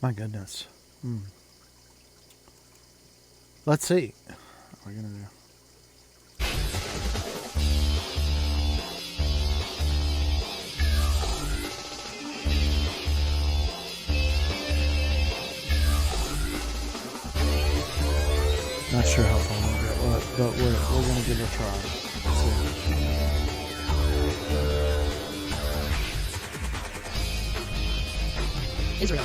My goodness. Let's see. What are we going to do? Not sure how far we'll get, but we're going to give it a try. Israel.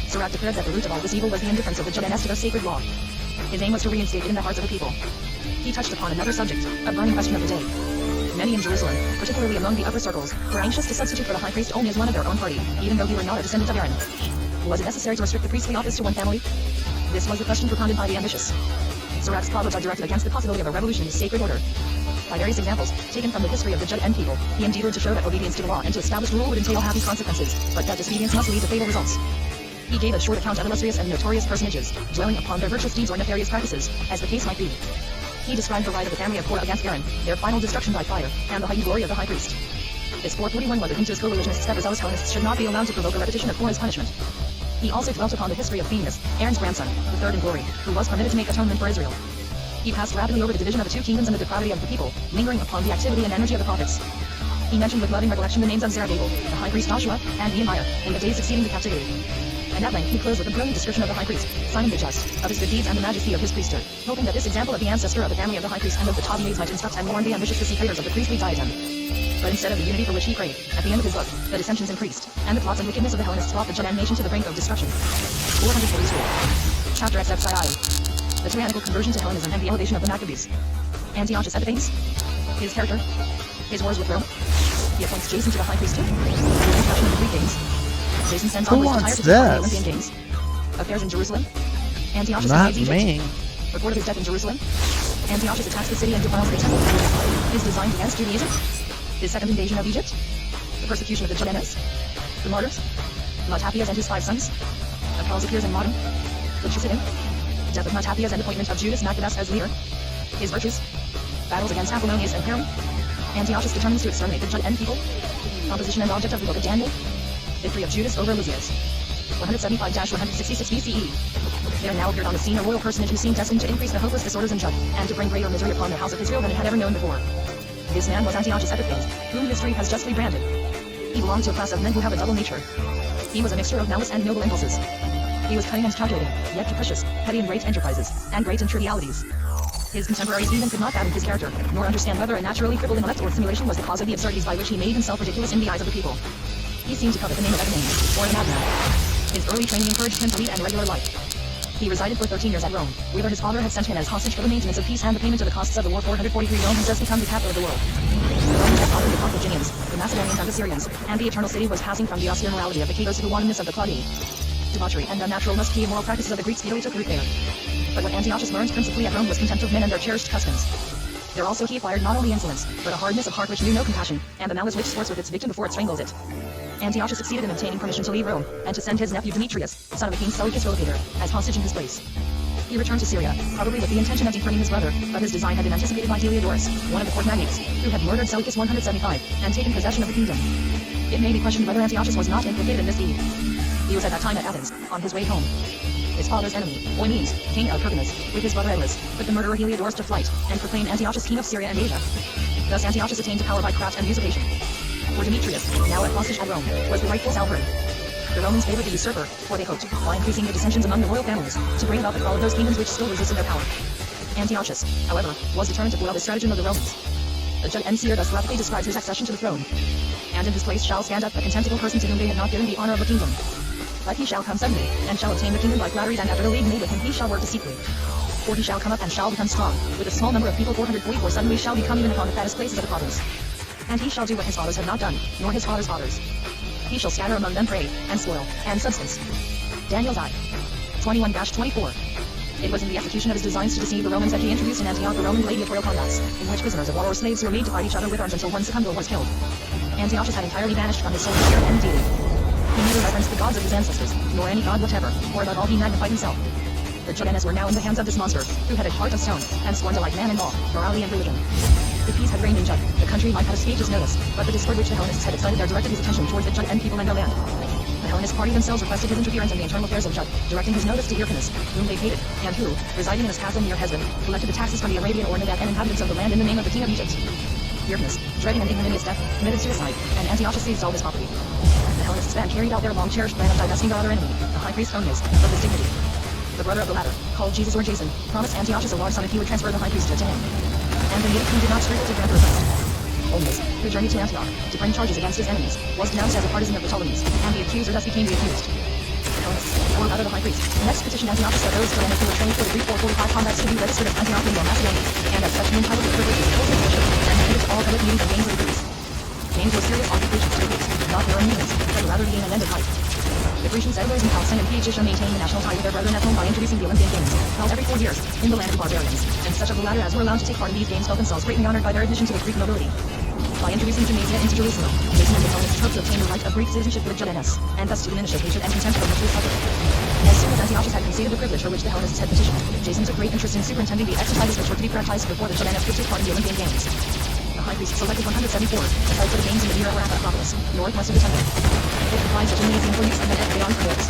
Sirach declared that the root of all this evil was the indifference of the Judeans to their sacred law. His aim was to reinstate it in the hearts of the people. He touched upon another subject, a burning question of the day. Many in Jerusalem, particularly among the upper circles, were anxious to substitute for the high priest only as one of their own party, even though he were not a descendant of Aaron. Was it necessary to restrict the priestly office to one family? This was the question propounded by the ambitious. Sirach's proverbs are directed against the possibility of a revolution in his sacred order. By various examples, taken from the history of the Judean people, he endeavored to show that obedience to the law and to established rule would entail happy consequences, but that disobedience must lead to fatal results. He gave a short account of illustrious and notorious personages, dwelling upon their virtuous deeds or nefarious practices, as the case might be. He described the right of the family of Korah against Aaron, their final destruction by fire, and the heightened glory of the high priest. His 441 was a hint to his co-religionists that zealous Hellenists should not be allowed to provoke a repetition of Korah's punishment. He also dwelt upon the history of Phinehas, Aaron's grandson, the third in glory, who was permitted to make atonement for Israel. He passed rapidly over the division of the two kingdoms and the depravity of the people, lingering upon the activity and energy of the prophets. He mentioned with loving recollection the names of Zerubbabel, the high priest Joshua, and Nehemiah, in the days succeeding the captivity. And at length he closed with a brilliant description of the high priest, Simon the Just, of his good deeds and the majesty of his priesthood, hoping that this example of the ancestor of the family of the high priest and of the Tobiates might instruct and warn the ambitious desecrators of the priestly diadem. But instead of the unity for which he prayed, at the end of his book, the dissensions increased, and the plots and wickedness of the Hellenists brought the Judean nation to the brink of destruction. 442. Chapter XXII. The tyrannical conversion to Hellenism and the elevation of the Maccabees. Antiochus Epiphanes. His character. His wars with Rome. He appoints Jason to the high priesthood. The introduction of the Greek games. Jason sends Who envoys to Tyre wants to take part in the this? Olympian Games. Affairs in Jerusalem. Antiochus Not invades Egypt. me. Report of his death in Jerusalem. Antiochus attacks the city and defiles the temple. His designs against Judaism. His second invasion of Egypt. The persecution of the Judeans. The martyrs. Matapias and his 5 sons. Apelles appears in Modern. The Chusidim. Death of Matapias and appointment of Judas Maccabeus as leader. His virtues. Battles against Apollonius and Hiram. Antiochus determines to exterminate the Judean people. Composition and object of the book of Daniel. Victory of Judas over Lysias. 175-166 BCE. There now appeared on the scene a royal personage who seemed destined to increase the hopeless disorders in Judah, and to bring greater misery upon the house of Israel than it had ever known before. This man was Antiochus Epiphanes, whom history has justly branded. He belonged to a class of men who have a double nature. He was a mixture of malice and noble impulses. He was cunning and calculating, yet capricious, petty in great enterprises, and great in trivialities. His contemporaries even could not fathom his character, nor understand whether a naturally crippled intellect or simulation was the cause of the absurdities by which he made himself ridiculous in the eyes of the people. He seemed to covet the name of Epiphanes, or the madman. His early training encouraged him to lead a regular life. He resided for 13 years at Rome, whither his father had sent him as hostage for the maintenance of peace and the payment of the costs of the war. 443 Rome had just become the capital of the world. The Romans had conquered the Carthaginians, the Macedonians and the Syrians, and the eternal city was passing from the austere morality of the Catos to the wantonness of the Claudi. Debauchery and unnatural musty immoral practices of the Greeks speedily took root there. But what Antiochus learned principally at Rome was contempt of men and their cherished customs. There also he acquired not only insolence, but a hardness of heart which knew no compassion, and the malice which sports with its victim before it strangles it. Antiochus succeeded in obtaining permission to leave Rome, and to send his nephew Demetrius, son of the king Seleucus Philopator, as hostage in his place. He returned to Syria, probably with the intention of deframing his brother, but his design had been anticipated by Heliodorus, one of the court magnates, who had murdered Seleucus 175, and taken possession of the kingdom. It may be questioned whether Antiochus was not implicated in this deed. He was at that time at Athens, on his way home. His father's enemy, Oeneus, king of Pergamus, with his brother Eglus, put the murderer Heliodorus to flight, and proclaimed Antiochus king of Syria and Asia. Thus Antiochus attained to power by craft and usurpation. For Demetrius, now at hostage at Rome, was the rightful sovereign. The Romans favored the usurper, for they hoped, by increasing the dissensions among the royal families, to bring about the fall of those kingdoms which still resisted their power. Antiochus, however, was determined to foil the stratagem of the Romans. The Judean seer thus graphically describes his accession to the throne. And in his place shall stand up a contemptible person to whom they had not given the honor of the kingdom. But he shall come suddenly, and shall obtain the kingdom by flatteries, and after the league made with him he shall work deceitfully. For he shall come up and shall become strong, with a small number of people 444 suddenly shall become even upon the fattest places of the province. And he shall do what his fathers had not done, nor his fathers' fathers. He shall scatter among them prey, and spoil, and substance. Daniel died. 21-24. It was in the execution of his designs to deceive the Romans that he introduced in Antioch the Roman gladiatorial combats, in which prisoners of war or slaves were made to fight each other with arms until one succumbed or was killed. Antiochus had entirely vanished from his soul spirit and deity. He neither reverenced the gods of his ancestors, nor any god whatever, or above all he magnified himself. The Judeans were now in the hands of this monster, who had a heart of stone, and scorned alike man and law, morality and religion. If peace had reigned in Judah, the country might have escaped his notice, but the discord which the Hellenists had excited there directed his attention towards the Judean people and their land. The Hellenist party themselves requested his interference in the internal affairs of Judd, directing his notice to Hyrcanus, whom they hated, and who, residing in his castle near Hesdin, collected the taxes from the Arabian Ornadat and inhabitants of the land in the name of the king of Egypt. Hyrcanus, dreading an ignominious death, committed suicide, and Antiochus seized all his property. The Hellenists then carried out their long-cherished plan of divesting their other enemy, the high priest Onias, of his dignity. The brother of the latter, called Jesus or Jason, promised Antiochus a large sum if he would transfer the high priesthood to him. And the native king did not scruple to grant the request. Onias, who journeyed to Antioch to bring charges against his enemies, was denounced as a partisan of the Ptolemies, and the accuser thus became the accused. The Hellenists, or rather the high priest, next petitioned Antiochus that those Hellenes who were trained for the Greek 445 combats to be registered as Antiochians or Macedonians, and as such be entitled to the privileges of cultic worship, and admitted to all public meetings and games of the Greeks. Games were serious occupations to the Greeks, not their own means, but rather the aim and end of life. The Grecian settlers in Palestine and Phoenicia maintained the national tie with their brethren at home by introducing the Olympian Games, held every 4 years, in the land of the barbarians, and such of the latter as were allowed to take part in these games felt themselves greatly honored by their admission to the Greek nobility. By introducing gymnasia into Jerusalem, Jason and the Hellenists hoped to obtain the right of Greek citizenship with Judeans, and thus to diminish the hatred and contempt of the true sufferer. As soon as Antiochus had conceded the privilege for which the Hellenists had petitioned, Jason took great interest in superintending the exercises which were to be practiced before the Judeans could take part in the Olympian Games. The high priest selected 174 to held for the games in the Era Acropolis, northwest of the temple. It comprised a gymnasium for youths and an amphitheater for boys.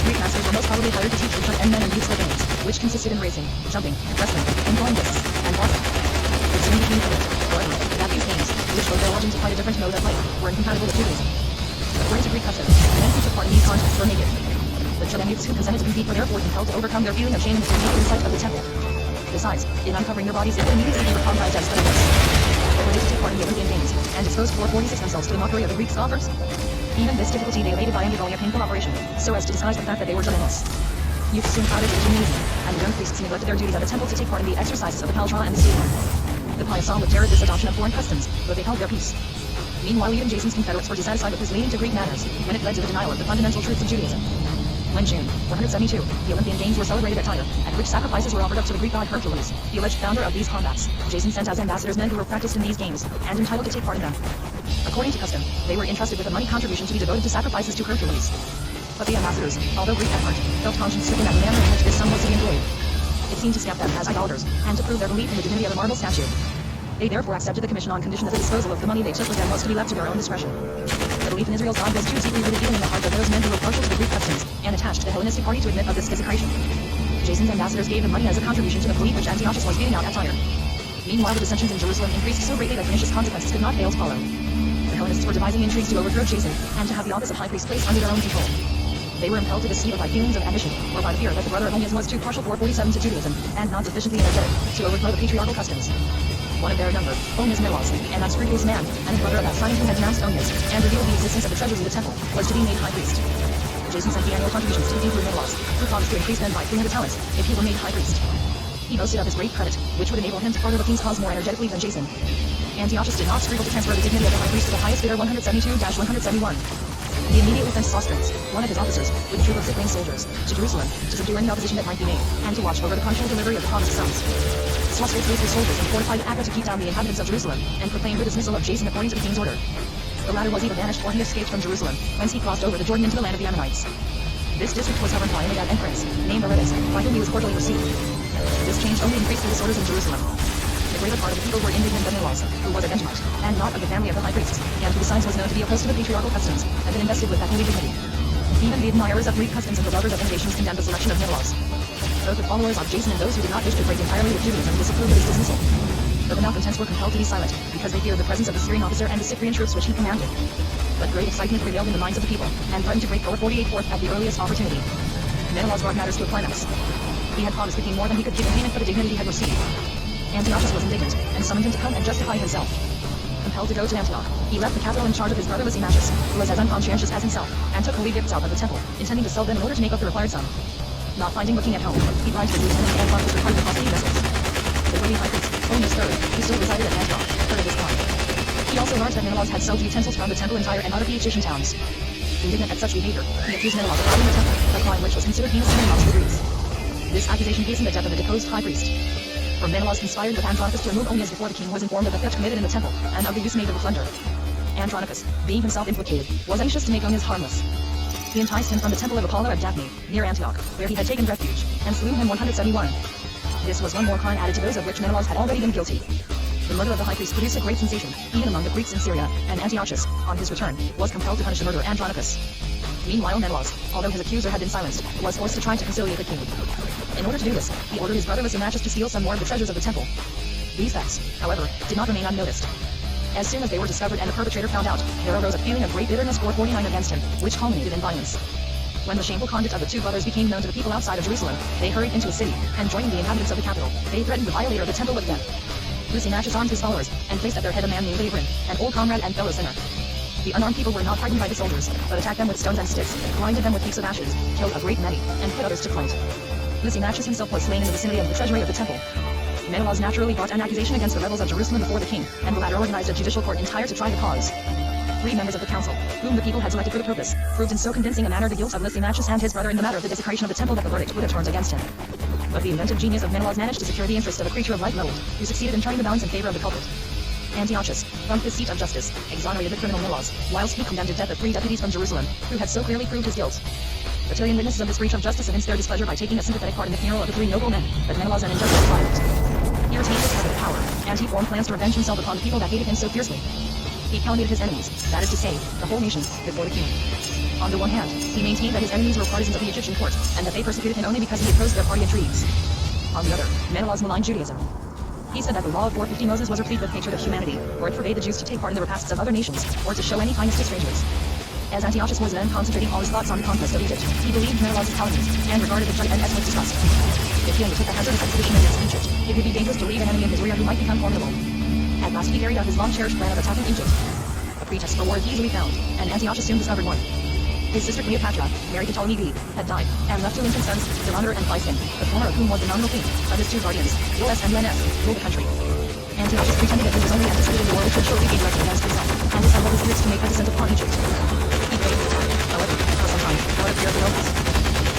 Greek masters were most probably hired to teach the men and youths the games, which consisted in racing, jumping, wrestling, and throwing discs, and boxing. It soon became clear, however, that these games, which were their origins quite a different mode of life, were incompatible with Judaism. According to Greek custom, men who took part in these contests were naked. The Judean youths who consented to compete were therefore compelled to overcome their feeling of shame and to kneel in sight of the temple. Besides, in uncovering their bodies, they would immediately be recognized as Judeans. But were they to take part in the Olympian Games, and expose 446 themselves to the mockery of the Greek scoffers? Even this difficulty they evaded by undergoing a painful operation, so as to disguise the fact that they were Judeans. Youths soon crowded to the gymnasium, and the young priests neglected their duties at the temple to take part in the exercises of the Paltra and the stadium. The pious saw with terror this adoption of foreign customs, though they held their peace. Meanwhile, even Jason's confederates were dissatisfied with his leaning to Greek manners, when it led to the denial of the fundamental truths of Judaism. When June 472, the Olympian Games were celebrated at Tyre, at which sacrifices were offered up to the Greek god Hercules, the alleged founder of these combats, Jason sent as ambassadors men who were practiced in these games, and entitled to take part in them. According to custom, they were entrusted with a money contribution to be devoted to sacrifices to Hercules. But the ambassadors, although Greek at heart, felt conscience-stricken at the manner in which this sum was to be employed. It seemed to stamp them as idolaters, and to prove their belief in the divinity of a marble statue. They therefore accepted the commission on condition that the disposal of the money they took with them was to be left to their own discretion. The belief in Israel's God was too deeply rooted even in the heart of those men who were partial to the Greek customs, and attached to the Hellenistic party to admit of this desecration. Jason's ambassadors gave the money as a contribution to the fleet which Antiochus was beating out at Tyre. Meanwhile, the dissensions in Jerusalem increased so greatly that pernicious consequences could not fail to follow. The Hellenists were devising intrigues to overthrow Jason, and to have the office of high priest placed under their own control. They were impelled to this either by feelings of ambition, or by fear that the brother of Onias was too partial 447 to Judaism, and not sufficiently energetic to overthrow the patriarchal customs. One of their number, Onias Menelaus, an unscrupulous man, and brother of that Simon who had denounced Onias, and revealed the existence of the treasures of the temple, was to be made high priest. Jason sent the annual contributions to the Hebrew Menelaus, who promised to increase them by 300 talents, if he were made high priest. He boasted of his great credit, which would enable him to further the king's cause more energetically than Jason. Antiochus did not scruple to transfer the dignity of the high priest to the highest bidder 172-171. He immediately sent Sosthenes, one of his officers, with a troop of sick-brained soldiers, to Jerusalem, to subdue any opposition that might be made, and to watch over the punctual delivery of the promised sums. Sosthenes raised his soldiers and fortified Acca to keep down the inhabitants of Jerusalem, and proclaimed the dismissal of Jason according to the king's order. The latter was either banished or he escaped from Jerusalem, whence he crossed over the Jordan into the land of the Ammonites. This district was governed by a Medad prince, named Aretas, by whom he was cordially received. This change only increased the disorders in Jerusalem. The greater part of the people were indignant that Menelaus, who was a Benjamite, and not of the family of the high priest, and who besides was known to be opposed to the patriarchal customs, had been invested with that holy dignity. Even the admirers of Greek customs and the lovers of innovations condemned the selection of Menelaus. Both the followers of Jason and those who did not wish to break entirely with Judaism disapproved of his dismissal. But the malcontents were compelled to be silent, because they feared the presence of the Syrian officer and the Cyprian troops which he commanded. But great excitement prevailed in the minds of the people, and threatened to break 448 forth at the earliest opportunity. Menelaus brought matters to a climax. He had promised the king more than he could give in payment for the dignity he had received. Antiochus was indignant, and summoned him to come and justify himself. Compelled to go to Antioch, he left the capital in charge of his brother Lysimachus, who was as unconscientious as himself, and took holy gifts out of the temple, intending to sell them in order to make up the required sum. Not finding the king at home, he bribed his lieutenant Antiochus with the costly vessels. The worthy high priest, Onias III, who still resided at Antioch, heard of his crime. He also learned that Menelaus had sold utensils from the temple in Tyre and other Phoenician towns. Indignant at such behavior, he accused Menelaus of robbing the temple, a crime which was considered heinous amongst the Greeks. This accusation hastened the death of the deposed high priest. For Menelaus conspired with Andronicus to remove Onias before the king was informed of the theft committed in the temple, and of the use made of the plunder. Andronicus, being himself implicated, was anxious to make Onias harmless. He enticed him from the temple of Apollo at Daphne, near Antioch, where he had taken refuge, and slew him 171. This was one more crime added to those of which Menelaus had already been guilty. The murder of the high priest produced a great sensation, even among the Greeks in Syria, and Antiochus, on his return, was compelled to punish the murderer Andronicus. Meanwhile, Menelaus, although his accuser had been silenced, was forced to try to conciliate the king. In order to do this, he ordered his brother Lysimachus to steal some more of the treasures of the temple. These thefts, however, did not remain unnoticed. As soon as they were discovered and the perpetrator found out, there arose a feeling of great bitterness for 49 against him, which culminated in violence. When the shameful conduct of the two brothers became known to the people outside of Jerusalem, they hurried into a city, and joining the inhabitants of the capital, they threatened the violator of the temple with death. Lysimachus armed his followers, and placed at their head a man named Abram, an old comrade and fellow sinner. The unarmed people were not frightened by the soldiers, but attacked them with stones and sticks, blinded them with heaps of ashes, killed a great many, and put others to flight. Lysimachus himself was slain in the vicinity of the treasury of the temple. Menelaus naturally brought an accusation against the rebels of Jerusalem before the king, and the latter organized a judicial court entire to try the cause. 3 members of the council, whom the people had selected for the purpose, proved in so convincing a manner the guilt of Lysimachus and his brother in the matter of the desecration of the temple that the verdict would have turned against him. But the inventive genius of Menelaus managed to secure the interest of a creature of like mold, who succeeded in turning the balance in favor of the culprit. Antiochus, from his seat of justice, exonerated the criminal Menelaus, whilst he condemned to death the 3 deputies from Jerusalem, who had so clearly proved his guilt. The Tyrian witnesses of this breach of justice evinced their displeasure by taking a sympathetic part in the funeral of the 3 noble men, but Menelaus and injustice triumphed. He retained his habit of power, and he formed plans to revenge himself upon the people that hated him so fiercely. He calumniated his enemies, that is to say, the whole nation, before the king. On the one hand, he maintained that his enemies were partisans of the Egyptian court, and that they persecuted him only because he opposed their party intrigues. On the other, Menelaus maligned Judaism. He said that the law of 450 Moses was replete with hatred of humanity, or it forbade the Jews to take part in the repasts of other nations, or to show any kindness to strangers. As Antiochus was then concentrating all his thoughts on the conquest of Egypt, he believed Menelaus' calumnies, and regarded the judge with disgust. If he undertook a hazardous expedition against Egypt, it would be dangerous to leave an enemy in his rear who might become formidable. At last he carried out his long-cherished plan of attacking Egypt. A pretext for war is easily found, and Antiochus soon discovered one. His sister Cleopatra, married to Ptolemy V, had died, and left 2 infant sons, Thermonder and Physcon, the former of whom was the nominal king, but his 2 guardians, Iulus and Lenes, ruled the country. Antiochus pretended that he was only anticipating the war which would shortly be directed against himself, and assembled his troops to make a descent upon Egypt. He prayed for time, however, for some time, for a fear of the nobles.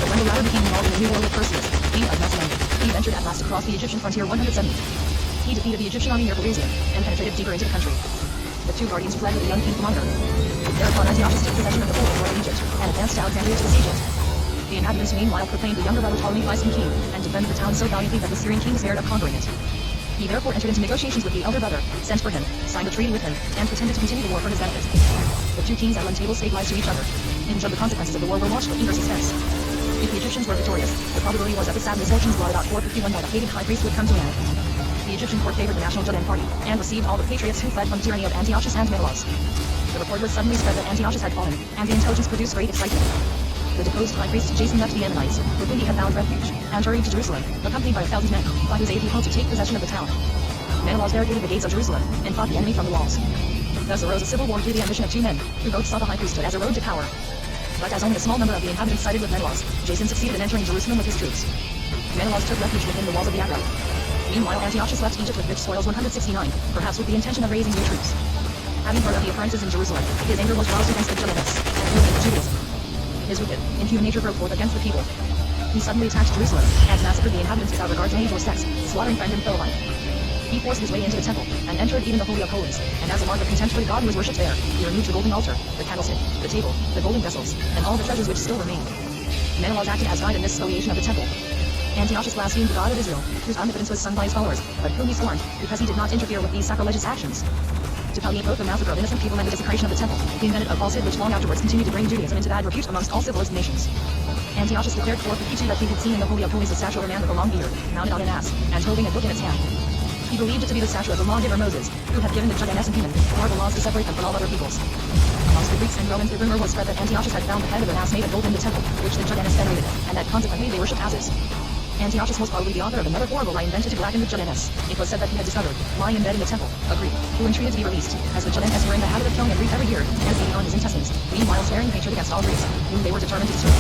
But when the latter became involved in the new war with Perseus, king of Macedonia, he ventured at last across the Egyptian frontier 170. He defeated the Egyptian army near Pelusium, and penetrated deeper into the country. The 2 guardians fled with the young king Thermonder. Thereupon Antiochus took possession of the whole of northern Egypt, and advanced to Alexandria to besiege it. The inhabitants meanwhile proclaimed the younger brother Ptolemy Physcon king, and defended the town so valiantly that the Syrian king despaired of conquering it. He therefore entered into negotiations with the elder brother, sent for him, signed a treaty with him, and pretended to continue the war for his benefit. The 2 kings at one table stayed lies to each other. Instead, the consequences of the war were watched with eager suspense. If the Egyptians were victorious, the probability was that the sad misfortunes brought about 451 by the hated high priest would come to an end. The Egyptian court favored the national Judean party, and received all the patriots who fled from the tyranny of Antiochus and Menelaus. The report was suddenly spread that Antiochus had fallen, and the intelligence produced great excitement. The deposed high priest Jason left the Ammonites, with whom he had found refuge, and hurried to Jerusalem, accompanied by 1,000 men, by whose aid he hoped to take possession of the town. Menelaus barricaded the gates of Jerusalem, and fought the enemy from the walls. Thus arose a civil war through the ambition of 2 men, who both saw the high priesthood as a road to power. But as only a small number of the inhabitants sided with Menelaus, Jason succeeded in entering Jerusalem with his troops. Menelaus took refuge within the walls of the Agora. Meanwhile, Antiochus left Egypt with rich spoils 169, perhaps with the intention of raising new troops. Having heard of the occurrences in Jerusalem, his anger was roused against the Judeans, and eliminated Judaism. His wicked, inhuman nature broke forth against the people. He suddenly attacked Jerusalem, and massacred the inhabitants without regard to age or sex, slaughtering friend and foe alike. He forced his way into the temple, and entered even the Holy of Holies, and as a mark of contempt for the God who was worshipped there, he removed the golden altar, the candlestick, the table, the golden vessels, and all the treasures which still remained. Menelaus acted as guide in this spoliation of the temple. Antiochus blasphemed the God of Israel, whose omnipotence was sung by his followers, but whom he scorned, because he did not interfere with these sacrilegious actions. To palliate both the massacre of innocent people and the desecration of the temple, he invented a falsehood which long afterwards continued to bring Judaism into bad repute amongst all civilized nations. Antiochus declared 452 that he had seen in the Holy of Holies a statue of a man with a long beard, mounted on an ass, and holding a book in its hand. He believed it to be the statue of the lawgiver Moses, who had given the Judeans and Canaan the laws to separate them from all other peoples. Amongst the Greeks and Romans the rumor was spread that Antiochus had found the head of an ass made of gold in the temple, which the Judeans venerated, and that consequently they worshipped asses. Antiochus was probably the author of another horrible lie invented to blacken the Judeans. It was said that he had discovered, lying in bed in the temple, a Greek, who entreated to be released, as the Judeans were in the habit of killing a Greek every year, and feeding on his intestines, meanwhile swearing hatred against all Greeks, whom they were determined to destroy.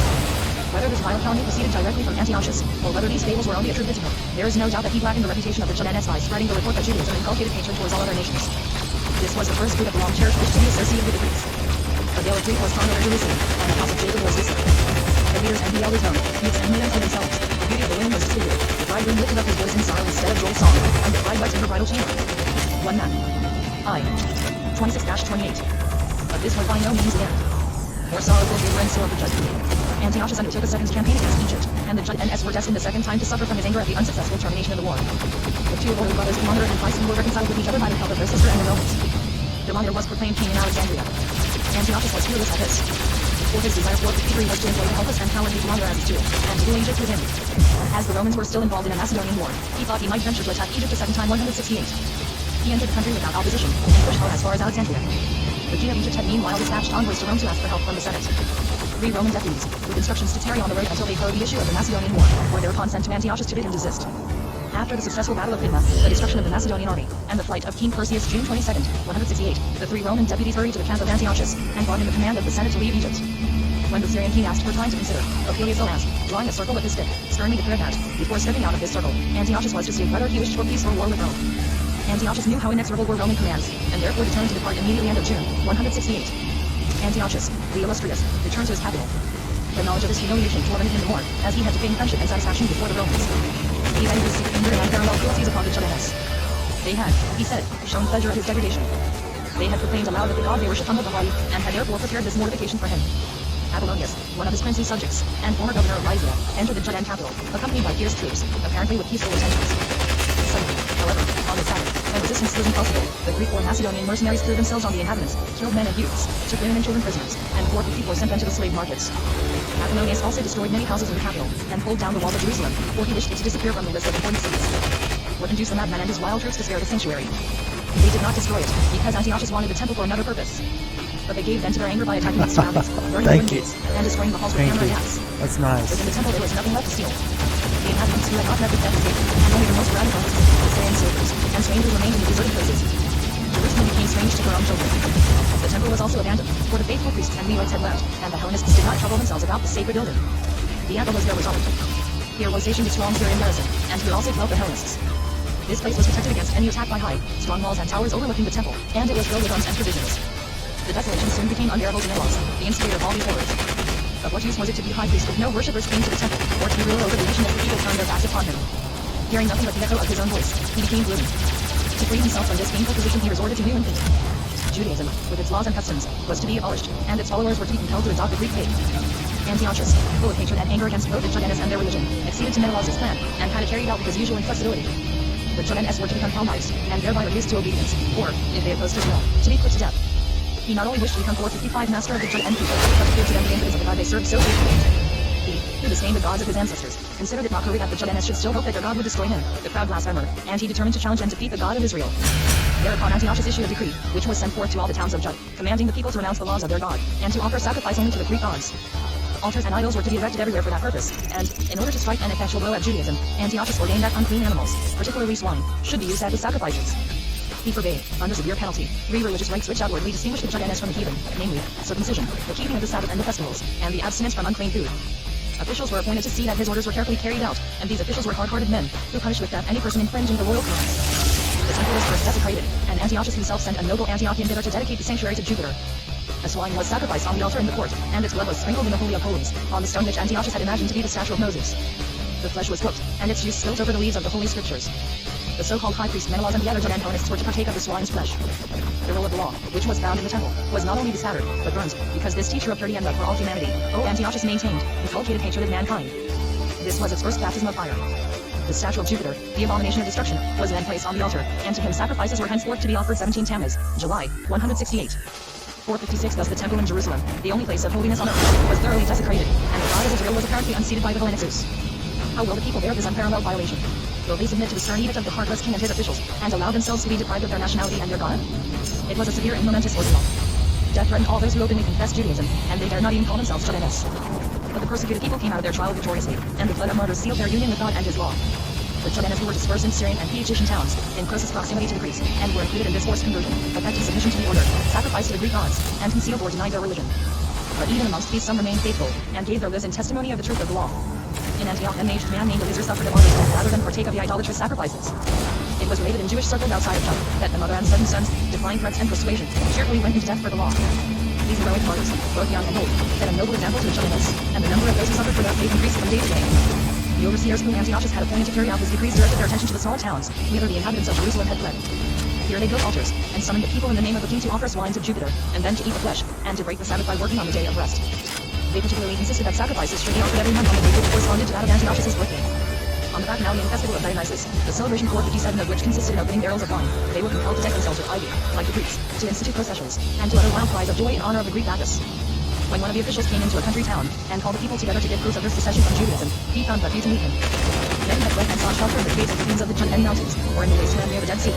Whether this vile calumny proceeded directly from Antiochus, or whether these fables were only attributed to him, there is no doubt that he blackened the reputation of the Judeans by spreading the report that Judaism inculcated hatred towards all other nations. This was the first fruit of the long-cherished wish to be associated with the Greeks. The veil of grief was torn over Jerusalem, and the house of Jacob was loosened. The leaders and the elders moaned, youths and maidens for themselves. The beauty of the women was disfigured. The bridegroom lifted up his voice in sorrow instead of joyous song, and the bride wept in her bridal chamber. 1 man. I. 26-28. But this was by no means the end. More sorrowful they were in store for judgment. Antiochus undertook a second campaign against Egypt, and the Judeans were destined a second time to suffer from his anger at the unsuccessful termination of the war. The 2 older brothers, Thermonder and Physcon, were reconciled with each other by the help of their sister and the Romans. Thermonder was proclaimed king in Alexandria. Antiochus was fearless at this. for his desire for victory was to employ the helpless and cowardly Commander as his tool, and to rule Egypt with him. As the Romans were still involved in a Macedonian war, he thought he might venture to attack Egypt a second time 168. He entered the country without opposition, and pushed on as far as Alexandria. The king of Egypt had meanwhile dispatched envoys to Rome to ask for help from the Senate. 3 Roman deputies, with instructions to tarry on the road until they heard the issue of the Macedonian war, were thereupon sent to Antiochus to bid him desist. After the successful battle of Pydna, the destruction of the Macedonian army, and the flight of King Perseus June 22, 168, the 3 Roman deputies hurried to the camp of Antiochus, and brought him the command of the Senate to leave Egypt. When the Syrian king asked for time to consider, Opelius asked, drawing a circle with his stick, sternly declared that, before stepping out of this circle, Antiochus was to state whether he wished for peace or war with Rome. Antiochus knew how inexorable were Roman commands, and therefore determined to depart immediately end of June, 168. Antiochus, the illustrious, returned to his capital. The knowledge of his humiliation tormented him the more, as he had to gain friendship and satisfaction before the Romans. He vented his secret anger and unparalleled cruelties upon the Judaeans. They had, he said, shown pleasure at his degradation. They had proclaimed aloud that the god they worshipped humbled the haughty, and had therefore prepared this mortification for him. Apollonius, one of his princely subjects, and former governor of Lycia, entered the Judean capital, accompanied by fierce troops, apparently with peaceful intentions. Suddenly, however, on the Sabbath, when resistance was impossible, the Greek or Macedonian mercenaries threw themselves on the inhabitants, killed men and youths, took women and children prisoners, and 454 sent them to the slave markets. Apollonius also destroyed many houses in the capital, and pulled down the walls of Jerusalem, for he wished it to disappear from the list of important cities. What induced the madman and his wild troops to spare the sanctuary? They did not destroy it, because Antiochus wanted the temple for another purpose. But they gave vent to their anger by attacking its surroundings, burning the gates, and destroying the halls with hammer and axe. That's nice. Within the temple there was nothing left to steal. The inhabitants who had not met with death escaped, and only the most radical, the Syrian soldiers, and strangers remained in the deserted places. Jerusalem became strange to her own children. The temple was also abandoned, for the faithful priests and Levites had left, and the Hellenists did not trouble themselves about the sacred building. The Apple was their result. Here was stationed a strong Syrian garrison, and here also dwelt the Hellenists. This place was protected against any attack by high, strong walls and towers overlooking the temple, and it was filled with arms and provisions. The desolation soon became unbearable to Melas, the instigator of all these horrors. Of what use was it to be high priest if no worshippers came to the temple, or to be ruler over the nation if the people turned their backs upon him? Hearing nothing but the echo of his own voice, he became gloomy. To free himself from this painful position he resorted to new and thinking. Judaism, with its laws and customs, was to be abolished, and its followers were to be compelled to adopt the Greek faith. Antiochus, full of hatred and anger against both the Judaeans and their religion, acceded to Menelaus's plan, and had it carried out with his usual inflexibility. The Judaeans were to become Helmites, and thereby reduced to obedience, or, if they opposed his will, to be put to death. He not only wished to become 455 master of the Judean people, but to prove to them the infidels of the god they served so faithfully. He, who disdained the gods of his ancestors, considered it mockery that the Judeans should still hope that their god would destroy him, the proud blasphemer, and he determined to challenge and defeat the God of Israel. Thereupon Antiochus issued a decree, which was sent forth to all the towns of Judah, commanding the people to renounce the laws of their god, and to offer sacrifice only to the Greek gods. Altars and idols were to be erected everywhere for that purpose, and, in order to strike an effectual blow at Judaism, Antiochus ordained that unclean animals, particularly swine, should be used at the sacrifices. He forbade, under severe penalty, 3 religious rites which outwardly distinguished the Judeans from the heathen, namely, circumcision, the keeping of the Sabbath and the festivals, and the abstinence from unclean food. Officials were appointed to see that his orders were carefully carried out, and these officials were hard-hearted men, who punished with death any person infringing the royal commands. The temple was first desecrated, and Antiochus himself sent a noble Antiochian bidder to dedicate the sanctuary to Jupiter. A swine was sacrificed on the altar in the court, and its blood was sprinkled in the Holy of Holies, on the stone which Antiochus had imagined to be the statue of Moses. The flesh was cooked, and its juice spilled over the leaves of the Holy Scriptures. The so-called high priest Menelaus and the other Judean Hellenists were to partake of the swine's flesh. The roll of the law, which was found in the temple, was not only bespattered, but burned, because this teacher of purity and love for all humanity, Antiochus maintained, inculcated hatred of mankind. This was its first baptism of fire. The statue of Jupiter, the abomination of destruction, was then placed on the altar, and to him sacrifices were henceforth to be offered 17 Tammuz, July, 168. 456 Thus the temple in Jerusalem, the only place of holiness on earth, was thoroughly desecrated, and the God of Israel was apparently unseated by the Hellenists. How will the people bear this unparalleled violation? Will they submit to the stern edict of the heartless king and his officials, and allow themselves to be deprived of their nationality and their God? It was a severe and momentous ordeal. Death threatened all those who openly confessed Judaism, and they dared not even call themselves Judeans. But the persecuted people came out of their trial victoriously, and the blood of martyrs sealed their union with God and his law. The Judeans who were dispersed in Syrian and Phoenician towns, in closest proximity to the Greeks, and were included in this forced conversion, affected submission to the order, sacrificed to the Greek gods, and concealed or denied their religion. But even amongst these some remained faithful, and gave their lives in testimony of the truth of the law. In Antioch, an aged man named Eliezer suffered a martyr's death rather than partake of the idolatrous sacrifices. It was related in Jewish circles outside of Judah, that the mother and 7 sons, defying threats and persuasion, cheerfully went into death for the law. These heroic martyrs, both young and old, set a noble example to the Judeans, and the number of those who suffered for their faith increased from day to day. The overseers whom Antiochus had appointed to carry out his decrees directed their attention to the small towns, whither the inhabitants of Jerusalem had fled. Here they built altars, and summoned the people in the name of the king to offer swine to Jupiter, and then to eat the flesh, and to break the Sabbath by working on the day of rest. They particularly insisted that sacrifices should be offered every month on the day which corresponded to that of Antiochus' birthday. On the Bacchanalian festival of Dionysus, the celebration 457 of which consisted in opening barrels of wine, they were compelled to deck themselves with ivy, like the Greeks, to institute processions, and to utter wild cries of joy in honor of the Greek Bacchus. When one of the officials came into a country town and called the people together to get proof of their secession from Judaism, he found but few to meet him. Then he had fled and sought shelter in the caves and ravines of the Judean Mountains, or in the wasteland near the Dead Sea.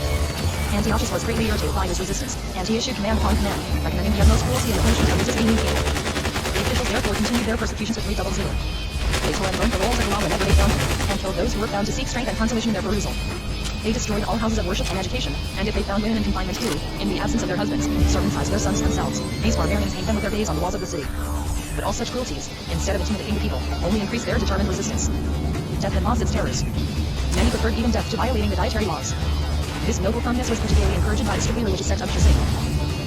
Antiochus was greatly irritated by his resistance, and he issued command upon command, recommending the utmost cruelty and the punishment of resisting the king. The officials therefore continued their persecutions with redoubled zeal. They tore and burned the walls of the law whenever they found him, and killed those who were found to seek strength and consolation in their perusal. They destroyed all houses of worship and education, and if they found women in confinement too, in the absence of their husbands, circumcised their sons themselves. These barbarians hanged them with their gaze on the walls of the city. But all such cruelties, instead of intimidating the people, only increased their determined resistance. Death had lost its terrors. Many preferred even death to violating the dietary laws. This noble firmness was particularly encouraged by the strictly religious sect of Chassim.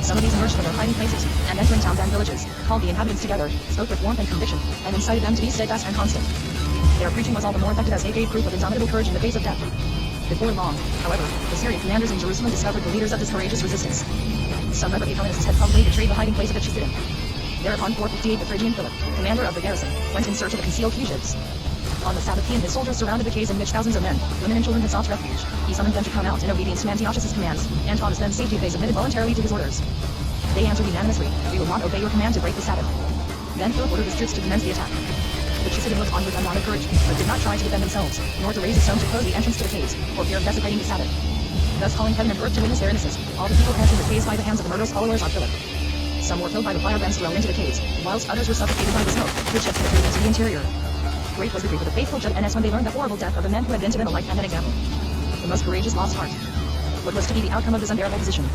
Some of these emerged from their hiding places, and entering towns and villages, called the inhabitants together, spoke with warmth and conviction, and incited them to be steadfast and constant. Their preaching was all the more effective as they gave proof of indomitable courage in the face of death. Before long, however, the Syrian commanders in Jerusalem discovered the leaders of this courageous resistance. Some reprobate Hellenists had probably betrayed the hiding place of the Chasidim. Thereupon 458 the Phrygian Philip, commander of the garrison, went in search of the concealed fugitives. On the Sabbath he and his soldiers surrounded the caves in which thousands of men, women and children had sought refuge. He summoned them to come out in obedience to Antiochus' commands, and promised them safety if they submitted voluntarily to his orders. They answered unanimously, "We will not obey your command to break the Sabbath." Then Philip ordered his troops to commence the attack. The Chasidim looked on with undaunted courage, but did not try to defend themselves, nor to raise a stone to close the entrance to the caves, for fear of desecrating the Sabbath. Thus calling heaven and earth to witness their innocence, all the people perished in the caves by the hands of the murderous followers of Philip. Some were killed by the firebrands thrown into the caves, whilst others were suffocated by the smoke, which had penetrated into the interior. Great was the grief of the faithful Judeans when they learned the horrible death of the men who had been to them a light and an example. The most courageous lost heart. What was to be the outcome of this unbearable position?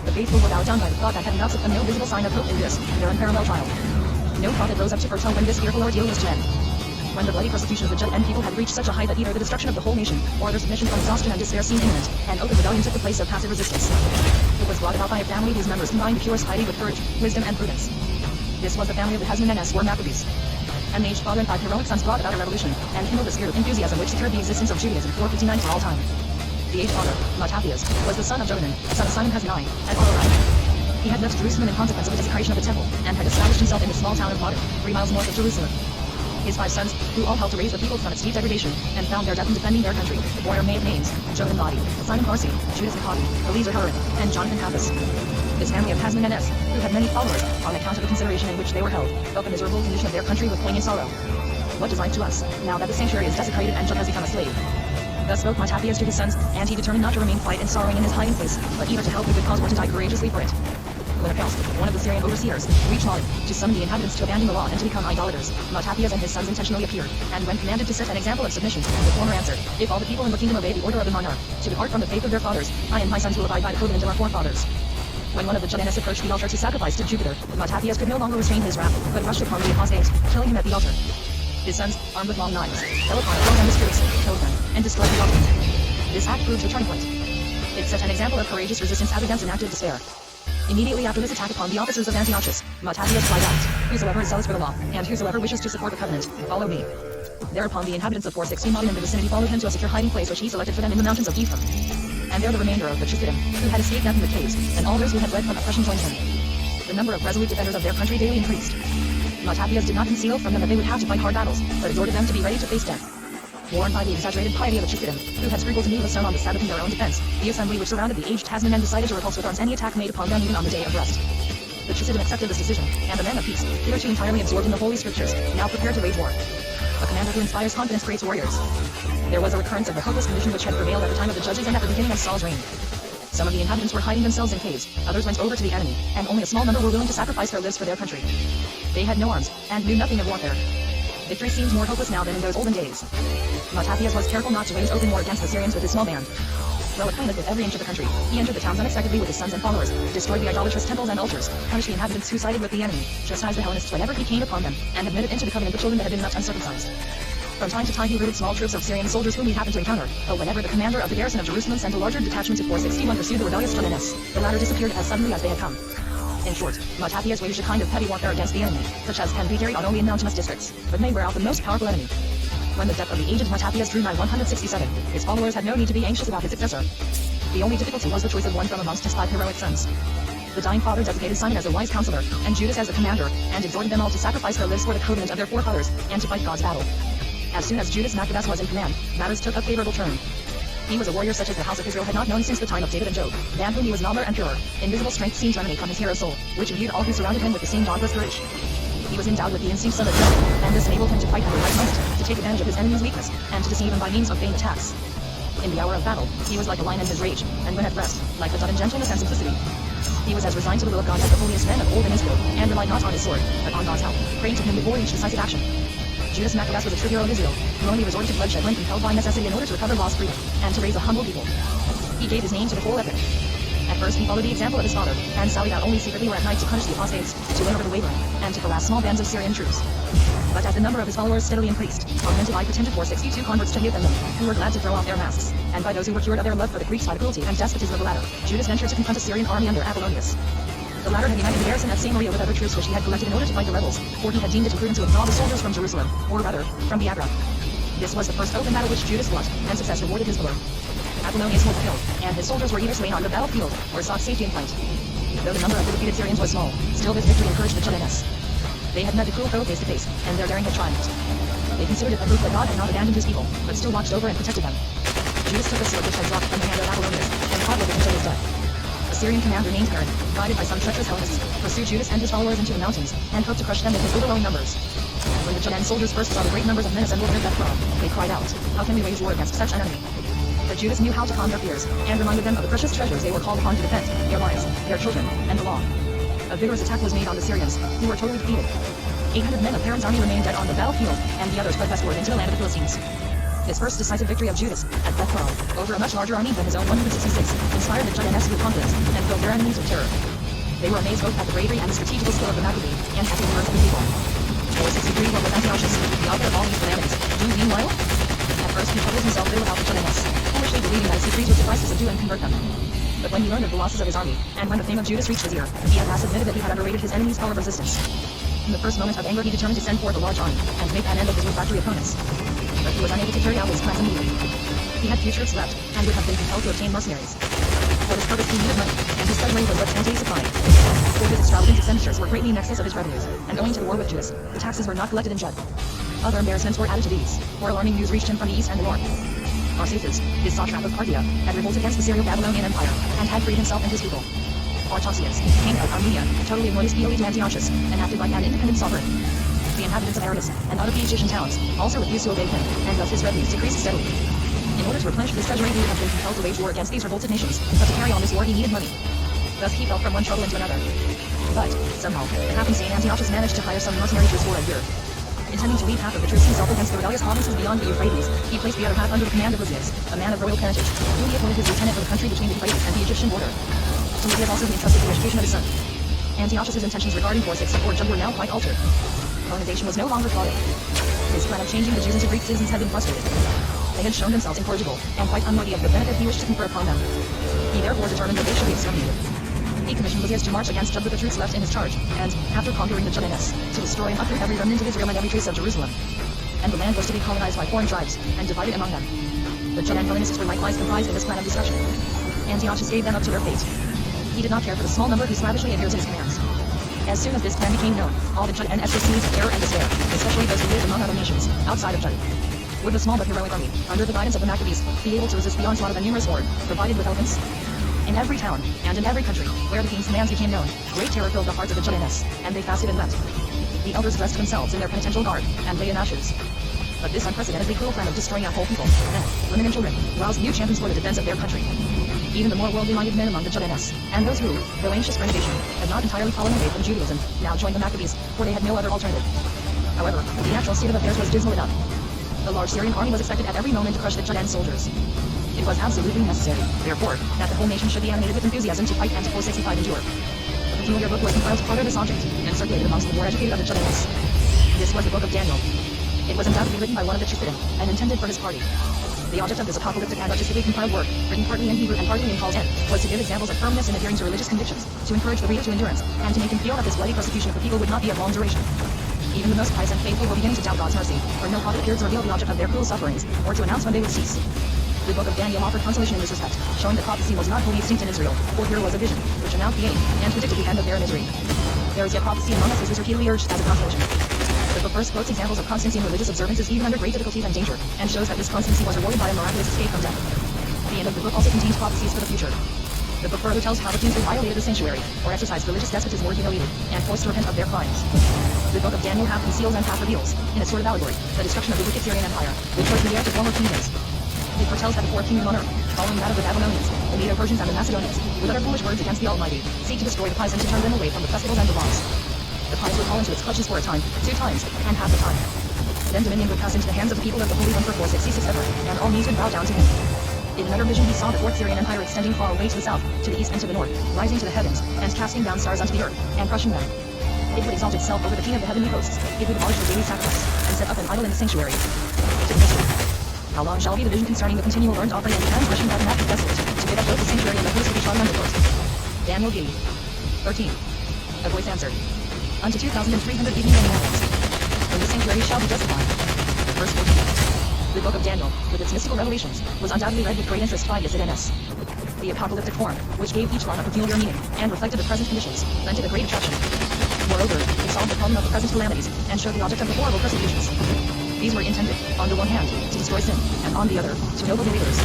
The faithful were bowed down by the thought that had not them no visible sign of hope in this, their unparalleled trial. No prophet rose up to foretell when this fearful ordeal was to end. When the bloody persecution of the Judean people had reached such a height that either the destruction of the whole nation, or their submission from exhaustion and despair seemed imminent, and open rebellion took the place of passive resistance. It was brought about by a family whose members combined the purest piety with courage, wisdom and prudence. This was the family of the Hasmoneans or Maccabees. An aged father and 5 heroic sons brought about a revolution, and kindled a spirit of enthusiasm which secured the existence of Judaism 459 for all time. The aged father, Mattathias, was the son of Johanan, son of Simon Hasnai, and Arai. He had left Jerusalem in consequence of the desecration of the temple, and had established himself in the small town of Modin, 3 miles north of Jerusalem. His 5 sons, who all helped to raise the people from its deep degradation, and found their death in defending their country, bore their maiden names, Johanan Lodi, Simon Parsi, Judas Makati, Eliezer Haran, and Jonathan Pappas. This family of Hasmoneans, who had many followers, on account of the consideration in which they were held, felt the miserable condition of their country with poignant sorrow. What is life to us, now that the sanctuary is desecrated and Judah has become a slave? Thus spoke Mattathias to his sons, and he determined not to remain quiet and sorrowing in his hiding place, but either to help the good cause or to die courageously for it. When Apelles, one of the Syrian overseers, reached Modin, to summon the inhabitants to abandon the law and to become idolaters, Mattathias and his sons intentionally appeared, and when commanded to set an example of submission, the former answered, "If all the people in the kingdom obey the order of the monarch, to depart from the faith of their fathers, I and my sons will abide by the covenant of our forefathers." When one of the Judeans approached the altar to sacrifice to Jupiter, Mattathias could no longer restrain his wrath, but rushed upon the apostate, killing him at the altar. His sons, armed with long knives, fell upon Apelles and his troops, killed them, and destroyed the altar. This act proved a turning point. It set an example of courageous resistance as against an active despair. Immediately after this attack upon the officers of Antiochus, Mattathias cried out, "Whosoever is zealous for the law, and whosoever wishes to support the covenant, follow me." Thereupon the inhabitants of 416 Modin in the vicinity followed him to a secure hiding place which he selected for them in the mountains of Ephraim. And there the remainder of the Chasidim, who had escaped death in the caves, and all those who had fled from oppression joined him. The number of resolute defenders of their country daily increased. Mattathias did not conceal from them that they would have to fight hard battles, but exhorted them to be ready to face death. Warned by the exaggerated piety of the Chasidim, who had scrupled to leave a stone on the Sabbath in their own defense, the assembly which surrounded the aged Hasmonean decided to repulse with arms any attack made upon them even on the day of rest. The Chasidim accepted this decision, and the men of peace, hitherto entirely absorbed in the Holy Scriptures, now prepared to wage war. A commander who inspires confidence creates warriors. There was a recurrence of the hopeless condition which had prevailed at the time of the judges and at the beginning of Saul's reign. Some of the inhabitants were hiding themselves in caves, others went over to the enemy, and only a small number were willing to sacrifice their lives for their country. They had no arms, and knew nothing of warfare. Victory seemed more hopeless now than in those olden days. Mattathias was careful not to wage open war against the Syrians with his small band. Well acquainted with every inch of the country, he entered the towns unexpectedly with his sons and followers, destroyed the idolatrous temples and altars, punished the inhabitants who sided with the enemy, chastised the Hellenists whenever he came upon them, and admitted into the covenant the children that had been left uncircumcised. From time to time he routed small troops of Syrian soldiers whom he happened to encounter, but whenever the commander of the garrison of Jerusalem sent a larger detachment to 461 pursue the rebellious Judeans, the latter disappeared as suddenly as they had come. In short, Mattathias waged a kind of petty warfare against the enemy, such as can be carried out only in mountainous districts, but may wear out the most powerful enemy. When the death of the aged Mattathias drew nigh 167, his followers had no need to be anxious about his successor. The only difficulty was the choice of one from amongst his 5 heroic sons. The dying father designated Simon as a wise counselor, and Judas as the commander, and exhorted them all to sacrifice their lives for the covenant of their forefathers, and to fight God's battle. As soon as Judas Maccabeus was in command, matters took a favorable turn. He was a warrior such as the house of Israel had not known since the time of David and Job, than whom he was nobler and purer. Invisible strength seemed to emanate from his hero soul, which imbued all who surrounded him with the same dauntless courage. He was endowed with the instincts of a judge, and this enabled him to fight at the right moment, to take advantage of his enemy's weakness, and to deceive him by means of feigned attacks. In the hour of battle, he was like a lion in his rage, and when at rest, like a dove in gentleness and simplicity. He was as resigned to the will of God as the holiest men of old in Israel, and relied not on his sword, but on God's help, praying to him before each decisive action. Judas Maccabeus was a true hero of Israel, who only resorted to bloodshed when compelled by necessity in order to recover lost freedom, and to raise a humble people. He gave his name to the whole epic. At first he followed the example of his father, and sallied out only secretly or at night to punish the apostates, to win over the wavering, and to harass small bands of Syrian troops. But as the number of his followers steadily increased, augmented by pretended for 62 converts to them, who were glad to throw off their masks, and by those who were cured of their love for the Greeks by the cruelty and despotism of the latter, Judas ventured to confront a Syrian army under Apollonius. The latter had united the garrison at Samaria with other troops which he had collected in order to fight the rebels, for he had deemed it prudent to withdraw the soldiers from Jerusalem, or rather, from Biafra. This was the first open battle which Judas fought, and success rewarded his valor. Apollonius was killed, and his soldiers were either slain on the battlefield, or sought safety in flight. Though the number of the defeated Syrians was small, still this victory encouraged the Chaldeans. They had met the cruel foe face to face, and their daring had triumphed. They considered it a proof that God had not abandoned his people, but still watched over and protected them. Judas took a sword which had dropped from the hand of Apollonius, and fought with it until his death. A Syrian commander named Aaron, guided by some treacherous Hellenists, pursued Judas and his followers into the mountains, and hoped to crush them with his overwhelming numbers. When the Chaldean soldiers first saw the great numbers of men assembled near Bethkar, they cried out, "How can we wage war against such an enemy?" But Judas knew how to calm their fears, and reminded them of the precious treasures they were called upon to defend, their lives, their children, and the law. A vigorous attack was made on the Syrians, who were totally defeated. 800 men of Aaron's army remained dead on the battlefield, and the others fled westward into the land of the Philistines. This first decisive victory of Judas, at Bethkar, over a much larger army than his own 166, inspired the Chaldeans with confidence, and filled their enemies with terror. They were amazed both at the bravery and the strategical skill of the Maccabee, and at the words of the people. 463 was Antiochus, the author of all these calamities, who meanwhile, at first he troubled himself little about the Chaldeans, foolishly believing that his decrees would suffice to subdue and convert them. But when he learned of the losses of his army, and when the fame of Judas reached his ear, he at last admitted that he had underrated his enemy's power of resistance. In the first moment of anger he determined to send forth a large army, and make an end of his refractory opponents. But he was unable to carry out his plans immediately. He had few troops left, and would have been compelled to obtain mercenaries. For this purpose he needed money, and his treasury was but scantily supplied. For his extravagant expenditures were greatly in excess of his revenues, and owing to the war with Judas, the taxes were not collected in Jud. Other embarrassments were added to these, for alarming news reached him from the east and the north. Arsaces, his satrap of Parthia, had revolted against the Syro-Babylonian Empire, and had freed himself and his people. Artaxias, king of Armenia, totally ignored his fealty to Antiochus, and acted like an independent sovereign. The inhabitants of Aranus, and other Egyptian towns, also refused to obey him, and thus his revenues decreased steadily. In order to replenish his treasury he would have been compelled to wage war against these revolted nations, but to carry on this war he needed money. Thus he fell from one trouble into another. But, somehow, the half-insane Antiochus managed to hire some mercenary troops for a year. Intending to lead half of the troops himself against the rebellious provinces beyond the Euphrates, he placed the other half under the command of Lysias, a man of royal parentage, who he appointed his lieutenant for the country between the Euphrates and the Egyptian border. To Lysias also he entrusted the education of his son. Antiochus' intentions regarding 464 Jud were now quite altered. Colonization was no longer plotted. His plan of changing the Jews into Greek citizens had been frustrated. They had shown themselves incorrigible, and quite unworthy of the benefit he wished to confer upon them. He therefore determined that they should be exterminated. He commissioned Lysias to march against Jud with the troops left in his charge, and, after conquering the Chaldeans, to destroy and uproot every remnant of Israel and every trace of Jerusalem. And the land was to be colonized by foreign tribes, and divided among them. The Chaldean Hellenists were likewise comprised in this plan of destruction. Antiochus gave them up to their fate. He did not care for the small number who slavishly adhered to his commands. As soon as this plan became known, all the Chaldeans seized of terror and despair, especially those who lived among other nations, outside of Jud. Would the small but heroic army, under the guidance of the Maccabees, be able to resist the onslaught of a numerous horde, provided with elephants? In every town, and in every country, where the king's commands became known, great terror filled the hearts of the Chaldeans, and they fasted and wept. The elders dressed themselves in their penitential garb, and lay in ashes. But this unprecedentedly cruel plan of destroying a whole people, men, women and children, roused new champions for the defense of their country. Even the more worldly-minded men among the Chaldeans, and those who, though anxious for innovation, had not entirely fallen away from Judaism, now joined the Maccabees, for they had no other alternative. However, the actual state of affairs was dismal enough. The large Syrian army was expected at every moment to crush the Chaldean soldiers. It was absolutely necessary, therefore, that the whole nation should be animated with enthusiasm to fight and to 465 endure. A peculiar book was compiled to further this object, and circulated amongst the more educated of the Chaldeans. This was the Book of Daniel. It was undoubtedly written by one of the Triphydim, and intended for his party. The object of this apocalyptic and artistically compiled work, written partly in Hebrew and partly in Chaldean, was to give examples of firmness in adhering to religious convictions, to encourage the reader to endurance, and to make him feel that this bloody persecution of the people would not be of long duration. Even the most pious and faithful were beginning to doubt God's mercy, for no prophet appeared to reveal the object of their cruel sufferings, or to announce when they would cease. The Book of Daniel offered consolation in this respect, showing that prophecy was not wholly extinct in Israel, for here was a vision, which announced the end, and predicted the end of their misery. There is yet prophecy among us, as is repeatedly urged as a consolation. The book first quotes examples of constancy in religious observances even under great difficulties and danger, and shows that this constancy was rewarded by a miraculous escape from death. The end of the book also contains prophecies for the future. The book further tells how the kings who violated the sanctuary, or exercised religious despotism were humiliated, and forced to repent of their crimes. The book of Daniel half conceals and half reveals, in a sort of allegory, the destruction of the wicked Syrian Empire, which was the heir to former kingdoms. It foretells that the fourth kingdom on earth, following that of the Babylonians, the Medo-Persians and the Macedonians, with utter foolish words against the Almighty, seek to destroy the pies and to turn them away from the festivals and the laws. The pies would fall into its clutches for a time, 2 times, and half the time. Then dominion would pass into the hands of the people of the Holy One for 466 ever, and all knees would bow down to him. In another vision he saw the fourth Syrian Empire extending far away to the south, to the east and to the north, rising to the heavens, and casting down stars unto the earth, and crushing them. It would exalt itself over the king of the heavenly hosts, it would abolish the daily sacrifice, and set up an idol in the sanctuary. To the mystery. How long shall be the vision concerning the continual burnt offering and the transgression that hath desolate, to give up both the sanctuary and the host of each on underfoot? Daniel B. 13. A voice answered. Unto 2,380 many heavens. When the sanctuary shall be justified. Verse 14. The book of Daniel, with its mystical revelations, was undoubtedly read with great interest by Ys. The apocalyptic form, which gave each one a peculiar meaning, and reflected the present conditions, lent it a great attraction. Moreover, it solved the problem of the present calamities, and showed the object of the horrible persecutions. These were intended, on the one hand, to destroy sin, and on the other, to ennoble believers.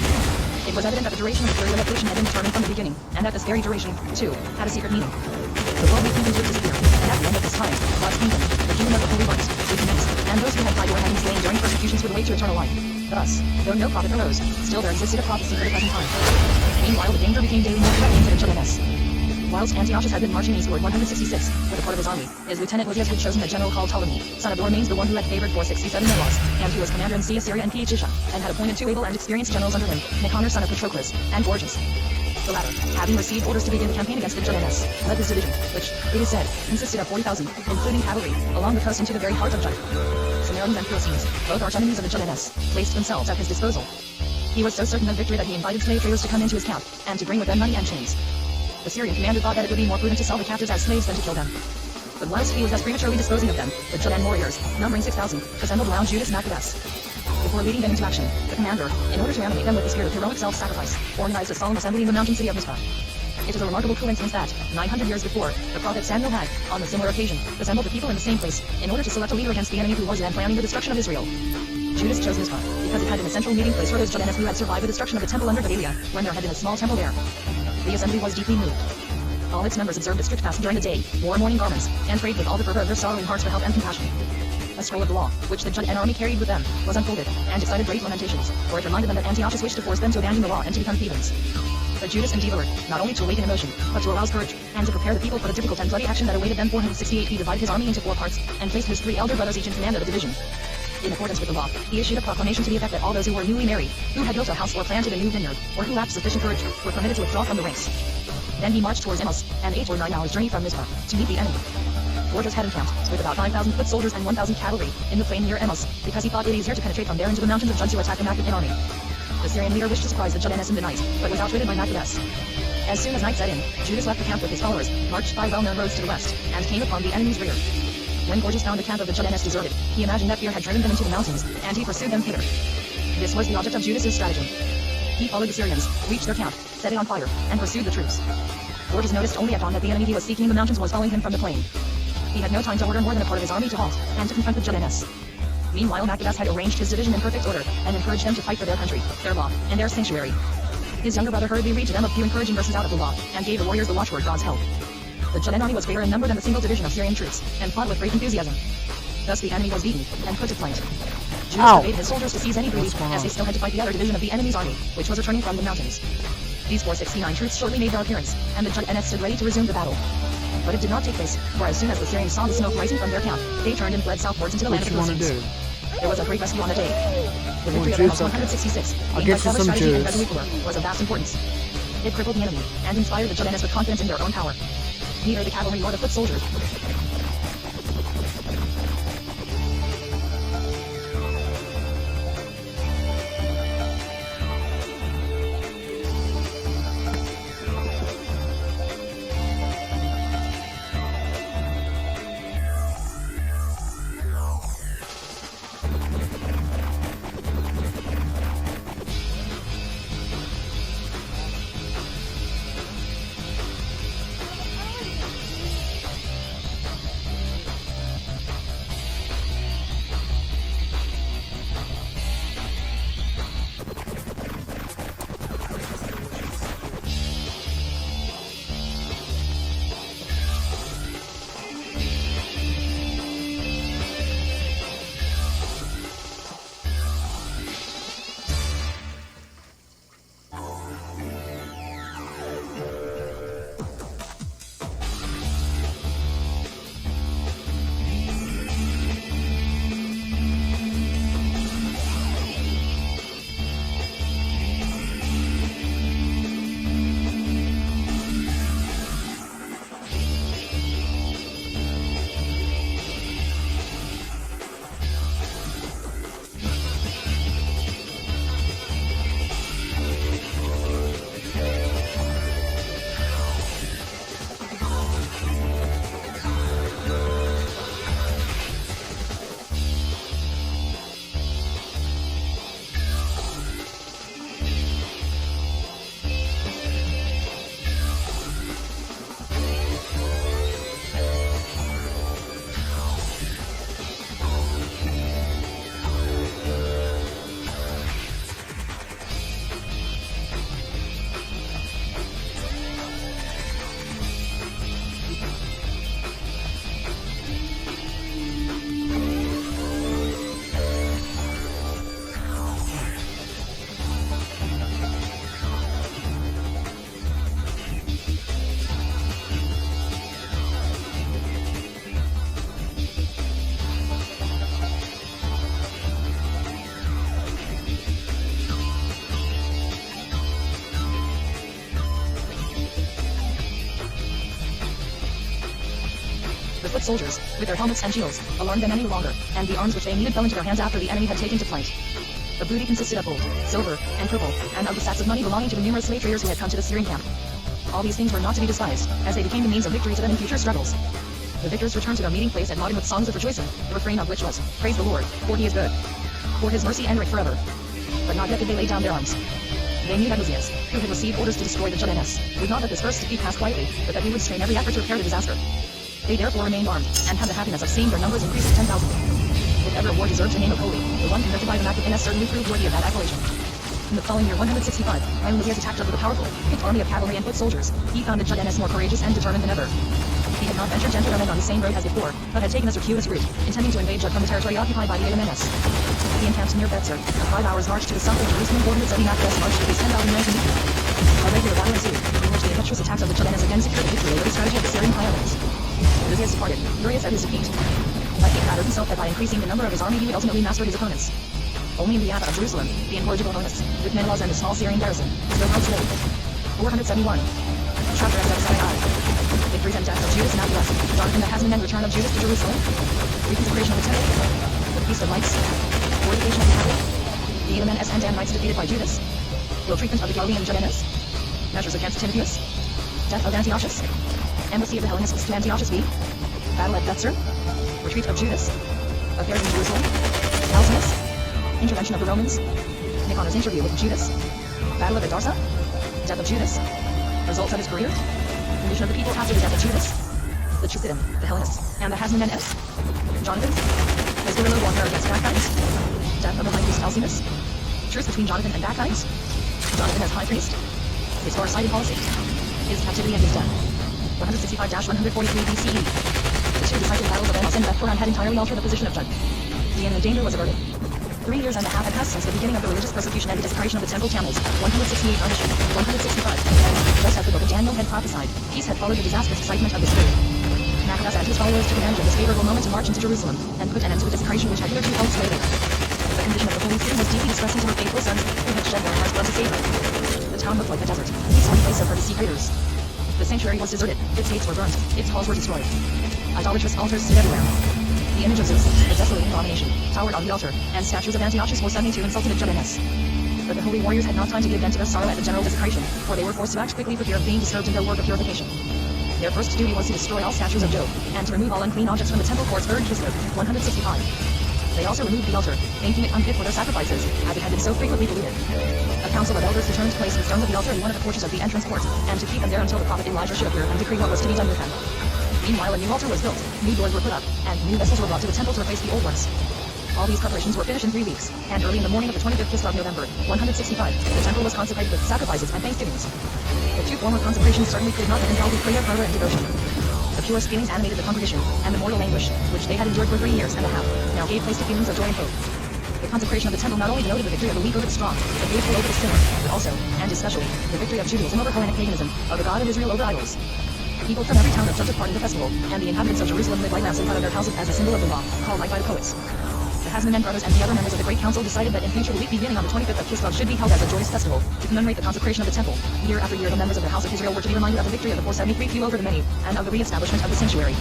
It was evident that the duration of the period of affliction had been determined from the beginning, and that this very duration, too, had a secret meaning. The worldly kingdoms would disappear, and at the end of this time, God's kingdom, the kingdom of the holy ones, would commence, and those who had died or had been slain during persecutions would await to eternal life. Thus, though no prophet arose, still there existed a prophecy for the present time. Meanwhile, the danger became daily more threatening to the Ys. Whilst Antiochus had been marching eastward 166, with a part of his army, his lieutenant Lysias had chosen a general called Ptolemy, son of Dormanes, the one who had favored 467 Melos, and who was commander in Sea, Syria, and Phoenicia, and had appointed 2 able and experienced generals under him, Nicanor, son of Patroclus, and Gorgias. The latter, having received orders to begin the campaign against the Ys, led his division, which, it is said, consisted of 40,000, including cavalry, along the coast into the very heart of Judah. Samaritans and Philistines, both arch enemies of the Ys, placed themselves at his disposal. He was so certain of victory that he invited slave traders to come into his camp, and to bring with them money and chains. The Syrian commander thought that it would be more prudent to sell the captives as slaves than to kill them. But whilst he was thus prematurely disposing of them, the Judean warriors, numbering 6,000, assembled around Judas Maccabeus. Before leading them into action, the commander, in order to animate them with the spirit of heroic self-sacrifice, organized a solemn assembly in the mountain city of Mizpah. It is a remarkable coincidence that, 900 years before, the prophet Samuel had, on a similar occasion, assembled the people in the same place, in order to select a leader against the enemy who was then planning the destruction of Israel. Judas chose Mizpah, because it had been a central meeting place for those Judeans who had survived the destruction of the temple under Gedaliah, when there had been a small temple there. The assembly was deeply moved. All its members observed a strict fast during the day, wore mourning garments, and prayed with all the fervor of their sorrowing hearts for help and compassion. A scroll of the law, which the Judean army carried with them, was unfolded, and excited great lamentations, for it reminded them that Antiochus wished to force them to abandon the law and to become heathens. But Judas endeavored, not only to awaken emotion, but to arouse courage, and to prepare the people for the difficult and bloody action that awaited them. 468 he divided his army into 4 parts, and placed his 3 elder brothers each in command of a division. In accordance with the law, he issued a proclamation to the effect that all those who were newly married, who had built a house or planted a new vineyard, or who lacked sufficient courage, were permitted to withdraw from the ranks. Then he marched towards Emos, an 8 or 9 hours journey from Mizpah, to meet the enemy. Gorgias had encamped, with about 5,000 foot soldiers and 1,000 cavalry, in the plain near Emos, because he thought it easier to penetrate from there into the mountains of Jud to attack the Maccabean army. The Syrian leader wished to surprise the Judeans in the night, but was outwitted by Maccabeus. As soon as night set in, Judas left the camp with his followers, marched by well-known roads to the west, and came upon the enemy's rear. When Gorgias found the camp of the Judeans deserted, he imagined that fear had driven them into the mountains, and he pursued them thither. This was the object of Judas's stratagem. He followed the Syrians, reached their camp, set it on fire, and pursued the troops. Gorgias noticed only at dawn that the enemy he was seeking in the mountains was following him from the plain. He had no time to order more than a part of his army to halt, and to confront the Judeans. Meanwhile, Maccabeus had arranged his division in perfect order, and encouraged them to fight for their country, their law, and their sanctuary. His younger brother hurriedly read to them a few encouraging verses out of the law, and gave the warriors the watchword God's help. The Judean army was greater in number than the single division of Syrian troops, and fought with great enthusiasm. Thus the enemy was beaten, and put to flight. Judas forbade his soldiers to seize any booty, as they still had to fight the other division of the enemy's army, which was returning from the mountains. These 469 troops shortly made their appearance, and the Judeans stood ready to resume the battle. But it did not take place, for as soon as the Syrians saw the smoke rising from their camp, they turned and fled southwards into the land of the Philistines. There was a great rescue on the day. The victory of Amos 166, gained by clever strategy and resolute war, was of vast importance. It crippled the enemy, and inspired the Judeans with confidence in their own power. Neither the cavalry nor the foot soldiers foot soldiers, with their helmets and shields, alarmed them any longer, and the arms which they needed fell into their hands after the enemy had taken to flight. The booty consisted of gold, silver, and purple, and of the sacks of money belonging to the numerous slave traders who had come to the Syrian camp. All these things were not to be despised, as they became the means of victory to them in future struggles. The victors returned to their meeting place at Madian with songs of rejoicing, the refrain of which was, "Praise the Lord, for he is good. For his mercy endureth forever." But not yet did they lay down their arms. They knew that Hoseas, who had received orders to destroy the Judaeans, would not let this first defeat pass quietly, but that he would strain every effort to repair the disaster. They therefore remained armed, and had the happiness of seeing their numbers increase to 10,000. If ever a war deserved the name of holy, the one conducted by the Mac of Innes certainly proved worthy of that appellation. In the following year 165, when Hoseas attacked with a powerful, picked army of cavalry and foot soldiers, he found the Judaeans more courageous and determined than ever. He had not ventured gentle on the same road as before, but had taken a circuitous route, intending to invade Jud from the territory occupied by the Amenes. He encamped near Betzer, a 5 hours' march to the south of Jerusalem. Coordinates of the Maccabees marched to his 10,000 men to meet him. A regular battle ensued, in which the impetuous attacks of the Judaeans again secured the victory over the strategy of the Syrian pioneers. Hoseas departed, furious at his defeat. But he flattered himself that by increasing the number of his army he would ultimately master his opponents. Only in the Abbot of Jerusalem, the incorrigible Honus, with Menelaus and a small Syrian garrison, still held sway. 471. Chapter XXII. Victories and death of Judas and Abdullah. Jonathan the Hasman and return of Judas to Jerusalem. Reconsecration of the temple. The Feast of Lights. Fortification of the temple. The Amenes and Danites defeated by Judas. Ill treatment of the Galilean Judaeans. Measures against Timotheus. Death of Antiochus. Embassy of the Hellenists to Antiochus V. Battle at Betzer. Retreat of Judas. Affairs in Jerusalem. Alcinous. Intervention of the Romans. Nicanor's interview with Judas. Battle of Adarsa. Death of Judas. Results of his career. Condition of the people after the death of Judas. The Chusidim, the Hellenists, and the Hasmoneans. Jonathan. His guerrilla warfare against Bacchides. Death of the high priest Alcinous. Truce between Jonathan and Bacchides. Jonathan as high priest. His far-sighted policy. His captivity and his death. 165-143 BCE. The two decisive battles of Amos and Beth-horon had entirely altered the position of Jud. The imminent danger was averted. 3 years and a half had passed since the beginning of the religious persecution and the desecration of the temple camels. 168 Ardishan, 165. Just as the book of Daniel had prophesied, peace had followed the disastrous excitement of the spirit. Maccabees and his followers took advantage of this favorable moment to march into Jerusalem, and put an end to the desecration which had hitherto held sway there. The condition of the holy city was deeply distressing to her faithful sons, who had shed their hearts blood to save her. The town looked like a desert, a peaceful place of her desecrators. The sanctuary was deserted, its gates were burnt, its halls were destroyed. Idolatrous altars stood everywhere. The image of Zeus, the desolating abomination, towered on the altar, and statues of Antiochus were suddenly too insulted at Judaeans. But the holy warriors had not time to give vent to their sorrow at the general desecration, for they were forced to act quickly for fear of being disturbed in their work of purification. Their first duty was to destroy all statues of Jove, and to remove all unclean objects from the temple courts. 3rd Kislev, 165. They also removed the altar, making it unfit for their sacrifices, as it had been so frequently polluted. A council of elders determined to place the stones of the altar in one of the porches of the entrance court, and to keep them there until the prophet Elijah should appear and decree what was to be done with them. Meanwhile, a new altar was built, new doors were put up, and new vessels were brought to the temple to replace the old ones. All these preparations were finished in 3 weeks, and early in the morning of the 25th Kislev November, 165, the temple was consecrated with sacrifices and thanksgivings. The 2 former consecrations certainly could not have compelled with prayer, fervor, and devotion. The purest feelings animated the congregation, and the mortal anguish, which they had endured for 3 years and a half, now gave place to feelings of joy and hope. The consecration of the temple not only denoted the victory of the weak over the strong, the faithful over the sinner, but also, and especially, the victory of Judaism over Hellenic paganism, of the God of Israel over idols. People from every town of Jud took part in the festival, and the inhabitants of Jerusalem lit light lamps in front of their houses as a symbol of the law, called light by the poets. The Hasmonean brothers and the other members of the Great Council decided that in future the week beginning on the 25th of Kislev should be held as a joyous festival, to commemorate the consecration of the temple. Year after year the members of the House of Israel were to be reminded of the victory of the 473 few over the many, and of the re-establishment of the sanctuary.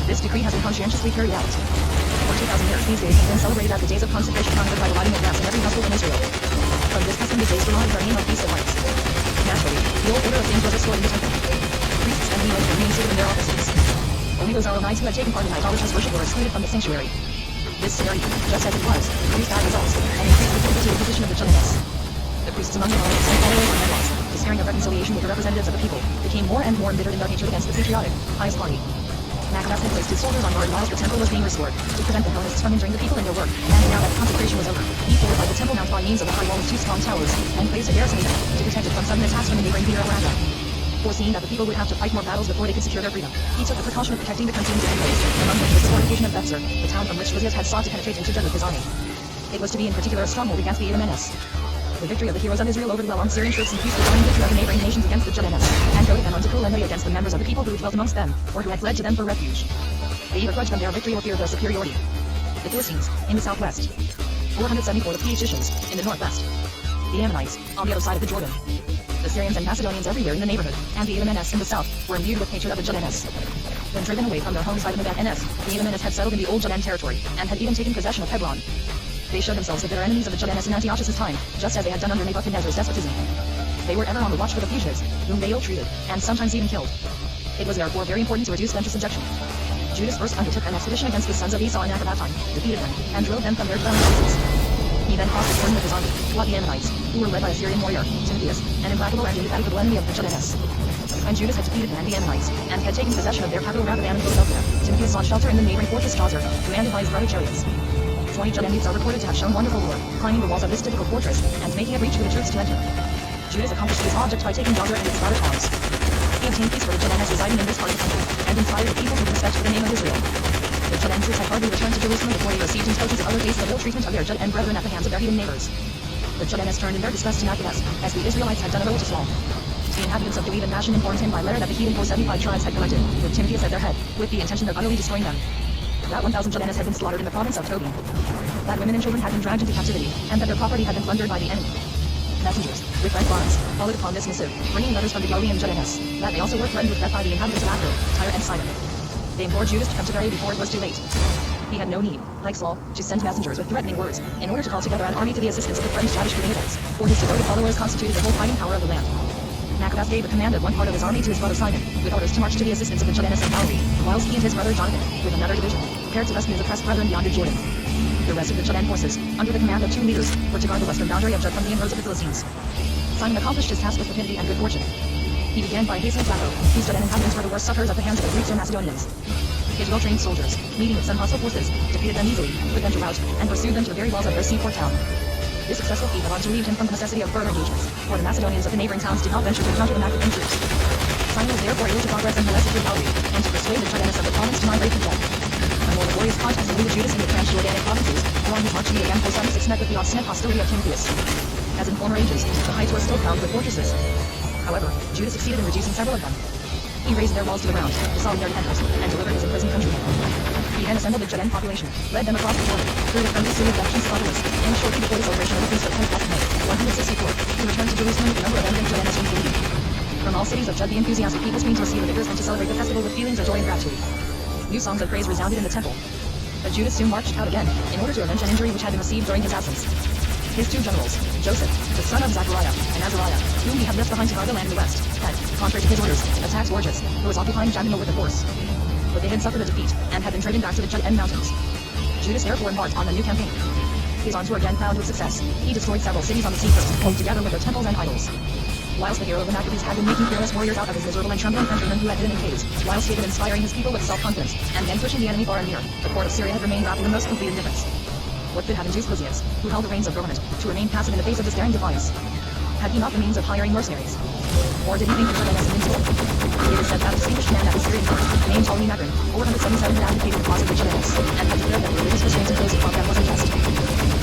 This decree has been conscientiously carried out. For 2,000 years these days have been celebrated as the days of consecration honored by the lighting of lamps in every household in Israel. From this custom the days derived their name of Feast of Lights. Naturally, the old order of things was restored in the temple. Priests and Levites were reinstated in their offices. Only those Aaronites who had taken part in idolatrous worship were excluded from the sanctuary. This scenario, just as it was, produced bad results, and increased the difficulty of the position of the Judaeans. The priests among the Aaronites and followers of Menelaus, despairing of reconciliation with the representatives of the people, became more and more embittered in their hatred against the patriotic, pious party. Maccabees had placed his soldiers on guard whilst the temple was being restored, to prevent the Hellenists from hindering the people in their work, and now that the consecration was over, he fortified the temple mount by means of a high wall with 2 strong towers, and placed a garrison in it, to protect it from sudden attacks from the neighboring Beer Aranda. Foreseeing that the people would have to fight more battles before they could secure their freedom, he took the precaution of protecting the canteens and ways, among which was the fortification of Betzer, the town from which Hoseas had sought to penetrate into Jud with his army. It was to be in particular a stronghold against the Amenes. The victory of the heroes of Israel over the well-armed Syrian troops increased the growing victory of the neighboring nations against the Judaeans, and goaded them on to cruel enmity against the members of the people who dwelt amongst them, or who had fled to them for refuge. They either grudged them their victory or feared their superiority. The Philistines, in the southwest. 474 the Phoenicians, in the northwest. The Ammonites, on the other side of the Jordan. The Syrians and Macedonians everywhere in the neighborhood, and the Amenes in the south, were imbued with hatred of the Judaeans. been driven away from their home site in the NS. The Amenes had settled in the old Judean territory, and had even taken possession of Hebron. They showed themselves the bitter enemies of the Judeans in Antiochus' time, just as they had done under Nebuchadnezzar's despotism. They were ever on the watch for the fugitives, whom they ill-treated, and sometimes even killed. It was therefore very important to reduce them to subjection. Judas first undertook an expedition against the sons of Esau in Akbatime, defeated them, and drove them from their dwelling places. He then crossed the Jordan with his army, fought the Ammonites, who were led by a Syrian warrior, Timotheus, an implacable and indefatigable enemy of the Judeans. When Judas had defeated the Ammonites, and had taken possession of their capital Rabbanan in Philadelphia, Timotheus sought shelter in the neighboring fortress Jazer, commanded by his brother Charius. 20 Judeans are reported to have shown wonderful lore, climbing the walls of this difficult fortress, and making a breach for the troops to enter. Judas accomplished his object by taking Jazer and its daughter towns. He obtained peace for the Judeans residing in this part of the country, and inspired the people with respect for the name of Israel. The Judeans had hardly returned to Jerusalem before they received intelligence of other cases of ill treatment of their Judean brethren at the hands of their heathen neighbors. The Judeans turned in their disgust to Maccabees, as the Israelites had done of old to Saul. The inhabitants of Gilead and Bashan informed him by letter that the heathen 475 tribes had collected, with Timotheus at their head, with the intention of utterly destroying them. That 1,000 Judeans had been slaughtered in the province of Tobi. That women and children had been dragged into captivity, and that their property had been plundered by the enemy. Messengers, with red garments, followed upon this missive, bringing letters from the Galilean Judeans, that they also were threatened with death by the inhabitants of Acro, Tyre and Sidon. They implored Judas to come to their aid before it was too late. He had no need, like Saul, to send messengers with threatening words, in order to call together an army to the assistance of the threatened Jabbish Gileadites, for his devoted followers constituted the whole fighting power of the land. Maccabees gave the command of one part of his army to his brother Simon, with orders to march to the assistance of the Judeans in Galilee, whilst he and his brother Jonathan, with another division, prepared to rescue his oppressed brethren beyond the Jordan. The rest of the Judean forces, under the command of 2 leaders, were to guard the western boundary of Jud from the inroads of the Philistines. Simon accomplished his task with rapidity and good fortune. He began by hastening to Acco, whose Judean inhabitants were the worst sufferers at the hands of the Greeks or Macedonians. His well-trained soldiers, meeting with some hostile forces, defeated them easily, put them to rout, and pursued them to the very walls of their seaport town. This successful feat had relieved him from the necessity of further engagements, for the Macedonians of the neighboring towns did not venture to encounter the Maccabean troops. Simon was therefore able to progress and molest through Galilee, and to persuade the Judeans of the province to migrate to Jud. A more laborious contest eluded Judas in the Transjordanic provinces, along his march he again 476 met with the obstinate hostility of Timotheus. As in former ages, the heights were still crowded with fortresses. However, Judas succeeded in reducing several of them. He raised their walls to the ground, dissolved their defenders, and delivered his imprisoned countrymen. He then assembled the Judean population, led them across the Jordan, through the friendly city of Bethshemesh, and shortly before the celebration of the feast of Pentecost in May, 164, he returned to Jerusalem with a number of eminent Judeans whom he believed. From all cities of Jud the enthusiastic people streamed to receive the victors and to celebrate the festival with feelings of joy and gratitude. New songs of praise resounded in the temple. But Judas soon marched out again, in order to avenge an injury which had been received during his absence. His 2 generals, Joseph, the son of Zachariah, and Azariah, whom he had left behind to guard the land in the west, had, contrary to his orders, attacked Gorgias, who was occupying Jabneh with a force. But they had suffered a defeat, and had been driven back to the Judean mountains. Judas therefore embarked on a new campaign. His arms were again crowned with success. He destroyed several cities on the seacoast, together with their temples and idols. Whilst the hero of the Maccabees had been making fearless warriors out of his miserable and trembling countrymen who had hidden in caves, whilst he had been inspiring his people with self-confidence, and then pushing the enemy far and near, the court of Syria had remained wrapped in the most complete indifference. What could have induced Lysias, who held the reins of government, to remain passive in the face of this daring defiance? Had he not the means of hiring mercenaries? Or did he think the Judeans invincible? It is said that a distinguished man at the Syrian court, named Ptolemy Magrin, 477 had advocated the cause of the Judeans, and had declared that the religious restraints imposed upon them was unjust.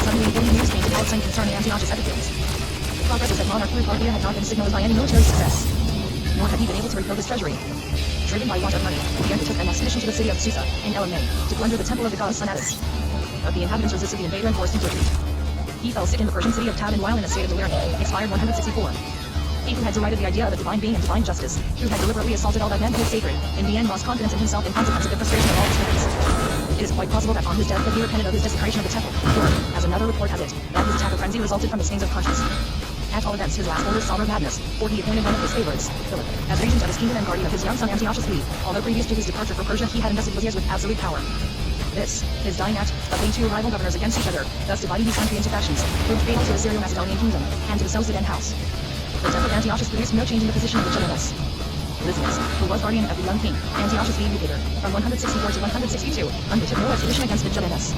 Suddenly important news came to Alexander concerning Antiochus Epicurus. The progress of that monarch through Parthia had not been signaled by any military success, nor had he been able to refill his treasury. Driven by want of money, he undertook an expedition to the city of Susa, in Elamne, to plunder the temple of the goddess Sonatus. But the inhabitants resisted the invader and forced him to retreat. He fell sick in the Persian city of Tabin while in a state of delirium, expired 164. He who had derided the idea of a divine being and divine justice, who had deliberately assaulted all that men held sacred, in the end lost confidence in himself in consequence of the frustration of all his plans. It is quite possible that on his death that he repented of his desecration of the temple, or, as another report has it, that his attack of frenzy resulted from the stings of conscience. At all events, his last orders saw madness, for he appointed one of his favorites, Philip, as regent of his kingdom and guardian of his young son Antiochus III, although previous to his departure for Persia he had invested Lysias with absolute power. This, his dying act, of putting 2 rival governors against each other, thus dividing his country into factions, proved fatal to the Syro-Macedonian kingdom, and to the Seleucid house. The death of Antiochus produced no change in the position of the Judeans. Lysias, who was guardian of the young king, Antiochus the Eupator, from 164 to 162, undertook no expedition against the Judeans.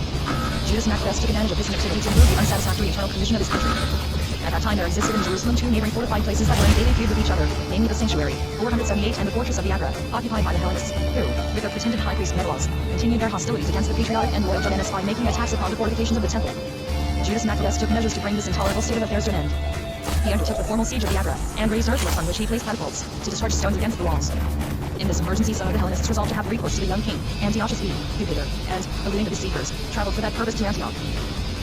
Judas Maccabeus took advantage of this inactivity to improve the unsatisfactory internal condition of his country. At that time there existed in Jerusalem 2 neighboring fortified places that were in daily feud with each other, namely the Sanctuary, 478, and the fortress of the Agra, occupied by the Hellenists, who, with their pretended high priest Menelaus, continued their hostilities against the patriotic and loyal Judeans by making attacks upon the fortifications of the temple. Judas Maccabeus took measures to bring this intolerable state of affairs to an end. He undertook the formal siege of the Agra, and raised earthworks on which he placed catapults, to discharge stones against the walls. In this emergency, some of the Hellenists resolved to have recourse to the young king, Antiochus the Eupator, and, eluding the besiegers, traveled for that purpose to Antioch.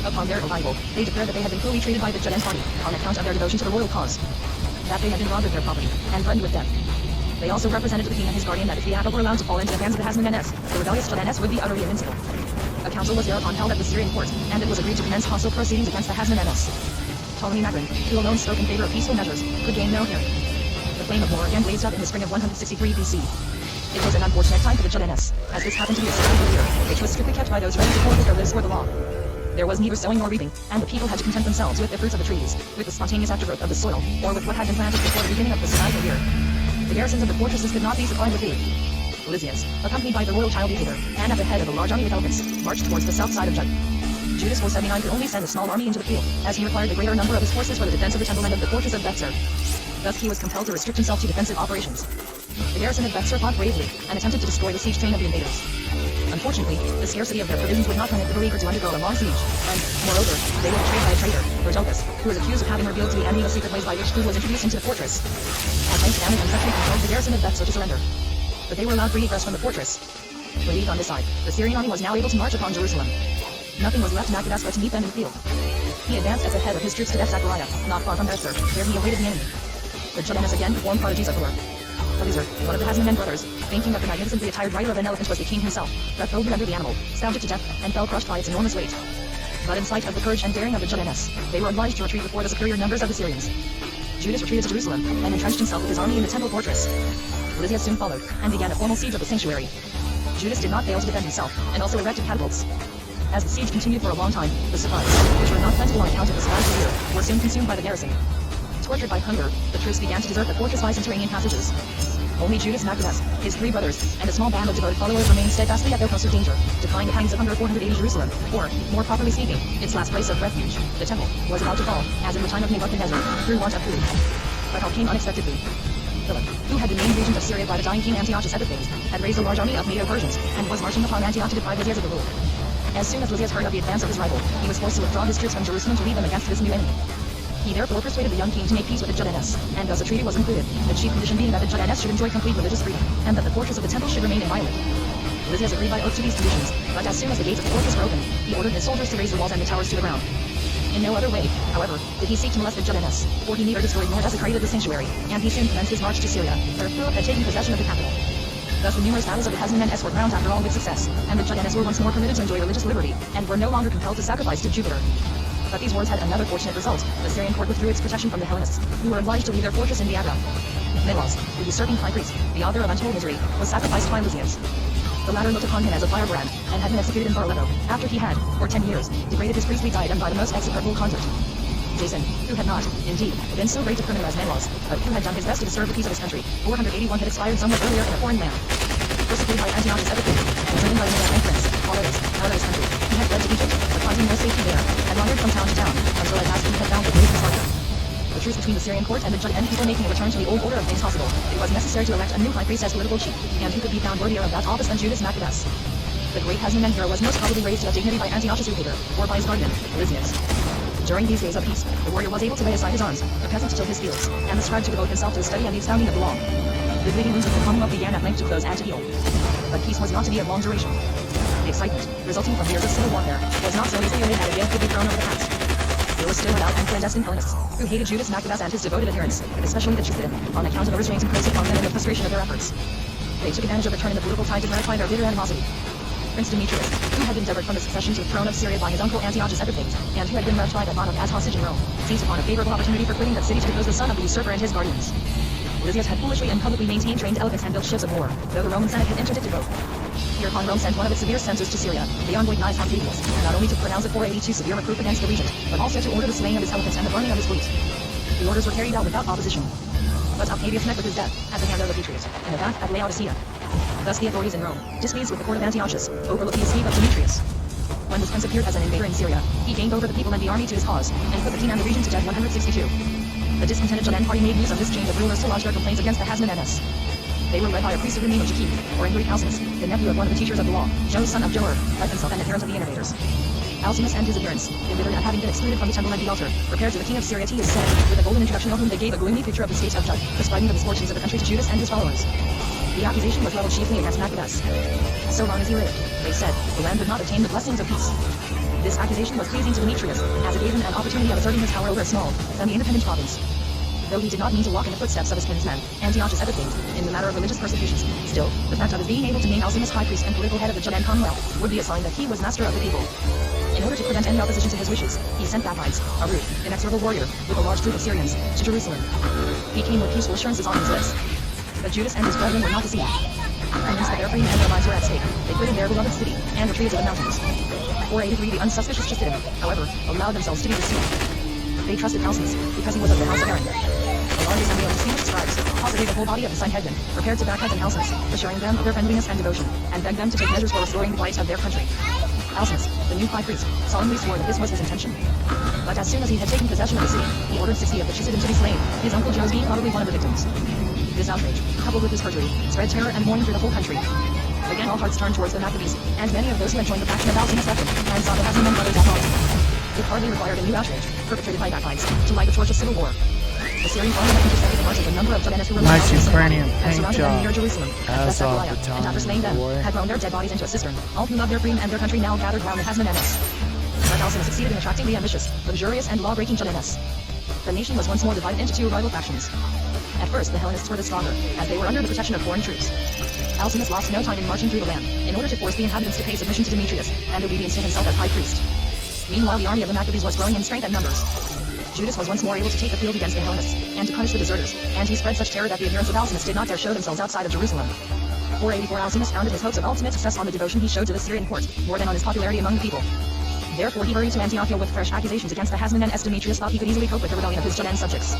Upon their arrival, they declared that they had been cruelly treated by the Judean party, on account of their devotion to the royal cause. That they had been robbed of their property, and threatened with death. They also represented to the king and his guardian that if the apple were allowed to fall into the hands of the Hasmoneans, the rebellious Judeans would be utterly invincible. A council was thereupon held at the Syrian court, and it was agreed to commence hostile proceedings against the Hasmoneans. Ptolemy Magrin, who alone spoke in favor of peaceful measures, could gain no hearing. The flame of war again blazed up in the spring of 163 BC. It was an unfortunate time for the Judeans, as this happened to be a sabbatical year, which was strictly kept by those ready to forfeit their lives for the law. There was neither sowing nor reaping, and the people had to content themselves with the fruits of the trees, with the spontaneous aftergrowth of the soil, or with what had been planted before the beginning of the sabbatical year. The garrisons of the fortresses could not be supplied with food. Lysias, accompanied by the royal child Eupator, and at the head of a large army with elephants, marched towards the south side of Jud. Judas 479 could only send a small army into the field, as he required the greater number of his forces for the defense of the temple and of the fortress of Bethser. Thus he was compelled to restrict himself to defensive operations. The garrison of Bethser fought bravely, and attempted to destroy the siege train of the invaders. Unfortunately, the scarcity of their provisions would not permit the beleaguered to undergo a long siege, and, moreover, they were betrayed by a traitor, Vergilcus, who was accused of having revealed to the enemy the secret ways by which food was introduced into the fortress. At length damage and treachery compelled the garrison of Bethser to surrender. But they were allowed free egress from the fortress. Relieved on this side, the Syrian army was now able to march upon Jerusalem. Nothing was left to Maccabeus but to meet them in the field. He advanced at the head of his troops to Zechariah, not far from Bethser, where he awaited the enemy. The Judeans again performed prodigies of war. Eleazar, one of the Hasmonean brothers, thinking that the magnificently attired rider of an elephant was the king himself, leapt over under the animal, stabbed it to death, and fell crushed by its enormous weight. But in spite of the courage and daring of the Judeans, they were obliged to retreat before the superior numbers of the Syrians. Judas retreated to Jerusalem, and entrenched himself with his army in the temple fortress. Lysias soon followed, and began a formal siege of the sanctuary. Judas did not fail to defend himself, and also erected catapults. As the siege continued for a long time, the supplies, which were not plentiful on account of the sabbatical year, were soon consumed by the garrison. Tortured by hunger, the troops began to desert the fortress by subterranean passages. Only Judas Maccabeus, his 3 brothers, and a small band of devoted followers remained steadfastly at their post of danger, defying the pangs of hunger. 480 Jerusalem, or, more properly speaking, its last place of refuge, the temple, was about to fall, as in the time of Nebuchadnezzar, through want of food. But help came unexpectedly. Philip, who had been named regent of Syria by the dying king Antiochus Epiphanes, had raised a large army of Medo-Persians, and was marching upon Antioch to deprive Lysias of the rule. As soon as Lysias heard of the advance of his rival, he was forced to withdraw his troops from Jerusalem to lead them against this new enemy. He therefore persuaded the young king to make peace with the Judeans, and thus a treaty was concluded, the chief condition being that the Judeans should enjoy complete religious freedom, and that the fortress of the temple should remain inviolate. Lysias agreed by oath to these conditions, but as soon as the gates of the fortress were opened, he ordered his soldiers to raise the walls and the towers to the ground. In no other way, however, did he seek to molest the Judeans, for he neither destroyed nor desecrated the sanctuary, and he soon commenced his march to Syria, where Philip had taken possession of the capital. Thus the numerous battles of the Hasmoneans were crowned after all with success, and the Judeans were once more permitted to enjoy religious liberty, and were no longer compelled to sacrifice to Jupiter. But these wars had another fortunate result. The Syrian court withdrew its protection from the Hellenists, who were obliged to leave their fortress in Diagra. Menelaus, the usurping high priest, the author of untold misery, was sacrificed by Lysias. The latter looked upon him as a firebrand, and had been executed in Bar-Leto, after he had, for 10 years, degraded his priestly diadem by the most execrable conduct. Jason, who had not, indeed, been so great a criminal as Menelaus, but who had done his best to disturb the peace of his country, 481 had expired somewhat earlier in a foreign land. Persecuted by Antiochus Epiphanes, and driven by the Medo prince, Aulus, out of his country, he had fled to Egypt, but finding no safety there, had wandered from town to town, until at last he had found the place of Sparta. The truce between the Syrian court and the Judean people making a return to the old order of things possible, it was necessary to elect a new high priest as political chief, and who could be found worthier of that office than Judas Maccabeus. The great Hasmonean hero was most probably raised to that dignity by Antiochus Eupator, or by his guardian, Lysias. During these days of peace, the warrior was able to lay aside his arms, the peasant to till his fields, and the scribe to devote himself to the study and the expounding of the law. The bleeding wounds of the Commonwealth began at length to close and to heal. But peace was not to be of long duration. The excitement, resulting from years of civil warfare, was not so easily allayed that a veil could be thrown over the past. There were still devout and clandestine Hellenists, who hated Judas Maccabeus and his devoted adherents, especially the Chufidim, on account of the restraints imposed upon them and the frustration of their efforts. They took advantage of the turn in the political tide to gratify their bitter animosity. Prince Demetrius, who had been severed from the succession to the throne of Syria by his uncle Antiochus Epiphanes, and who had been left by Badmanov as hostage in Rome, seized upon a favorable opportunity for quitting that city to depose the son of the usurper and his guardians. Lysias had foolishly and publicly maintained trained elephants and built ships of war, though the Roman Senate had interdicted both. Hereupon Rome sent one of its severe censors to Syria, the envoy Gnaeus Pompedius, not only to pronounce a 482 severe reproof against the regent, but also to order the slaying of his elephants and the burning of his fleet. The orders were carried out without opposition. But Octavius met with his death, at the hand of the patriots, in a bath at Laodicea. Thus the authorities in Rome, displeased with the court of Antiochus, overlooked the escape of Demetrius. When this prince appeared as an invader in Syria, he gained over the people and the army to his cause, and put the king and the regent to death 162. The discontented Judean party made use of this change of rulers to lodge their complaints against the Hasmoneans. They were led by a priest of the name of Jakib, or in Greek Alcimus, the nephew of one of the teachers of the law, Joe son of Joer, like himself an adherent of the innovators. Alcimus and his adherents, embittered at having been excluded from the temple and the altar, repaired to the king of Syria to his senate, with a golden introduction of whom they gave a gloomy picture of the state of Jud, describing the misfortunes of the country to Judas and his followers. The accusation was leveled chiefly against Maccabeus. So long as he lived, they said, the land would not obtain the blessings of peace. This accusation was pleasing to Demetrius, as it gave him an opportunity of asserting his power over a small, semi-independent province. though he did not mean to walk in the footsteps of his kinsman, Antiochus Epiphanes, in the matter of religious persecutions. Still, the fact of his being able to name Alcinous high priest and political head of the Judean Commonwealth would be a sign that he was master of the people. In order to prevent any opposition to his wishes, he sent Bacchides, a rude, inexorable warrior, with a large troop of Syrians, to Jerusalem. He came with peaceful assurances on his lips. But Judas and his brethren were not deceived. Convinced that their freedom and their lives were at stake, they quitted their beloved city, and retreated to the mountains. 483 The unsuspicious Trisidim, however, allowed themselves to be deceived. They trusted Alcinous, because he was of the house of Aaron. The large assembly of distinguished scribes, possibly the whole body of the Sanhedrin, prepared to Bacchides and Alcinous, assuring them of their friendliness and devotion, and begged them to take measures for restoring the quiet of their country. Alcinous, the new high priest, solemnly swore that this was his intention. But as soon as he had taken possession of the city, he ordered 60 of the Trisidim to be slain, his uncle Joes being probably one of the victims. This outrage, coupled with his perjury, spread terror and mourning through the whole country. Again all hearts turned towards the Maccabees, and many of those who had joined the faction of Alcinous left him, and saw the Hasmonean brothers at home. It hardly required a new outrage, perpetrated by Bacchides, to light the torch of civil war. The Syrian army had intercepted the march of a number of Judeans who were Nice left Ukrainian and paint surrounded them job. near Jerusalem, As of the and after slaying them, boy. had thrown their dead bodies into a cistern. All who loved their freedom and their country now gathered round the Hasmoneans. But Alcinous succeeded in attracting the ambitious, luxurious, and law-breaking Judeans. The nation was once more divided into two rival factions. At first, the Hellenists were the stronger, as they were under the protection of foreign troops. Alcinous lost no time in marching through the land, in order to force the inhabitants to pay submission to Demetrius, and obedience to himself as high priest. Meanwhile, the army of the Maccabees was growing in strength and numbers. Judas was once more able to take the field against the Hellenists, and to punish the deserters, and he spread such terror that the adherents of Alcinous did not dare show themselves outside of Jerusalem. 484 Alcinous founded his hopes of ultimate success on the devotion he showed to the Syrian court, more than on his popularity among the people. Therefore he hurried to Antiochia with fresh accusations against the Hasmonean, as Demetrius thought he could easily cope with the rebellion of his Judean subjects.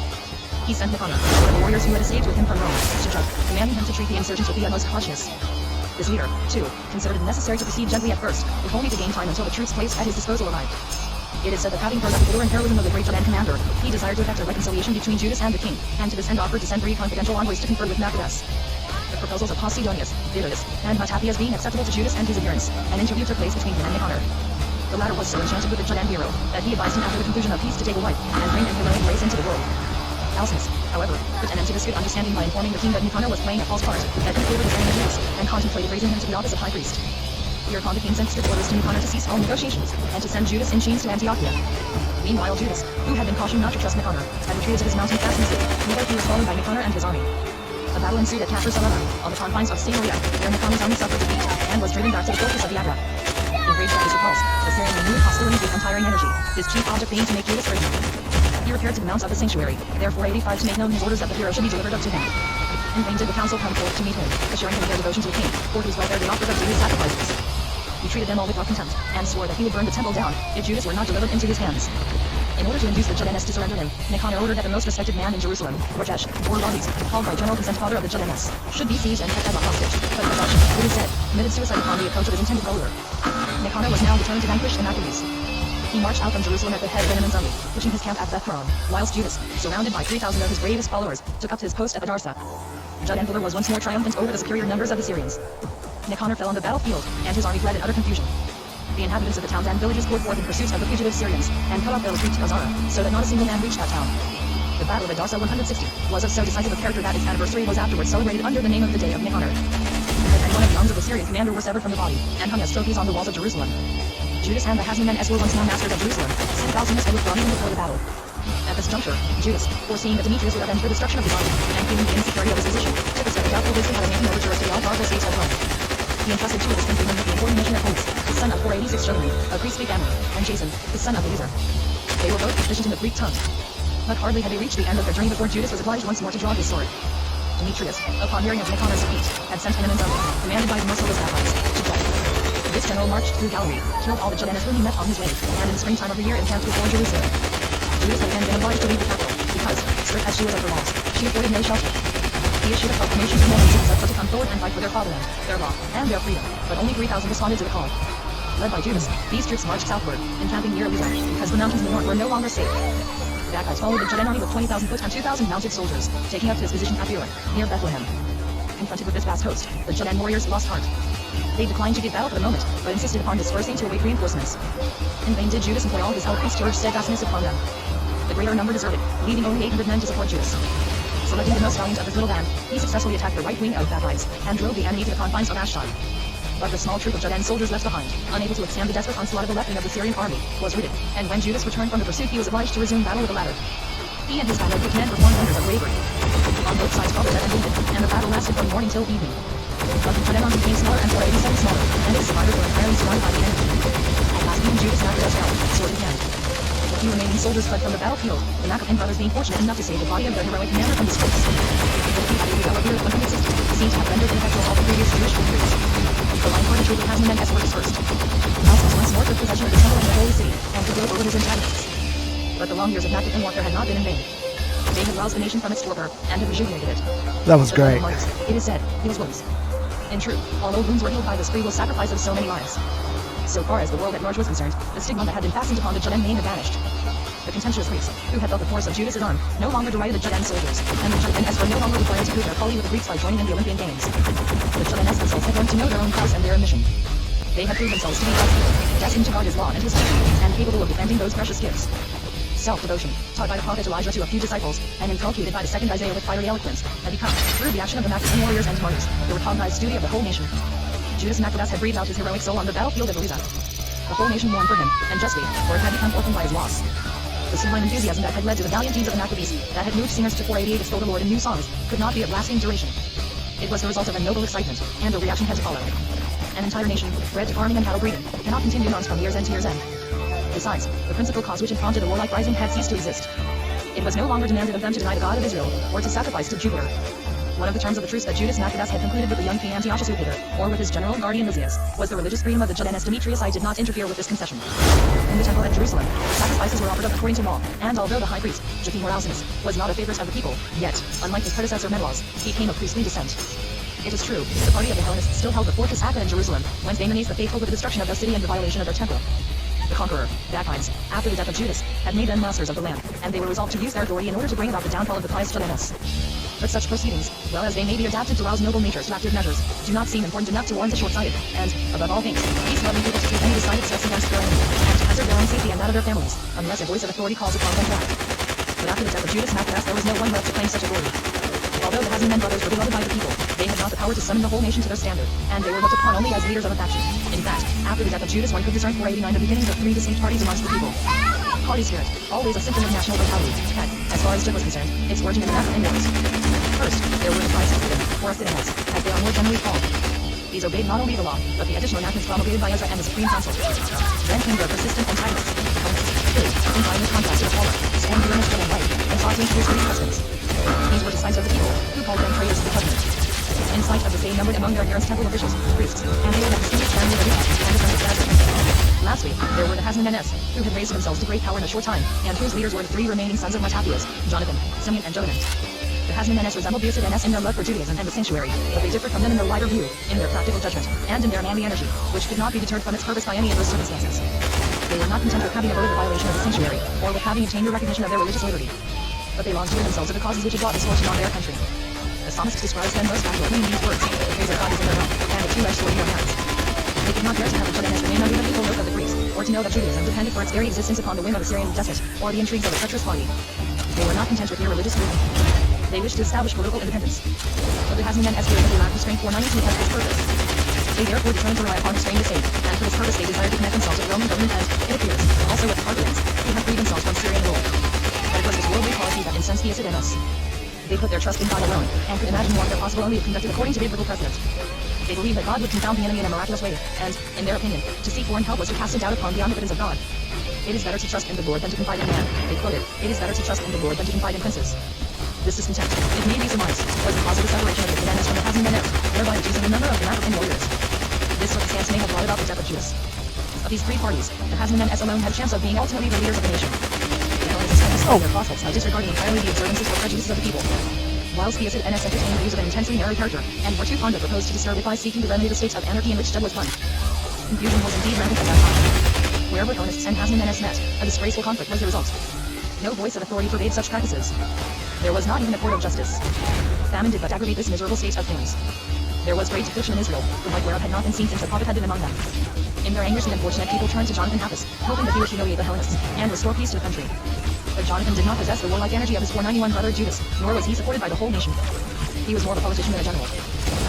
He sent Nicanor, one of the warriors who had escaped with him from Rome, to Judea, commanding him to treat the insurgents with the utmost harshness. This leader, too, considered it necessary to proceed gently at first, if only to gain time until the troops placed at his disposal arrived. It is said that having heard of the bitter and heroism of the great Judean commander, he desired to effect a reconciliation between Judas and the king, and to this end offered to send 3 confidential envoys to confer with Maccabeus. The proposals of Posidonius, Vitus, and Matapias being acceptable to Judas and his adherents, an interview took place between him and Nicanor. The latter was so enchanted with the Judean hero, that he advised him after the conclusion of peace to take a wife, and bring Emperor grace into the world. Alcinous, however, put an end to this good understanding by informing the king that Nicanor was playing a false part, that he favored his enemy Judas, and contemplated raising him to the office of high priest. Hereupon the king sent strict orders to Nicanor to cease all negotiations, and to send Judas in chains to Antiochia. Meanwhile Judas, who had been cautioned not to trust Nicanor, had retreated to his mountain fastnesses, whither he was followed by Nicanor and his army. A battle ensued at Capri Salona, on the confines of Syria, where Nicanor's army suffered defeat, and was driven back to the fortress of Yadra. Enraged at his repulse, the Syrian renewed hostilities with untiring energy, his chief object being to make Judas prisoner. He repaired to the mount of the sanctuary, therefore 85 to make known his orders that the hero should be delivered up to him. In vain did the council come forth to meet him, assuring him of their devotion to the king, for whose welfare they offered up daily sacrifices. He treated them all with contempt, and swore that he would burn the temple down, if Judas were not delivered into his hands. In order to induce the Judeans to surrender him, Nicanor ordered that the most respected man in Jerusalem, Rajesh, or Rabies, called by general consent father of the Judeans, should be seized and kept as a hostage, but Rajesh, it is said, committed suicide upon the approach of his intended ruler. Nicanor was now determined to vanquish the Maccabees. He marched out from Jerusalem at the head of Benjamin's army, pitching his camp at Beth-horon, whilst Judas, surrounded by 3,000 of his bravest followers, took up his post at Adarsa. Judean valor was once more triumphant over the superior numbers of the Syrians. Nicanor fell on the battlefield, and his army fled in utter confusion. The inhabitants of the towns and villages poured forth in pursuit of the fugitive Syrians, and cut off those route to Azara, so that not a single man reached that town. The Battle of Adarsa 160 was of so decisive a character that its anniversary was afterwards celebrated under the name of the Day of Nicanor. And one of the arms of the Syrian commander were severed from the body, and hung as trophies on the walls of Jerusalem. Judas and the Hasmoneans were once more masters of Jerusalem, since Alcinous had withdrawn even before the battle. At this juncture, Judas, foreseeing that Demetrius would avenge the destruction of his army, and feeling the insecurity of his position, took a step of doubtful wisdom out of making overtures to the all-powerful states of Rome. He entrusted 2 of his countrymen with the important mission of Holmes, the son of 486 Shelomith, a priestly family, and Jason, the son of Eleazar. They were both proficient in the Greek tongue. But hardly had they reached the end of their journey before Judas was obliged once more to draw his sword. Demetrius, upon hearing of Nicanor's defeat, had sent him and his army, commanded by the merciless Bacchides, to Judea. This general marched through Galilee, killed all the Judeans whom he met on his way, and in the springtime of the year encamped before Jerusalem. Judas had again been obliged to leave the capital, because, strict as she was of her laws, she afforded no shelter. He issued a proclamation to men to come forward and fight for their fatherland, their law, and their freedom, but only 3,000 responded to the call. Led by Judas, these troops marched southward, encamping near Eleazar, because the mountains in the north were no longer safe. Bacchides followed the Judean army with 20,000 foot and 2,000 mounted soldiers, taking up his position at Beerah, near Bethlehem. Confronted with this vast host, the Judean warriors lost heart. They declined to give battle for the moment, but insisted upon dispersing to await reinforcements. In vain did Judas employ all his eloquence to urge steadfastness upon them. The greater number deserted, leaving only 800 men to support Judas. Selecting the most valiant of his little band, he successfully attacked the right wing of Bacchides, and drove the enemy to the confines of Ashdod. But the small troop of Judean soldiers left behind, unable to withstand the desperate onslaught of the left wing of the Syrian army, was routed, and when Judas returned from the pursuit he was obliged to resume battle with the latter. He and his valet men performed wonders of bravery. On both sides fought and wounded, and the battle lasted from morning till evening. But the Judenon became smaller and 487 smaller, and its survivors were entirely surrounded by the enemy. At last even Judas Maccabeus fell, sword in hand. The few remaining soldiers fled from the battlefield, the Maccabean brothers being fortunate enough to save the body of their heroic commander from disgrace. The defeat at the Rebel year of 160 seemed to have rendered ineffectual all the previous Jewish victories. The line party troop of Hasmonean were dispersed. Alcest once more took possession of the temple and the holy city, and took over with his antagonists. But the long years of Maccabean warfare had not been in vain. They had roused the nation from its torpor, and had rejuvenated it. That was great. It is said, he was wounds. In truth, all old wounds were healed by the free will sacrifice of so many lives. So far as the world at large was concerned, the stigma that had been fastened upon the Judean name had vanished. The contemptuous Greeks, who had felt the force of Judas's arm, no longer derided the Judean soldiers, and the Judeans were no longer required to prove their quality with the Greeks by joining in the Olympian Games. The Judeans themselves had learned to know their own cause and their own mission. They had proved themselves to be God's people, destined to guard his law and his country, and capable of defending those precious gifts. Self-devotion, taught by the prophet Elijah to a few disciples, and inculcated by the second Isaiah with fiery eloquence, had become, through the action of the Maccabean warriors and martyrs, the recognized duty of the whole nation. Judas Maccabeus had breathed out his heroic soul on the battlefield of Ariza. The whole nation mourned for him, and justly, for it had become orphaned by his loss. The sublime enthusiasm that had led to the valiant deeds of the Maccabees, that had moved singers to 488 extol the Lord in new songs, could not be of lasting duration. It was the result of a noble excitement, and a reaction had to follow. An entire nation, bred to farming and cattle breeding, cannot continue on from year's end to year's end. Besides, the principal cause which had prompted the warlike rising had ceased to exist. It was no longer demanded of them to deny the God of Israel, or to sacrifice to Jupiter. One of the terms of the truce that Judas Maccabeus had concluded with the young king Antiochus Eupator, or with his general guardian Lysias, was the religious freedom of the Judeans. Demetrius I did not interfere with this concession. In the temple at Jerusalem, sacrifices were offered up according to law, and although the high priest, Joachim Morausinus, was not a favorite of the people, yet, unlike his predecessor Menelaus, he came of priestly descent. It is true, the party of the Hellenists still held the fortress Acca in Jerusalem, whence they menaced the faithful with the destruction of the city and the violation of their temple. The conqueror, the Achaeans, after the death of Judas, had made them masters of the land, and they were resolved to use their authority in order to bring about the downfall of the pious Judeans. But such proceedings, well as they may be adapted to rouse noble natures to active measures, do not seem important enough to warrant the short-sighted, and, above all things, peace-loving people to take any decided steps against their enemy, and to hazard their own safety and that of their families, unless a voice of authority calls upon them to act. But after the death of Judas Maccabeus there was no one left to claim such authority. Although the Hasmonean brothers were beloved by the people, they had not the power to summon the whole nation to their standard, and they were looked upon only as leaders of a faction. In fact, after the death of Judas one could discern 489 the beginnings of three distinct parties amongst the people. Party spirit, always a symptom of national vitality, had, as far as Judah was concerned, its origin in the Maccabean wars. First, there were the Prysidium, or Ascidians, as they are more generally called. These obeyed not only the law, but the additional enactments promulgated by Ezra and the Supreme Council. Then came their persistent antagonists, Hellenists, who, in violent contrast to the former, stand the earnest and life, and sought to introduce Greek customs. These were despised of the people, who called them traitors to the covenant. In sight of the same numbered among their adherents temple officials, priests, and they were the distinguished family of Levi, and defended Ezra. Lastly, there were the Hasmoneans, who had raised themselves to great power in a short time, and whose leaders were the three remaining sons of Mattathias, Jonathan, Simeon, and Johanan. The Hasmoneans resembled the Ascidians in their love for Judaism and the sanctuary, but they differed from them in their wider view, in their practical judgment, and in their manly energy, which could not be deterred from its purpose by any adverse circumstances. They were not content with having averted the violation of the sanctuary, or with having obtained the recognition of their religious liberty, but they longed to rid themselves of the causes which had brought misfortune on their country. The psalmist describes them most accurately in these words: the praise of God is in their mouth, and a two-edged sword in their hands. They could not bear to have the Judeans remain under the evil yoke of the Greeks, or to know that Judaism depended for its very existence upon the whim of a Syrian despot, or the intrigues of a treacherous party. They were not content with mere religious freedom. They wished to establish political independence. But the Hasmoneans feared that they lacked restraint for 92 against this purpose. They therefore determined to rely upon restrained estate, and for this purpose they desired to connect themselves with Roman government and, it appears, also with the Parthians, who had freed themselves from Syrian rule. But it was this worldly policy that incensed the Ascidians. They put their trust in God alone, and could imagine warfare possible only if conducted according to biblical precedent. They believed that God would confound the enemy in a miraculous way, and, in their opinion, to seek foreign help was to cast a doubt upon the omnipotence of God. It is better to trust in the Lord than to confide in man, they quoted. It is better to trust in the Lord than to confide in princes. This discontent, it may be surmised, was the cause of the separation of the Judeans from the Hasmoneans, thereby reducing the number of the Maccabean warriors. This circumstance may have brought about the death of Judas. Of these three parties, the Hasmoneans alone had a chance of being ultimately the leaders of the nation. The Hellenists had destroyed their prospects by disregarding entirely the observances or prejudices of the people. Whilst the Ascidians entertained views of an intensely narrow character, and were too fond of propose to disturb it by seeking to remedy the state of anarchy in which Judah was plunged. Confusion was indeed rampant at that time. Wherever Hellenists and Hasmoneans met, a disgraceful conflict was the result. No voice of authority forbade such practices. There was not even a court of justice. Famine did but aggravate this miserable state of things. There was great affliction in Israel, the like whereof had not been seen since the prophet had been among them. In their anguish the unfortunate people turned to Jonathan Apis, hoping that he would humiliate the Hellenists, and restore peace to the country. But Jonathan did not possess the warlike energy of his 491 brother Judas, nor was he supported by the whole nation. He was more of a politician than a general.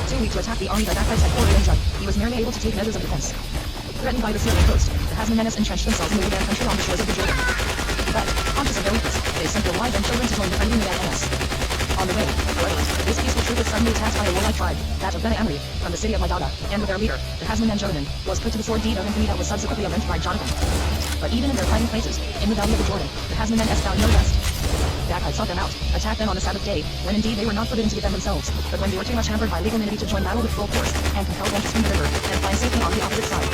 Too weak to attack the army that Achaeans had quartered in Judah, he was merely able to take measures of defense. Threatened by the Syrian coast, the Hasmoneans entrenched themselves in the Judean country on the shores of the Jordan. But, conscious of their weakness, they sent their wives and children to suddenly attacked by a warlike tribe, that of Bene Amri, from the city of Lydada, and with their leader, the Hasman and Johanan, was put to the sword, deed of infamy that was subsequently avenged by Jonathan. But even in their hiding places, in the valley of the Jordan, the Hasman and found no rest. Dagkai sought them out, attacked them on the Sabbath day, when indeed they were not forbidden to defend themselves, but when they were too much hampered by legal enmity to join battle with full force, and compelled them to swim the river, and find safety on the opposite side.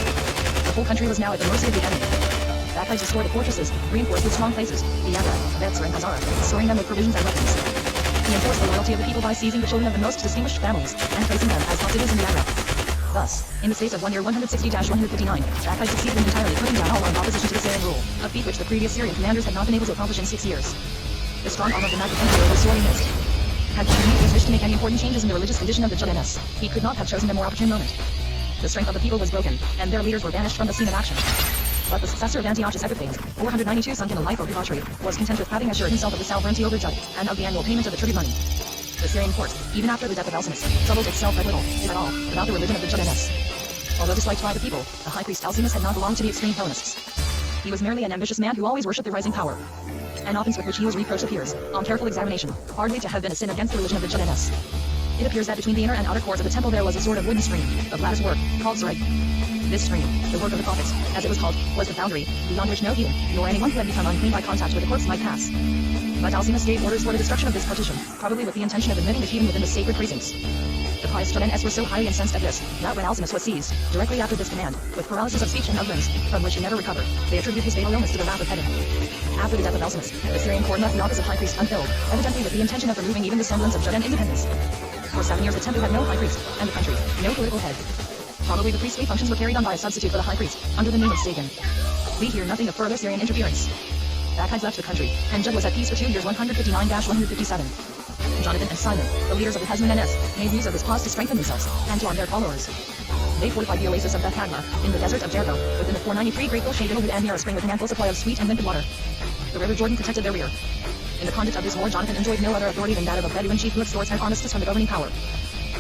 The whole country was now at the mercy of the enemy. Dagkai destroyed the fortresses, reinforced with strong places, the Yamra, Betzer and Hazara, storing them with provisions and weapons. He enforced the loyalty of the people by seizing the children of the most distinguished families, and placing them as hostages in the Yamra. Thus, in the space of 1 year 160-159, Dagkai succeeded in entirely putting down all armed opposition to the Syrian rule, a feat which the previous Syrian commanders had not been able to accomplish in 6 years. The strong arm of the Makkah Emperor was sorely missed. Had King Demetrius wished to make any important changes in the religious condition of the Judanes, he could not have chosen a more opportune moment. The strength of the people was broken, and their leaders were banished from the scene of action. But the successor of Antiochus Epiphanes, 492 sunk in a life of debauchery, was content with having assured himself of the sovereignty over Jud, and of the annual payment of the tribute money. The Syrian court, even after the death of Alcinous, troubled itself but little, if at all, about the religion of the Judanes. Although disliked by the people, the high priest Alcinous had not belonged to the extreme Hellenists. He was merely an ambitious man who always worshipped the rising power. An offense with which he was reproached appears, on careful examination, hardly to have been a sin against the religion of the Judanes. It appears that between the inner and outer courts of the temple there was a sort of wooden screen, of lattice work, called Zereg. This screen, the work of the prophets, as it was called, was the boundary, beyond which no heathen, nor anyone who had become unclean by contact with the corpse might pass. But Alcinous gave orders for the destruction of this partition, probably with the intention of admitting the heathen within the sacred precincts. The pious Judanes were so highly incensed at this, that when Alcinous was seized, directly after this command, with paralysis of speech and of limbs, from which he never recovered, they attributed his fatal illness to the wrath of heaven. After the death of Alcinous, the Syrian court left the office of high priest unfilled, evidently with the intention of removing even the semblance of Judean independence. For 7 years the temple had no high priest, and the country, no political head. Probably the priestly functions were carried on by a substitute for the high priest, under the name of Sagan. We hear nothing of further Syrian interference. Dagkai left the country, and Jud was at peace for 2 years 159-157. Jonathan and Simon, the leaders of the Hasmoneses, made use of this pause to strengthen themselves, and to arm their followers. They fortified the oasis of Beth Hagla, in the desert of Jericho, within the 493 great hill shaded with and near a spring with an ample supply of sweet and limpid water. The river Jordan protected their rear. In the conduct of this war Jonathan enjoyed no other authority than that of a Bedouin chief who extorts and armistice from the governing power.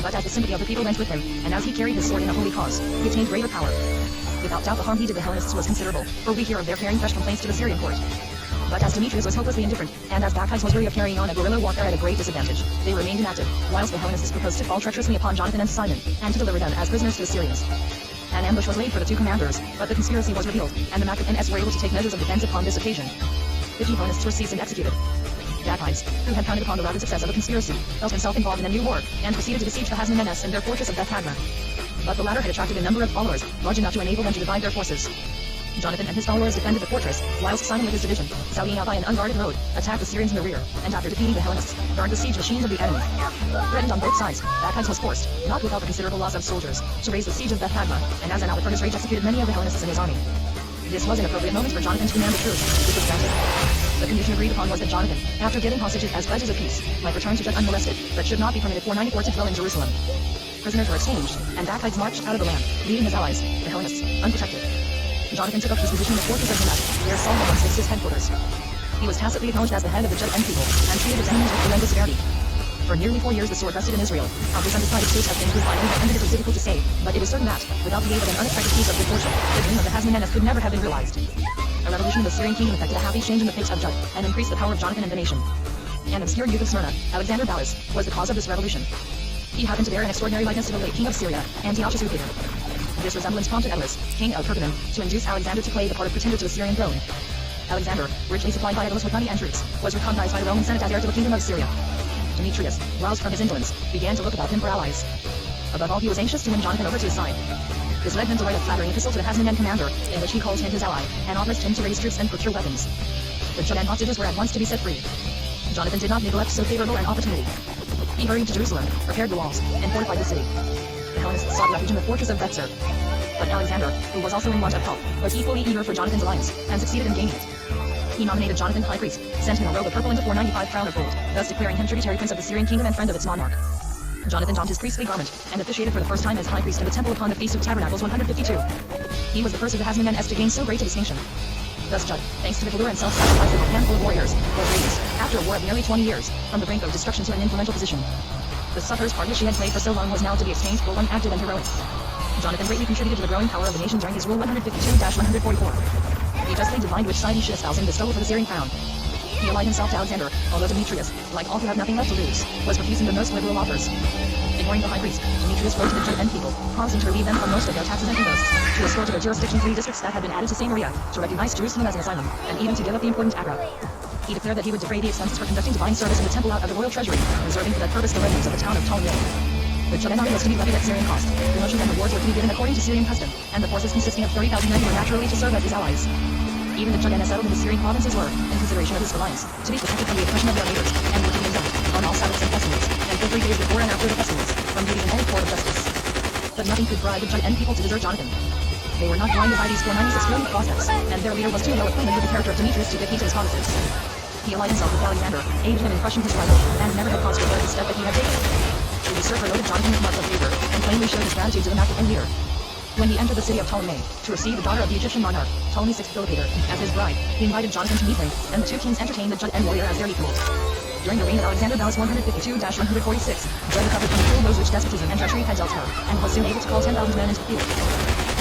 But as the sympathy of the people went with him, and as he carried his sword in a holy cause, he attained greater power. Without doubt the harm he did the Hellenists was considerable, for we hear of their carrying fresh complaints to the Syrian court. But as Demetrius was hopelessly indifferent, and as Dagkai was weary of carrying on a guerrilla warfare at a great disadvantage, they remained inactive, whilst the Hellenists proposed to fall treacherously upon Jonathan and Simon, and to deliver them as prisoners to the Syrians. An ambush was laid for the two commanders, but the conspiracy was revealed, and the Maccabees were able to take measures of defense upon this occasion. 50 Hellenists were seized and executed. Dagkai, who had counted upon the rapid success of the conspiracy, felt himself involved in a new war, and proceeded to besiege the Hasmoneses in their fortress of Beth Hagla. But the latter had attracted a number of followers, large enough to enable them to divide their forces. Jonathan and his followers defended the fortress, whilst Simon with his division, sallying out by an unguarded road, attacked the Syrians in the rear, and after defeating the Hellenists, burned the siege machines of the enemy. Threatened on both sides, Dagkai was forced, not without a considerable loss of soldiers, to raise the siege of Beth Hagla, and as an outlet for his rage executed many of the Hellenists in his army. This was an appropriate moment for Jonathan to command the troops, which was granted. The condition agreed upon was that Jonathan, after getting hostages as pledges of peace, might return to Jud unmolested, but should not be permitted 494 to dwell in Jerusalem. Prisoners were exchanged, and Dagkai marched out of the land, leaving his allies, the Hellenists, unprotected. Jonathan took up his position in the fortress of Hamat, where Saul had once fixed his headquarters. He was tacitly acknowledged as the head of the Jud people, and treated its enemies with relentless severity. For nearly 4 years the sword rested in Israel. How this undecided state has been proved by any defendant it was difficult to say, but it is certain that, without the aid of an unexpected piece of good fortune, the dream of the Hasmoneses could never have been realized. A revolution of the Syrian kingdom effected a happy change in the fate of Jud, and increased the power of Jonathan and the nation. An obscure youth of Smyrna, Alexander Bauis, was the cause of this revolution. He happened to bear an extraordinary likeness to the late king of Syria, Antiochus Epiphanes. This resemblance prompted Edelus, king of Pergamum, to induce Alexander to play the part of pretender to the Syrian throne. Alexander, richly supplied by Edelus with money and troops, was recognized by the Roman Senate as heir to the kingdom of Syria. Demetrius, roused from his indolence, began to look about him for allies. Above all he was anxious to win Jonathan over to his side. This led him to write a flattering epistle to the Hasmonean commander, in which he called him his ally, and authorized him to raise troops and procure weapons. The Judean hostages were at once to be set free. Jonathan did not neglect so favorable an opportunity. He hurried to Jerusalem, repaired the walls, and fortified the city. The Hellenists sought refuge in the fortress of Betzer. But Alexander, who was also in want of help, was equally eager for Jonathan's alliance, and succeeded in gaining it. He nominated Jonathan high priest, sent him a robe of purple and a 495 crown of gold, thus declaring him tributary prince of the Syrian kingdom and friend of its monarch. Jonathan donned his priestly garment, and officiated for the first time as high priest in the temple upon the Feast of Tabernacles 152. He was the first of the Hasmoneses to gain so great a distinction. Thus Jud, thanks to the valor and self-sacrifice of a handful of warriors, was raised, after a war of nearly 20 years, from the brink of destruction to an influential position. The sufferer's part which he had played for so long was now to be exchanged for one active and heroic. Jonathan greatly contributed to the growing power of the nation during his rule 152-144. He justly divined which side he should espouse in the struggle for the Syrian crown. He allied himself to Alexander, although Demetrius, like all who have nothing left to lose, was refusing the most liberal offers. Ignoring the high priest, Demetrius wrote to the Judean people, promising to relieve them from most of their taxes and imposts, to restore to their jurisdiction 3 districts that had been added to Samaria, to recognize Jerusalem as an asylum, and even to give up the important Agra. He declared that he would defray the expenses for conducting divine service in the temple out of the royal treasury, reserving for that purpose the revenues of the town of Ptolemy. The Judean army was to be levied at Syrian cost. Promotions and rewards were to be given according to Syrian custom, and the forces consisting of 30,000 men were naturally to serve as his allies. Even the Judeans settled in the Syrian provinces were, in consideration of his reliance, to be protected from the oppression of their neighbors, and were to be exempt, on all Sabbaths and festivals, and for 3 days before and after the festivals, from duty in any court of justice. But nothing could bribe the Judean people to desert Jonathan. They were not blinded by these 496 brilliant prospects, and their leader was too well acquainted with the character of Demetrius to give heed to his promises. He allied himself with Alexander, aided him in crushing his rival, and never had cause to regret the step that he had taken. The usurper noted Jonathan with marks of favor, and plainly showed his gratitude to the Macedonian leader. When he entered the city of Ptolemy, to receive the daughter of the Egyptian monarch, Ptolemy VI Philopator, as his bride, he invited Jonathan to meet him, and the two kings entertained the Judean warrior as their equal. During the reign of Alexander Bellus 152-146, Judah recovered from the cruel blows which despotism and treachery had dealt her, and was soon able to call 10,000 men into the field.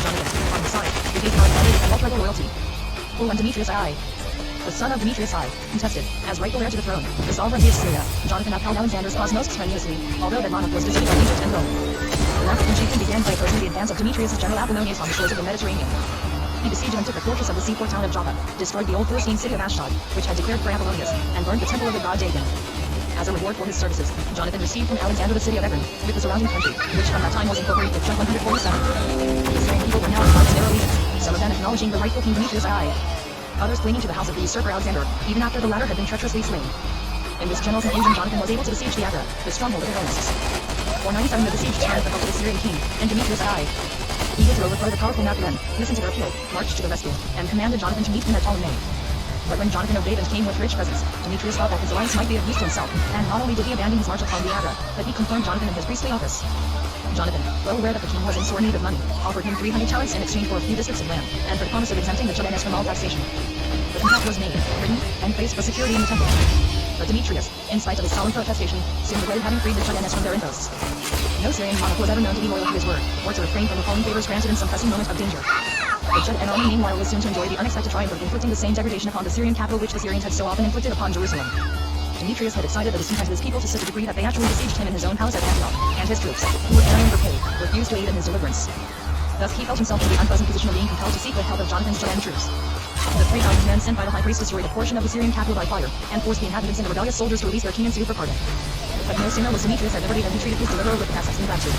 Jonathan, on his side, regained Alexander with unalterable loyalty. For when Demetrius I, the son of Demetrius I, contested, as rightful heir to the throne, the sovereignty of Syria, Jonathan upheld Alexander's cause most strenuously, although that monarch was defeated by Egypt and Rome. The African chieftain began by opposing the advance of Demetrius' general Apollonius on the shores of the Mediterranean. He besieged and took the fortress of the seaport town of Joppa, destroyed the old Philistine city of Ashdod, which had declared for Apollonius, and burned the temple of the god Dagon. As a reward for his services, Jonathan received from Alexander the city of Ekron, with the surrounding country, which from that time was incorporated with 147. The Syrian people were now at their allegiance, some of them acknowledging the rightful king Demetrius I, others clinging to the house of the usurper Alexander, even after the latter had been treacherously slain. In this general confusion, Jonathan was able to besiege the Agra, the stronghold of the Hellenists. 497 of the besieged turned the help of the Syrian king, and Demetrius I, eager to overthrow the powerful Macedon, listened to their appeal, marched to the rescue, and commanded Jonathan to meet him at Ptolemy. But when Jonathan obeyed and came with rich presents, Demetrius thought that his alliance might be of use to himself, and not only did he abandon his march upon the Agra, but he confirmed Jonathan in his priestly office. Jonathan, well aware that the king was in sore need of money, offered him 300 talents in exchange for a few districts of land, and for the promise of exempting the Judeans from all taxation. The compact was made, written, and placed for security in the temple. But Demetrius, in spite of his solemn protestation, soon regretted having freed the Judeans from their imposts. No Syrian monarch was ever known to be loyal to his word, or to refrain from recalling favors granted in some pressing moment of danger. The Judean army meanwhile was soon to enjoy the unexpected triumph of inflicting the same degradation upon the Syrian capital which the Syrians had so often inflicted upon Jerusalem. Demetrius had excited the discontent of his people to such a degree that they actually besieged him in his own house at Antioch, and his troops, who were carrying for pay, refused to aid in his deliverance. Thus he felt himself in the unpleasant position of being compelled to seek the help of Jonathan's Judean troops. The 3,000 men sent by the high priest destroyed a portion of the Syrian capital by fire, and forced the inhabitants and the rebellious soldiers to release their king and sue for pardon. But no sooner was Demetrius at liberty than he treated his deliverer with past ingratitude.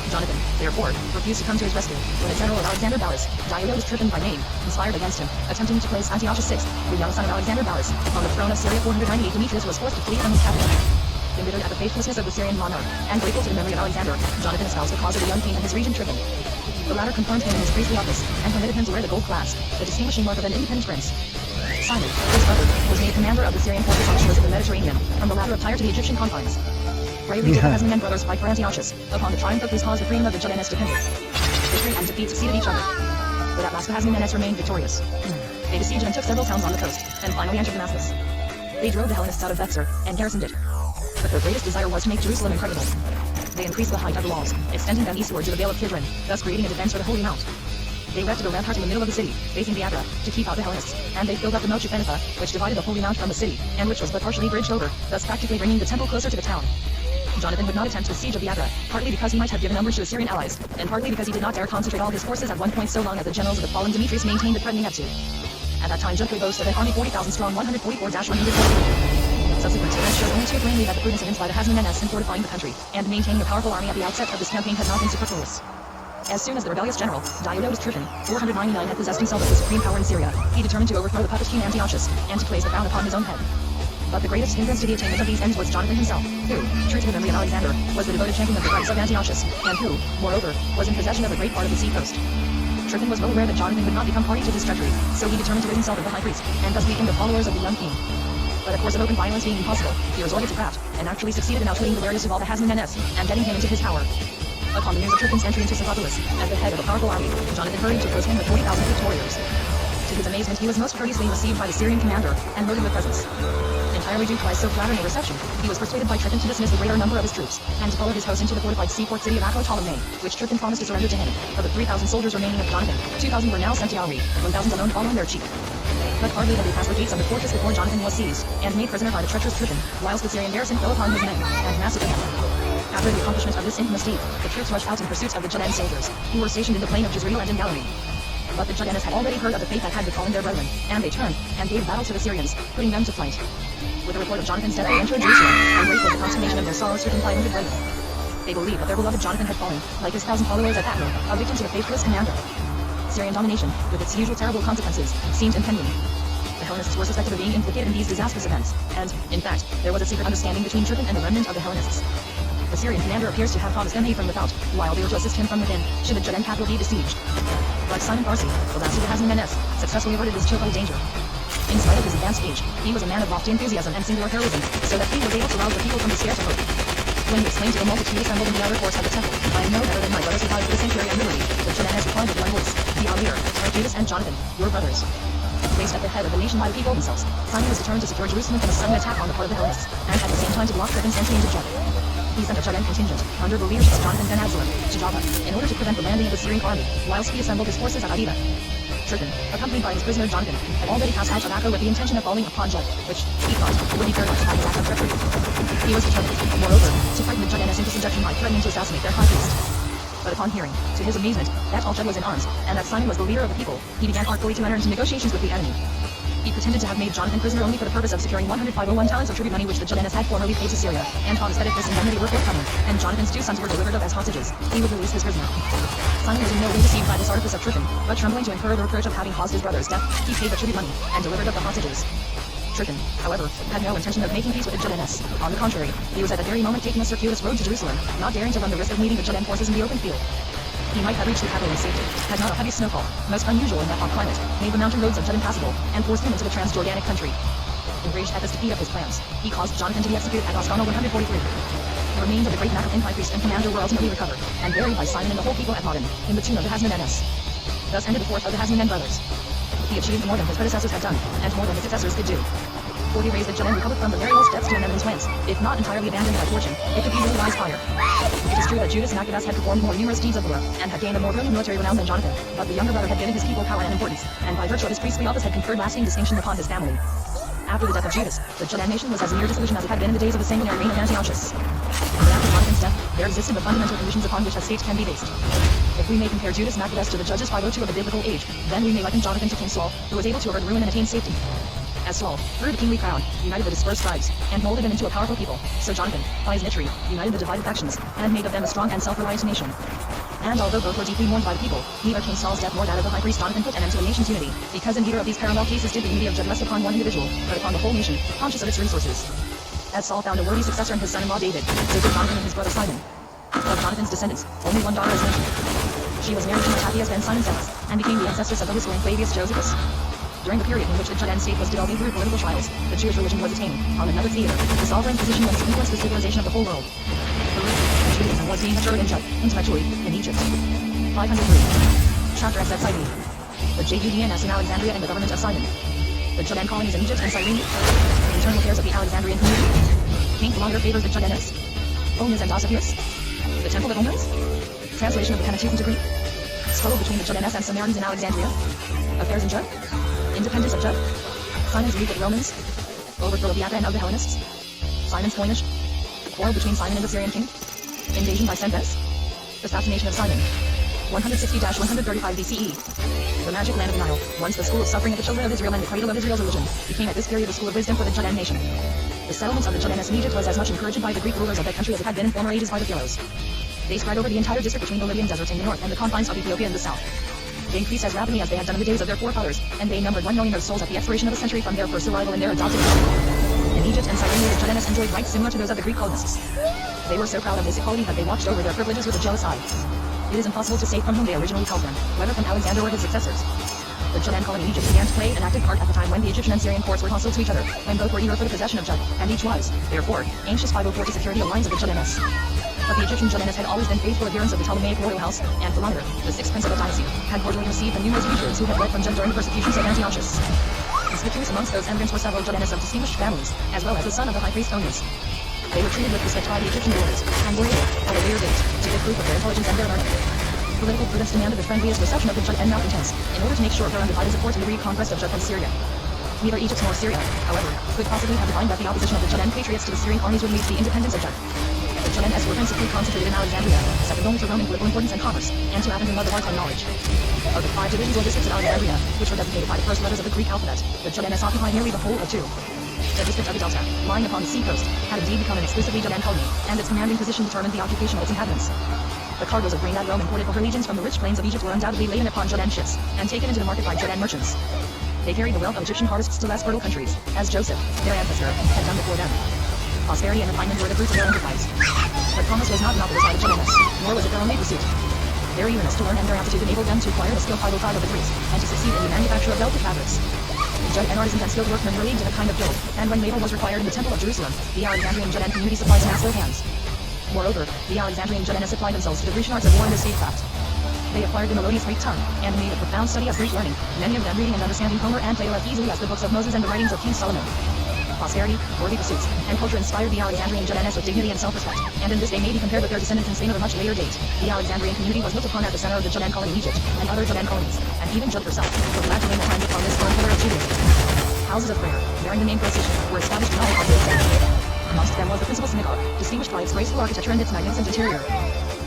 Jonathan, therefore, refused to come to his rescue, when a general of Alexander Bellus, Diodorus Tryphon by name, conspired against him, attempting to place Antiochus VI, the young son of Alexander Bellus, on the throne of Syria. 498 Demetrius was forced to flee from his capital. Embittered at the faithlessness of the Syrian monarch, and grateful to the memory of Alexander, Jonathan espoused the cause of the young king and his regent Tryphon. The latter confirmed him in his priestly office, and permitted him to wear the gold clasp, the distinguishing mark of an independent prince. Simon, his brother, was made commander of the Syrian forces on the shores of the Mediterranean, from the latter of Tyre to the Egyptian confines. Bravely did the Hasmonean brothers fight for Antiochus, upon the triumph of whose cause the freedom of the Judeans depended. Victory and defeat succeeded each other. But at last the Hasmoneans remained victorious. They besieged and took several towns on the coast, and finally entered Damascus. They drove the Hellenists out of Bethser, and garrisoned it. But their greatest desire was to make Jerusalem impregnable. They increased the height of the walls, extending them eastward to the Vale of Kidron, thus creating a defense for the Holy Mount. They erected a rampart in the middle of the city, facing the Agra, to keep out the Hellenists, and they filled up the moat Shephenetha, which divided the Holy Mount from the city, and which was but partially bridged over, thus practically bringing the temple closer to the town. Jonathan would not attempt the siege of the Agra, partly because he might have given umbrage to Assyrian allies, and partly because he did not dare concentrate all his forces at one point so long as the generals of the fallen Demetrius maintained the threatening attitude. At that time Judah boasted an army 40,000 strong, 144-140. Subsequent events showed only too plainly that the prudence evinced by the Hasmoneans in fortifying the country, and maintaining a powerful army at the outset of this campaign has not been superfluous. As soon as the rebellious general, Diodorus Tryphon, 499 had possessed himself of the supreme power in Syria, he determined to overthrow the puppet king Antiochus, and to place the crown upon his own head. But the greatest hindrance to the attainment of these ends was Jonathan himself, who, true to the memory of Alexander, was the devoted champion of the rights of Antiochus, and who, moreover, was in possession of a great part of the sea coast. Tryphon was well aware that Jonathan would not become party to his treachery, so he determined to rid himself of the high priest, and thus weaken the followers of the young king. But a course of open violence being impossible, he resorted to craft, and actually succeeded in outwitting the warriors of all the Hasmoneans, and getting him into his power. Upon the news of Tryphon's entry into Scythopolis, at the head of a powerful army, Jonathan hurried to post him with 40,000 picked warriors. To his amazement, he was most courteously received by the Syrian commander, and loaded with presents. Entirely due to so flattering a reception, he was persuaded by Tryphon to dismiss the greater number of his troops, and to follow his host into the fortified seaport city of Ptolemy, which Tryphon promised to surrender to him. Of the 3,000 soldiers remaining of Jonathan, 2,000 were now sent to Auri, 1,000 alone following their chief. But hardly had they passed the gates of the fortress before Jonathan was seized, and made prisoner by the treacherous Tryphon, whilst the Syrian garrison fell upon his men, and massacred them. After the accomplishment of this infamous deed, the troops rushed out in pursuit of the Judean soldiers, who were stationed in the plain of Jezreel and in Galilee. But the Judeans had already heard of the fate that had befallen their brethren, and they turned, and gave battle to the Syrians, putting them to flight. With the report of Jonathan's death, they entered Jerusalem, and waited for the consummation of their sorrow-stricken 500 brethren. They believed that their beloved Jonathan had fallen, like his 1,000 followers at Atro, a victim to the faithless commander. Syrian domination, with its usual terrible consequences, seemed impending. The Hellenists were suspected of being implicated in these disastrous events, and, in fact, there was a secret understanding between Tryphon and the remnant of the Hellenists. The Syrian commander appears to have promised them aid from without, while they were to assist him from within, should the Judean capital be besieged. But Simon Parsi, the last of the Hasmoneans, successfully averted this chill danger. In spite of his advanced age, he was a man of lofty enthusiasm and singular heroism, so that he was able to rouse the people from despair to hope. When he explained to the multitude assembled in the outer courts of the temple, "I am no better than my brothers who died for the sanctuary and liberty," the Judeans replied with one voice, "The Amir, are Judas and Jonathan, your brothers." Placed at the head of the nation by the people themselves, Simon was determined to secure Jerusalem from a sudden attack on the part of the Hellenists, and at the same time to block Tryphon's entry into Judah. He sent a Judean contingent, under the leadership of Jonathan ben Absalom, to Joppa, in order to prevent the landing of the Syrian army, whilst he assembled his forces at Avida. Tryphon, accompanied by his prisoner Jonathan, had already passed out of Acro with the intention of falling upon Judah, which, he thought, would be paradise by his act of treachery. He was determined, moreover, to frighten the Judeans into subjection by threatening to assassinate their high priest. But upon hearing, to his amazement, that all Judah was in arms, and that Simon was the leader of the people, he began artfully to enter into negotiations with the enemy. He pretended to have made Jonathan prisoner only for the purpose of securing 105 talents of tribute money which the Judeans had formerly paid to Syria, and promised that if this indemnity were forthcoming, and Jonathan's 2 sons were delivered up as hostages, he would release his prisoner. Simon was in no way deceived by this artifice of Tryphon, but trembling to incur the reproach of having caused his brother's death, he paid the tribute money, and delivered up the hostages. Tryphon, however, had no intention of making peace with the Judeans. On the contrary, he was at that very moment taking a circuitous road to Jerusalem, not daring to run the risk of meeting the Judean forces in the open field. He might have reached the capital in safety, had not a heavy snowfall, most unusual in that hot climate, made the mountain roads of Judah impassable, and forced him into the Transjordanic country. Enraged at this defeat of his plans, he caused Jonathan to be executed at Oscano 143. The remains of the great Maccabean high priest and commander were ultimately recovered, and buried by Simon and the whole people at Modin, in the tomb of the Hasmoneans. Thus ended the fourth of the Hasmonean brothers. He achieved more than his predecessors had done, and more than his successors could do. For he raised the Judean Republic from the very lowest depths to an eminence whence, if not entirely abandoned by fortune, it could easily rise higher. It is true that Judas Maccabeus had performed more numerous deeds of valor, and had gained a more brilliant military renown than Jonathan, but the younger brother had given his people power and importance, and by virtue of his priestly office had conferred lasting distinction upon his family. After the death of Judas, the Judean nation was as near dissolution as it had been in the days of the sanguinary reign of Antiochus. But after Jonathan's death, there existed the fundamental conditions upon which a state can be based. If we may compare Judas Maccabeus to the Judges 502 of the biblical age, then we may liken Jonathan to King Saul, who was able to avert ruin and attain safety. As Saul, through the kingly crown, united the dispersed tribes, and molded them into a powerful people, so Jonathan, by his victory, united the divided factions, and made of them a strong and self-reliant nation. And although both were deeply mourned by the people, neither King Saul's death nor that of the high priest Jonathan put an end to a nation's unity, because in neither of these parallel cases did the unity of Judah rest upon one individual, but upon the whole nation, conscious of its resources. As Saul found a worthy successor in his son-in-law David, so did Jonathan and his brother Simon. Of Jonathan's descendants, only one daughter is mentioned. She was married to Mattathias ben Simon Zealous, and became the ancestress of the historian Flavius Josephus. During the period in which the Judean state was developing through political trials, the Jewish religion was attaining, on another theater, the sovereign position was to influence the civilization of the whole world. The religion of Judaism was being matured in Judah, intellectually, in Egypt. 503. Chapter XXIV. The Judeans in Alexandria and the government of Simon. The Judean colonies in Egypt and Cyrene. The internal affairs of the Alexandrian community. King longer favors the Judeans. Onas and Dositheus. The temple of Onas. Translation of the Pentateuch into Greek. Struggle between the Judeans and Samaritans in Alexandria. Affairs in Judah. Independence of Judah. Simon's league with Romans. Overthrow of the Acre and of the Hellenists. Simon's coinage. Quarrel between Simon and the Syrian king. Invasion by Sembes. Assassination of Simon. 160-135 BCE. The magic land of the Nile, once the school of suffering of the children of Israel and the cradle of Israel's religion, became at this period the school of wisdom for the Judean nation. The settlements of the Judeans in Egypt was as much encouraged by the Greek rulers of that country as it had been in former ages by the pharaohs. They spread over the entire district between the Libyan desert in the north and the confines of Ethiopia in the south. They increased as rapidly as they had done in the days of their forefathers, and they numbered 1 million of souls at the expiration of a century from their first arrival in their adopted country. In Egypt and Cyrene, the Judeans enjoyed rights similar to those of the Greek colonists. They were so proud of this equality that they watched over their privileges with a jealous eye. It is impossible to say from whom they originally held them, whether from Alexander or his successors. The Judean colony in Egypt began to play an active part at the time when the Egyptian and Syrian courts were hostile to each other, when both were eager for the possession of Judah, and each was, therefore, anxious 504 to secure the alliance of the Judeans. But the Egyptian Judeans had always been faithful adherents of the Ptolemaic royal house, and Philometor, the sixth prince of the dynasty, had cordially received the numerous fugitives who had fled from Judah during the persecutions of Antiochus. Conspicuous amongst those emigrants were several Judeans of distinguished families, as well as the son of the high priest Onas. They were treated with respect by the Egyptian rulers, and were able, at a later date, to give proof of their intelligence and their learning. Political prudence demanded the friendliest reception of the Judean malcontents, in order to make sure of their undivided support in the reconquest of Judah and Syria. Neither Egypt nor Syria, however, could possibly have defined that the opposition of the Judean patriots to the Syrian armies would lead to the independence of Jud. The Judeans were principally concentrated in Alexandria, second only to Roman political importance and commerce, and to Athens in love of art and knowledge. Of the 5 divisions or districts of Alexandria, which were designated by the first letters of the Greek alphabet, the Judeans occupied nearly the whole of 2. The district of the Delta, lying upon the sea coast, had indeed become an exclusively Judean colony, and its commanding position determined the occupation of its inhabitants. The cargoes of grain that Rome imported for her legions from the rich plains of Egypt were undoubtedly laden upon Judean ships, and taken into the market by Judean merchants. They carried the wealth of Egyptian harvests to less fertile countries, as Joseph, their ancestor, had done before them. Prosperity and refinement were the fruits of their enterprise. But commerce was not monopolized by the Judeans, nor was it their only pursuit. Their eagerness to learn and their aptitude enabled them to acquire the skilled fibre of the Greeks, and to succeed in the manufacture of delicate fabrics. Judean artisans and skilled workmen were leagued in a kind of guild, and when labor was required in the Temple of Jerusalem, the Alexandrian Judean community supplied mass skilled hands. Moreover, the Alexandrian Judeans applied themselves to the Grecian arts of war and statecraft. They acquired the melodious Greek tongue, and made a profound study of Greek learning, many of them reading and understanding Homer and Plato as easily as the books of Moses and the writings of King Solomon. Prosperity, worthy pursuits, and culture inspired the Alexandrian Judeans with dignity and self-respect, and in this they may be compared with their descendants in Spain of a much later date. The Alexandrian community was looked upon as the center of the Judean colony in Egypt, and other Judean colonies, and even Jud herself, was glad to lay her hand upon this firm pillar of Judaism. Houses of prayer, bearing the name procession, were established in all parts of the state. Amongst them was the principal synagogue, distinguished by its graceful architecture and its magnificent interior.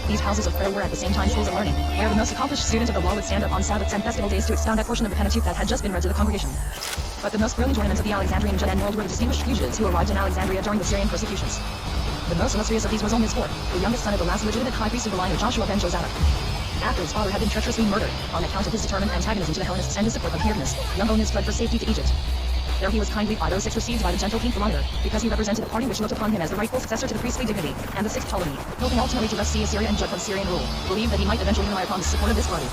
These houses of prayer were at the same time schools of learning, where the most accomplished student of the law would stand up on Sabbaths and festival days to expound that portion of the Pentateuch that had just been read to the congregation. But the most brilliant ornaments of the Alexandrian Judean world were the distinguished fugitives who arrived in Alexandria during the Syrian persecutions. The most illustrious of these was Onesiphor, the youngest son of the last legitimate high priest of the line of Joshua ben Jozadak. After his father had been treacherously murdered, on account of his determined antagonism to the Hellenists and his support of Hyrcanus, young Onias fled for safety to Egypt. There he was kindly 506 received by the gentle King Philometor, because he represented the party which looked upon him as the rightful successor to the priestly dignity, and the 6th Ptolemy, hoping ultimately to thus see Assyria and Jud from Syrian rule, believed that he might eventually rely upon the support of this party.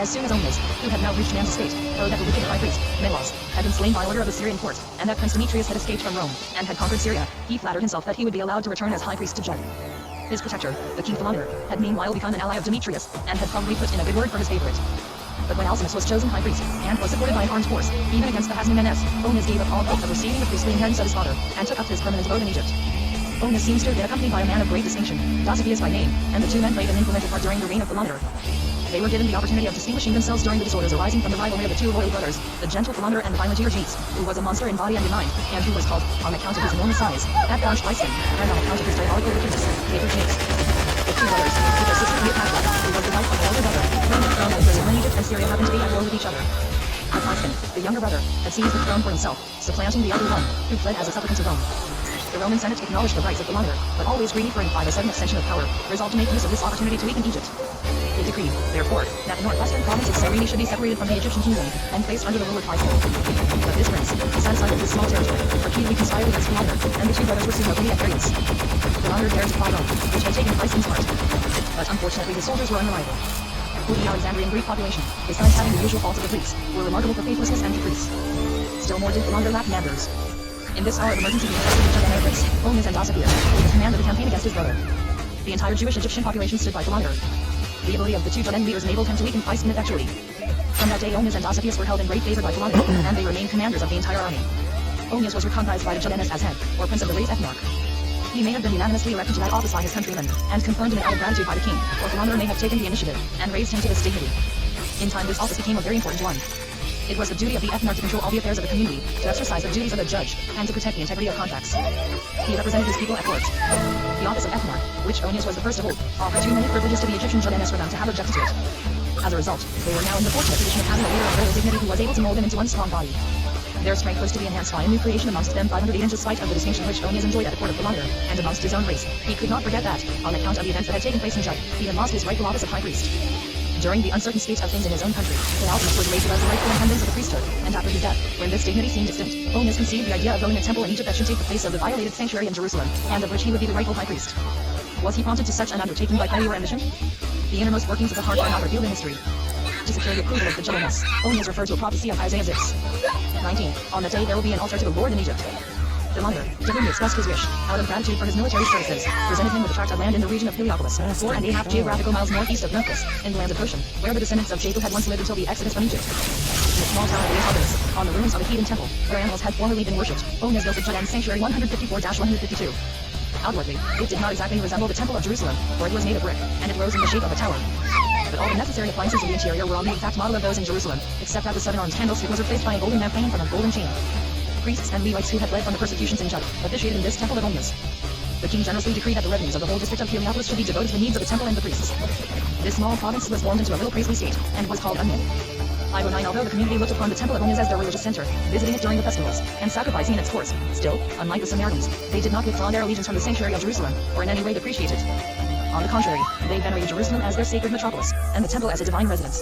As soon as Onias, who had now reached man's estate, heard that the wicked high priest, Melas, had been slain by order of the Syrian court, and that Prince Demetrius had escaped from Rome, and had conquered Syria, he flattered himself that he would be allowed to return as high priest to Jud. His protector, the King Philometor, had meanwhile become an ally of Demetrius, and had probably put in a good word for his favorite. But when Alcimus was chosen high priest, and was supported by an armed force, even against the Hasmoneans, Onias gave up all hope of receiving the priestly inheritance of his father, and took up his permanent abode in Egypt. Onias seems to have been accompanied by a man of great distinction, Dositheus by name, and the two men played an influential part during the reign of Philometor. They were given the opportunity of distinguishing themselves during the disorders arising from the rivalry of the two royal brothers, the gentle Philometor and the violent Euergetes, who was a monster in body and in mind, and who was called, on account of his enormous size, Adonijah, and on account of his diabolical wickedness, Euergetes. The two brothers, with their sister Cleopatra, who was the wife of the older brother, claimed the throne over when Egypt and Syria happened to be at war with each other. Alcmaeon, the younger brother, had seized the throne for himself, supplanting the other one, who fled as a supplicant to Rome. The Roman Senate acknowledged the rights of Philometor, but always greedy for by the sudden extension of power, resolved to make use of this opportunity to weaken Egypt. It decreed, therefore, that the northwestern province of Cyrene should be separated from the Egyptian kingdom, and placed under the rule of Physol. But this prince, dissatisfied with his small territory, repeatedly conspired against Philometor, and the two brothers were soon openly at variance. Philometor dared to fly Rome, which had taken place in Sparta. But unfortunately his soldiers were unreliable. For the Alexandrian Greek population, besides having the usual faults of the Greeks, were remarkable for faithlessness and caprice. Still more did Philometor lack commanders. In this hour of emergency, the entrusted the Judean prince, Onias and Dositheus, with the command of the campaign against his brother. The entire Jewish Egyptian population stood by Philometor. The ability of the two Judean leaders enabled him to weaken Physol effectually. From that day Onias and Dositheus were held in great favor by Philometor, and they remained commanders of the entire army. Onias was recognized by the Judeans as head, or prince of the race ethnarch. He may have been unanimously elected to that office by his countrymen, and confirmed in an out of gratitude by the king, or Philometor may have taken the initiative, and raised him to this dignity. In time this office became a very important one. It was the duty of the ethnarch to control all the affairs of the community, to exercise the duties of a judge, and to protect the integrity of contracts. He represented his people at court. The office of ethnarch, which Onias was the first to hold, offered too many privileges to the Egyptian Judeans for them to have objected to it. As a result, they were now in the fortunate position of having a leader of royal dignity who was able to mold them into one strong body. Their strength was to be enhanced by a new creation amongst them 508 in spite of the distinction which Onias enjoyed at the court of Philometor, and amongst his own race. He could not forget that, on account of the events that had taken place in Jud, he had lost his rightful office of high priest. During the uncertain state of things in his own country, Alcimus was raised as the rightful inheritance of the priesthood, and after his death, when this dignity seemed extinct, Onias conceived the idea of building a temple in Egypt that should take the place of the violated sanctuary in Jerusalem, and of which he would be the rightful high priest. Was he prompted to such an undertaking by piety or ambition? The innermost workings of the heart are not revealed in history. To secure the approval of the Judeans, Onias referred to a prophecy of Isaiah 6. 19. On that day there will be an altar to the Lord in Egypt. Philometor, to whom he expressed his wish, out of gratitude for his military services, presented him with a tract of land in the region of Heliopolis, 4.5 geographical miles northeast of Memphis, in the land of Goshen, where the descendants of Jacob had once lived until the exodus from Egypt. In a small town of Leopolis, on the ruins of a heathen temple, where animals had formerly been worshipped, Onias built the Judean sanctuary 154-152. Outwardly, it did not exactly resemble the Temple of Jerusalem, for it was made of brick, and it rose in the shape of a tower. The but all the necessary appliances of the interior were on the exact model of those in Jerusalem, except that the seven-armed candlestick was replaced by a golden lamp hanging from a golden chain. Priests and Levites who had fled from the persecutions in Judah officiated in this temple of Onias. The king generously decreed that the revenues of the whole district of Heliopolis should be devoted to the needs of the temple and the priests. This small province was formed into a little priestly state, and was called Onion. Although the community looked upon the temple of Onias as their religious center, visiting it during the festivals, and sacrificing in its courts, still, unlike the Samaritans, they did not withdraw their allegiance from the sanctuary of Jerusalem, or in any way depreciate it. On the contrary, they venerated Jerusalem as their sacred metropolis, and the temple as a divine residence.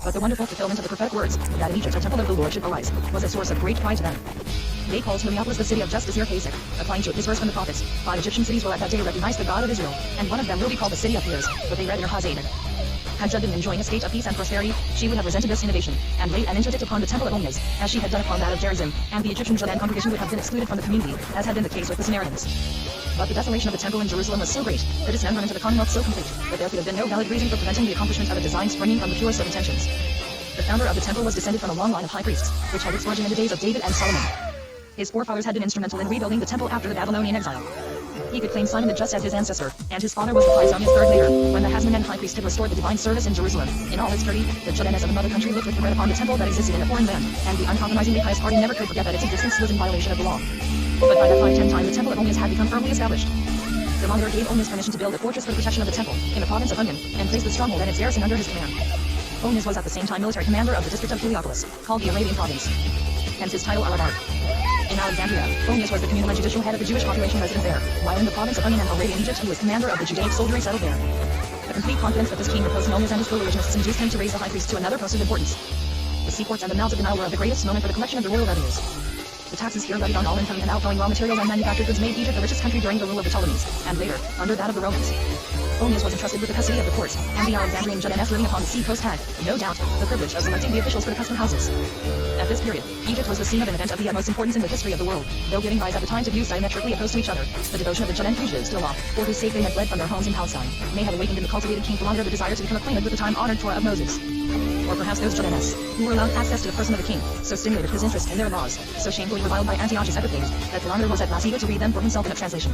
But the wonderful fulfillment of the prophetic words, that in Egypt a temple of the Lord should arise, was a source of great pride to them. They called Heliopolis the city of justice Pasek, applying to it this verse from the prophets. 5 Egyptian cities will at that day recognize the God of Israel, and one of them will be called the city of fears, but they read Hazed. Had Judah been enjoying a state of peace and prosperity, she would have resented this innovation, and laid an interdict upon the temple of Onias, as she had done upon that of Gerizim, and the Egyptian Judean congregation would have been excluded from the community, as had been the case with the Samaritans. But the desolation of the temple in Jerusalem was so great, the dismemberment of the commonwealth so complete, that there could have been no valid reason for preventing the accomplishment of a design springing from the purest of intentions. The founder of the temple was descended from a long line of high priests, which had its origin in the days of David and Solomon. His forefathers had been instrumental in rebuilding the temple after the Babylonian exile. He could claim Simon the Just as his ancestor, and his father was the Pizonius third later, when the Hasmonean high priest had restored the divine service in Jerusalem. In all its purity, the Judeans of another country looked with regret upon the temple that existed in a foreign land, and the uncompromisingly pious party never could forget that its existence was in violation of the law. But by that 5-10 time the temple of Onias had become firmly established. The Monitor gave Onias permission to build a fortress for the protection of the temple, in the province of Onion, and placed the stronghold and its garrison under his command. Onias was at the same time military commander of the district of Heliopolis, called the Arabian province. Hence his title Arabard. In Alexandria, Onias was the communal and judicial head of the Jewish population resident there, while in the province of Onion and Arabian Egypt he was commander of the Judaic soldiery settled there. The complete confidence that this king reposed in Onias and his co-religionists induced him to raise the high priest to another post of importance. The seaports and the mouths of the Nile were of the greatest moment for the collection of the royal revenues. The taxes here levied on all incoming and outgoing raw materials and manufactured goods made Egypt the richest country during the rule of the Ptolemies, and later, under that of the Romans. Onias was entrusted with the custody of the courts, and the Alexandrian Judeans living upon the sea-coast had, no doubt, the privilege of selecting the officials for the custom houses. At this period, Egypt was the scene of an event of the utmost importance in the history of the world, though giving rise at the time to views diametrically opposed to each other. The devotion of the Judean fugitives to Allah, for whose sake they had fled from their homes in Palestine, may have awakened in the cultivated king Philometor the desire to become acquainted with the time-honored Torah of Moses. Or perhaps those Judeans, who were allowed access to the person of the king, so stimulated his interest in their laws, so shamefully reviled by Antiochus Epiphanes, that Philometor was at last eager to read them for himself in a translation.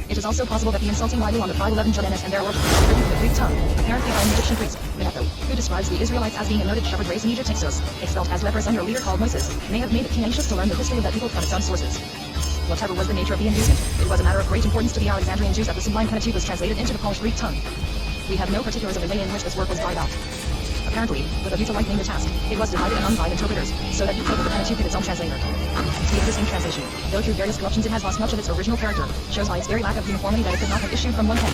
It is also possible that the insulting libel on the 511 Judeans and their orphans was written in the Greek tongue, apparently by an Egyptian priest, Manetho, who describes the Israelites as being a noted shepherd race in Egypt. Hyksos, expelled as lepers under a leader called Moses, may have made the king anxious to learn the history of that people from its own sources. Whatever was the nature of the inducement, it was a matter of great importance to the Alexandrian Jews that the Sublime Pentateuch was translated into the polished Greek tongue. We have no particulars of the way in which this work was brought about. Apparently, with a view to lightening the task, it was divided among 5 interpreters, so that each took the Pentateuch in its own translator. The existing translation, though through various corruptions it has lost much of its original character, shows by its very lack of uniformity that it could not have issued from one pen.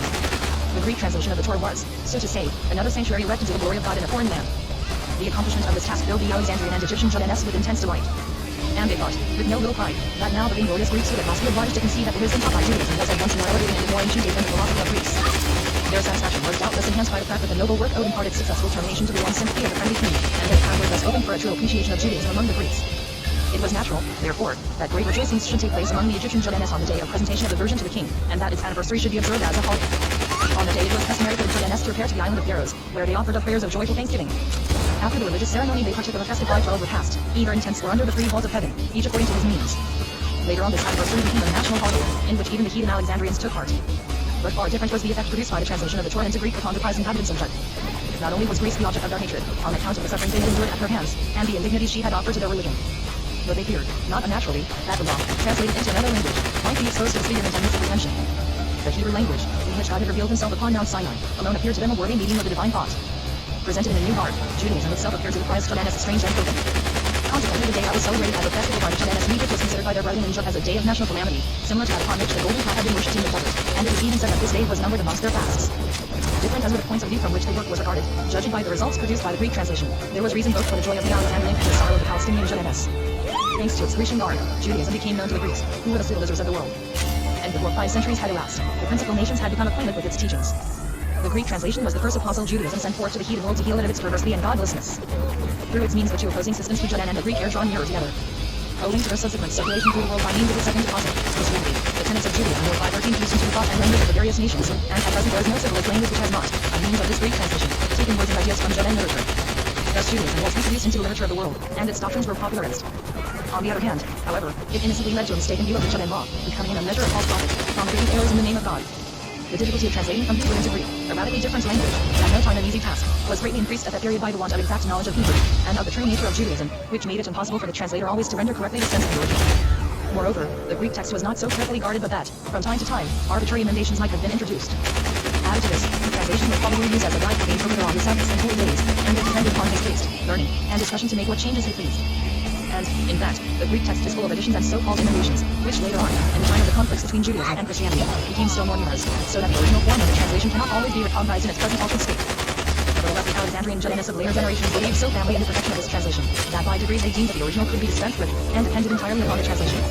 The Greek translation of the Torah was, so to say, another sanctuary erected to the glory of God in a foreign land. The accomplishment of this task filled the Alexandrian and Egyptian Judeans with intense delight. And they thought, with no little pride, that now the inglorious Greeks would at last be obliged to concede that the wisdom taught by Judaism was at once more elevated and more ancient than the philosophy of Greece. Their satisfaction was doubtless enhanced by the fact that the noble work owed in part its successful termination to the warm sympathy of the friendly king, and that the path was thus open for a true appreciation of Judaism among the Greeks. It was natural, therefore, that great rejoicings should take place among the Egyptian Judeans on the day of presentation of the version to the king, and that its anniversary should be observed as a holiday. On the day it was customary for the Judeans to repair to the island of Pharos, where they offered up prayers of joyful thanksgiving. After the religious ceremony they partook of a festive 5-12 repast, either in tents or under the free halls of heaven, each according to his means. Later on this anniversary became a national holiday, in which even the heathen Alexandrians took part. But far different was the effect produced by the translation of the Torah into Greek upon the pious inhabitants of Judah. Not only was Greece the object of their hatred, on account of the suffering they had endured at her hands, and the indignities she had offered to their religion, but they feared, not unnaturally, that the law, translated into another language, might be exposed to disfigurement and misapprehension. The Hebrew language, in which God had revealed himself upon Mount Sinai, alone appeared to them a worthy medium of the divine thought. Presented in a new garb, Judaism itself appeared to the pious Judeans strange and forbidden. Consequently, the day that was celebrated as a festival by the Judeans in Egypt was considered by their brethren in Judah as a day of national calamity, similar to that upon which the golden calf had been worshipped in the desert, and it was even said that this day was numbered amongst their fasts. Different as were the points of view from which the work was regarded, judging by the results produced by the Greek translation, there was reason both for the joy of the Alexandrian and the sorrow of the Palestinian Judeans. Thanks to its Grecian garb, Judaism became known to the Greeks, who were the civilizers of the world. And before 5 centuries had elapsed, the principal nations had become acquainted with its teachings. The Greek translation was the first apostle Judaism sent forth to the heathen world to heal it of its perversity and godlessness. Through its means the two opposing systems, the Judean and the Greek, are drawn nearer together. Owing to their subsequent circulation through the world by means of the second deposit, Christianity, the tenets of Judaism were by 13 fused into the thought and language of the various nations, and at present there is no civilized language which has not, by means of this Greek translation, taken words and ideas from Judean literature. Thus Judaism was reproduced into the literature of the world, and its doctrines were popularized. On the other hand, however, it innocently led to a mistaken view of the Judean law, becoming in a measure a false prophet, promulgating errors in the name of God. The difficulty of translating from Hebrew into Greek, a radically different language, and no time an easy task, was greatly increased at that period by the want of exact knowledge of Hebrew, and of the true nature of Judaism, which made it impossible for the translator always to render correctly the sense of the original. Moreover, the Greek text was not so carefully guarded but that, from time to time, arbitrary emendations might have been introduced. Added to this, the translation was probably used as a guide for the interpreter on the Sabbaths and holy days, and it depended upon his taste, learning, and discretion to make what changes he pleased. And, in fact, the Greek text is full of additions and so-called emendations, which later on, in the time of the conflicts between Judaism and Christianity, became still more numerous, so that the original form of the translation cannot always be recognized in its present altered state. Nevertheless, the Alexandrian Judainists of later generations believed so firmly in the perfection of this translation, that by degrees they deemed that the original could be dispensed with, and depended entirely upon the translation.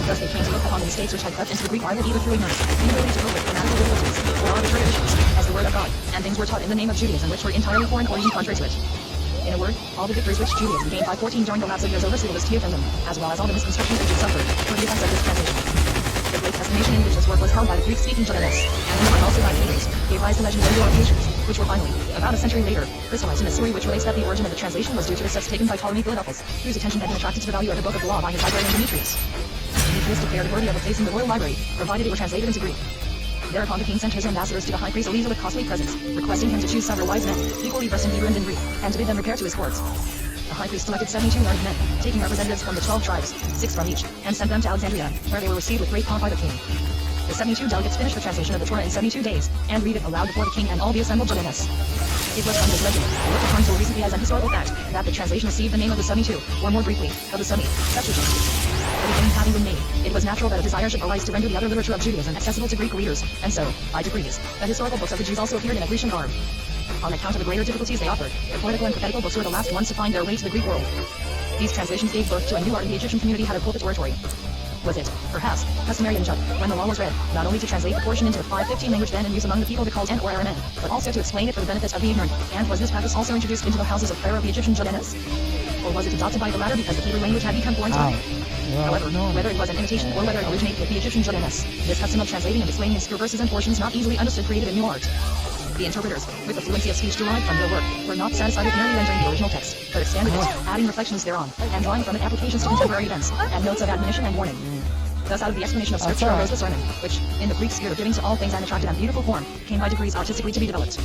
Thus they came to look upon the mistakes which had crept into the Greek Bible either through ignorance, inability to cope with grammatical difficulties, or arbitrary additions, as the word of God, and things were taught in the name of Judaism which were entirely foreign or even contrary to it. In a word, all the victories which Judaism gained by 14 during the lapse of years over Civilist Theophism, as well as all the misconstructions which it suffered, were the effects of this translation. The great estimation in which this work was held by the Greek-speaking Judainists, and in turn also by Hebrews, gave rise to legendary orations, which were finally, about a century later, crystallized in a story which relates that the origin of the translation was due to the steps taken by Ptolemy Philadelphus, whose attention had been attracted to the value of the Book of the Law by his librarian Demetrius. Demetrius declared it worthy of a place in the royal library, provided it were translated into Greek. Thereupon the king sent his ambassadors to the high priest Eleazar with costly presents, requesting him to choose several wise men, equally versed in Hebrew and in Greek, and to bid them repair to his courts. The high priest selected 72 learned men, taking representatives from the 12 tribes, 6 from each, and sent them to Alexandria, where they were received with great pomp by the king. The 72 delegates finished the translation of the Torah in 72 days, and read it aloud before the king and all the assembled Judainists. It was from this legend, looked upon so recently as an historical fact, that the translation received the name of the 72, or more briefly, of the Septuagint. The beginning having been made, it was natural that a desire should arise to render the other literature of Judaism accessible to Greek readers, and so, by degrees, the historical books of the Jews also appeared in a Grecian garb. On account of the greater difficulties they offered, the poetical and prophetical books were the last ones to find their way to the Greek world. These translations gave birth to a new art in the Egyptian community had a pulpit oratory. Was it, perhaps, customary in Jud, when the law was read, not only to translate the portion into the 515 language then in use among the people called and or Aramean, but also to explain it for the benefit of the ignorant, and was this practice also introduced into the houses of prayer of the Egyptian Judainists? Or was it adopted by the latter because the Hebrew language had become foreign to them? However, whether it was an imitation or whether it originated with the Egyptian Judainists, this custom of translating and displaying obscure verses and portions not easily understood created a new art. The interpreters, with the fluency of speech derived from their work, were not satisfied with merely rendering the original text, but expanded it, adding reflections thereon, and drawing from it applications to contemporary events, and notes of admonition and warning. Thus out of the explanation of Scripture arose the sermon, which, in the Greek spirit of giving to all things an attractive and beautiful form, came by degrees artistically to be developed.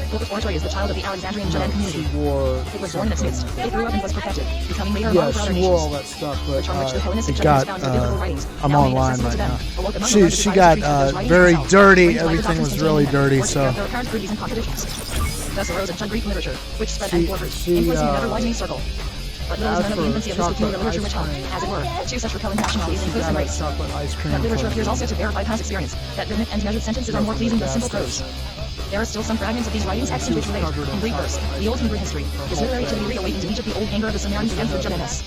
Pulpit oratory is the child of the Alexandrian Judean community. It was born in its midst, it grew up and was perfected, becoming later among other nations. All that stuff, but which the Hellenistic Judaism found in biblical writings, I'm now made online accessible to right them, awoke among the now. learned She desire got to treat those writings very themselves, dirty. bring to light the Everything doctrines was contained really in them, dirty, or to so their apparent crudities and contradictions. Thus arose ancient Greek literature, which spread She- and bore fruit, she, influencing an ever-widening circle. But little is known of the for infancy of this peculiar chocolate literature which hung, ice cream. as it were, to such repellent nationalities in close got embrace. chocolate ice cream. That literature for- appears also to verify past experience, that written and measured sentences are more pleasing than simple prose. There are still some fragments of these writings extant which relate, in Greek verse, the old Hebrew history, his literary activity reawakened in Egypt the old anger of the Samaritans against the Judainists.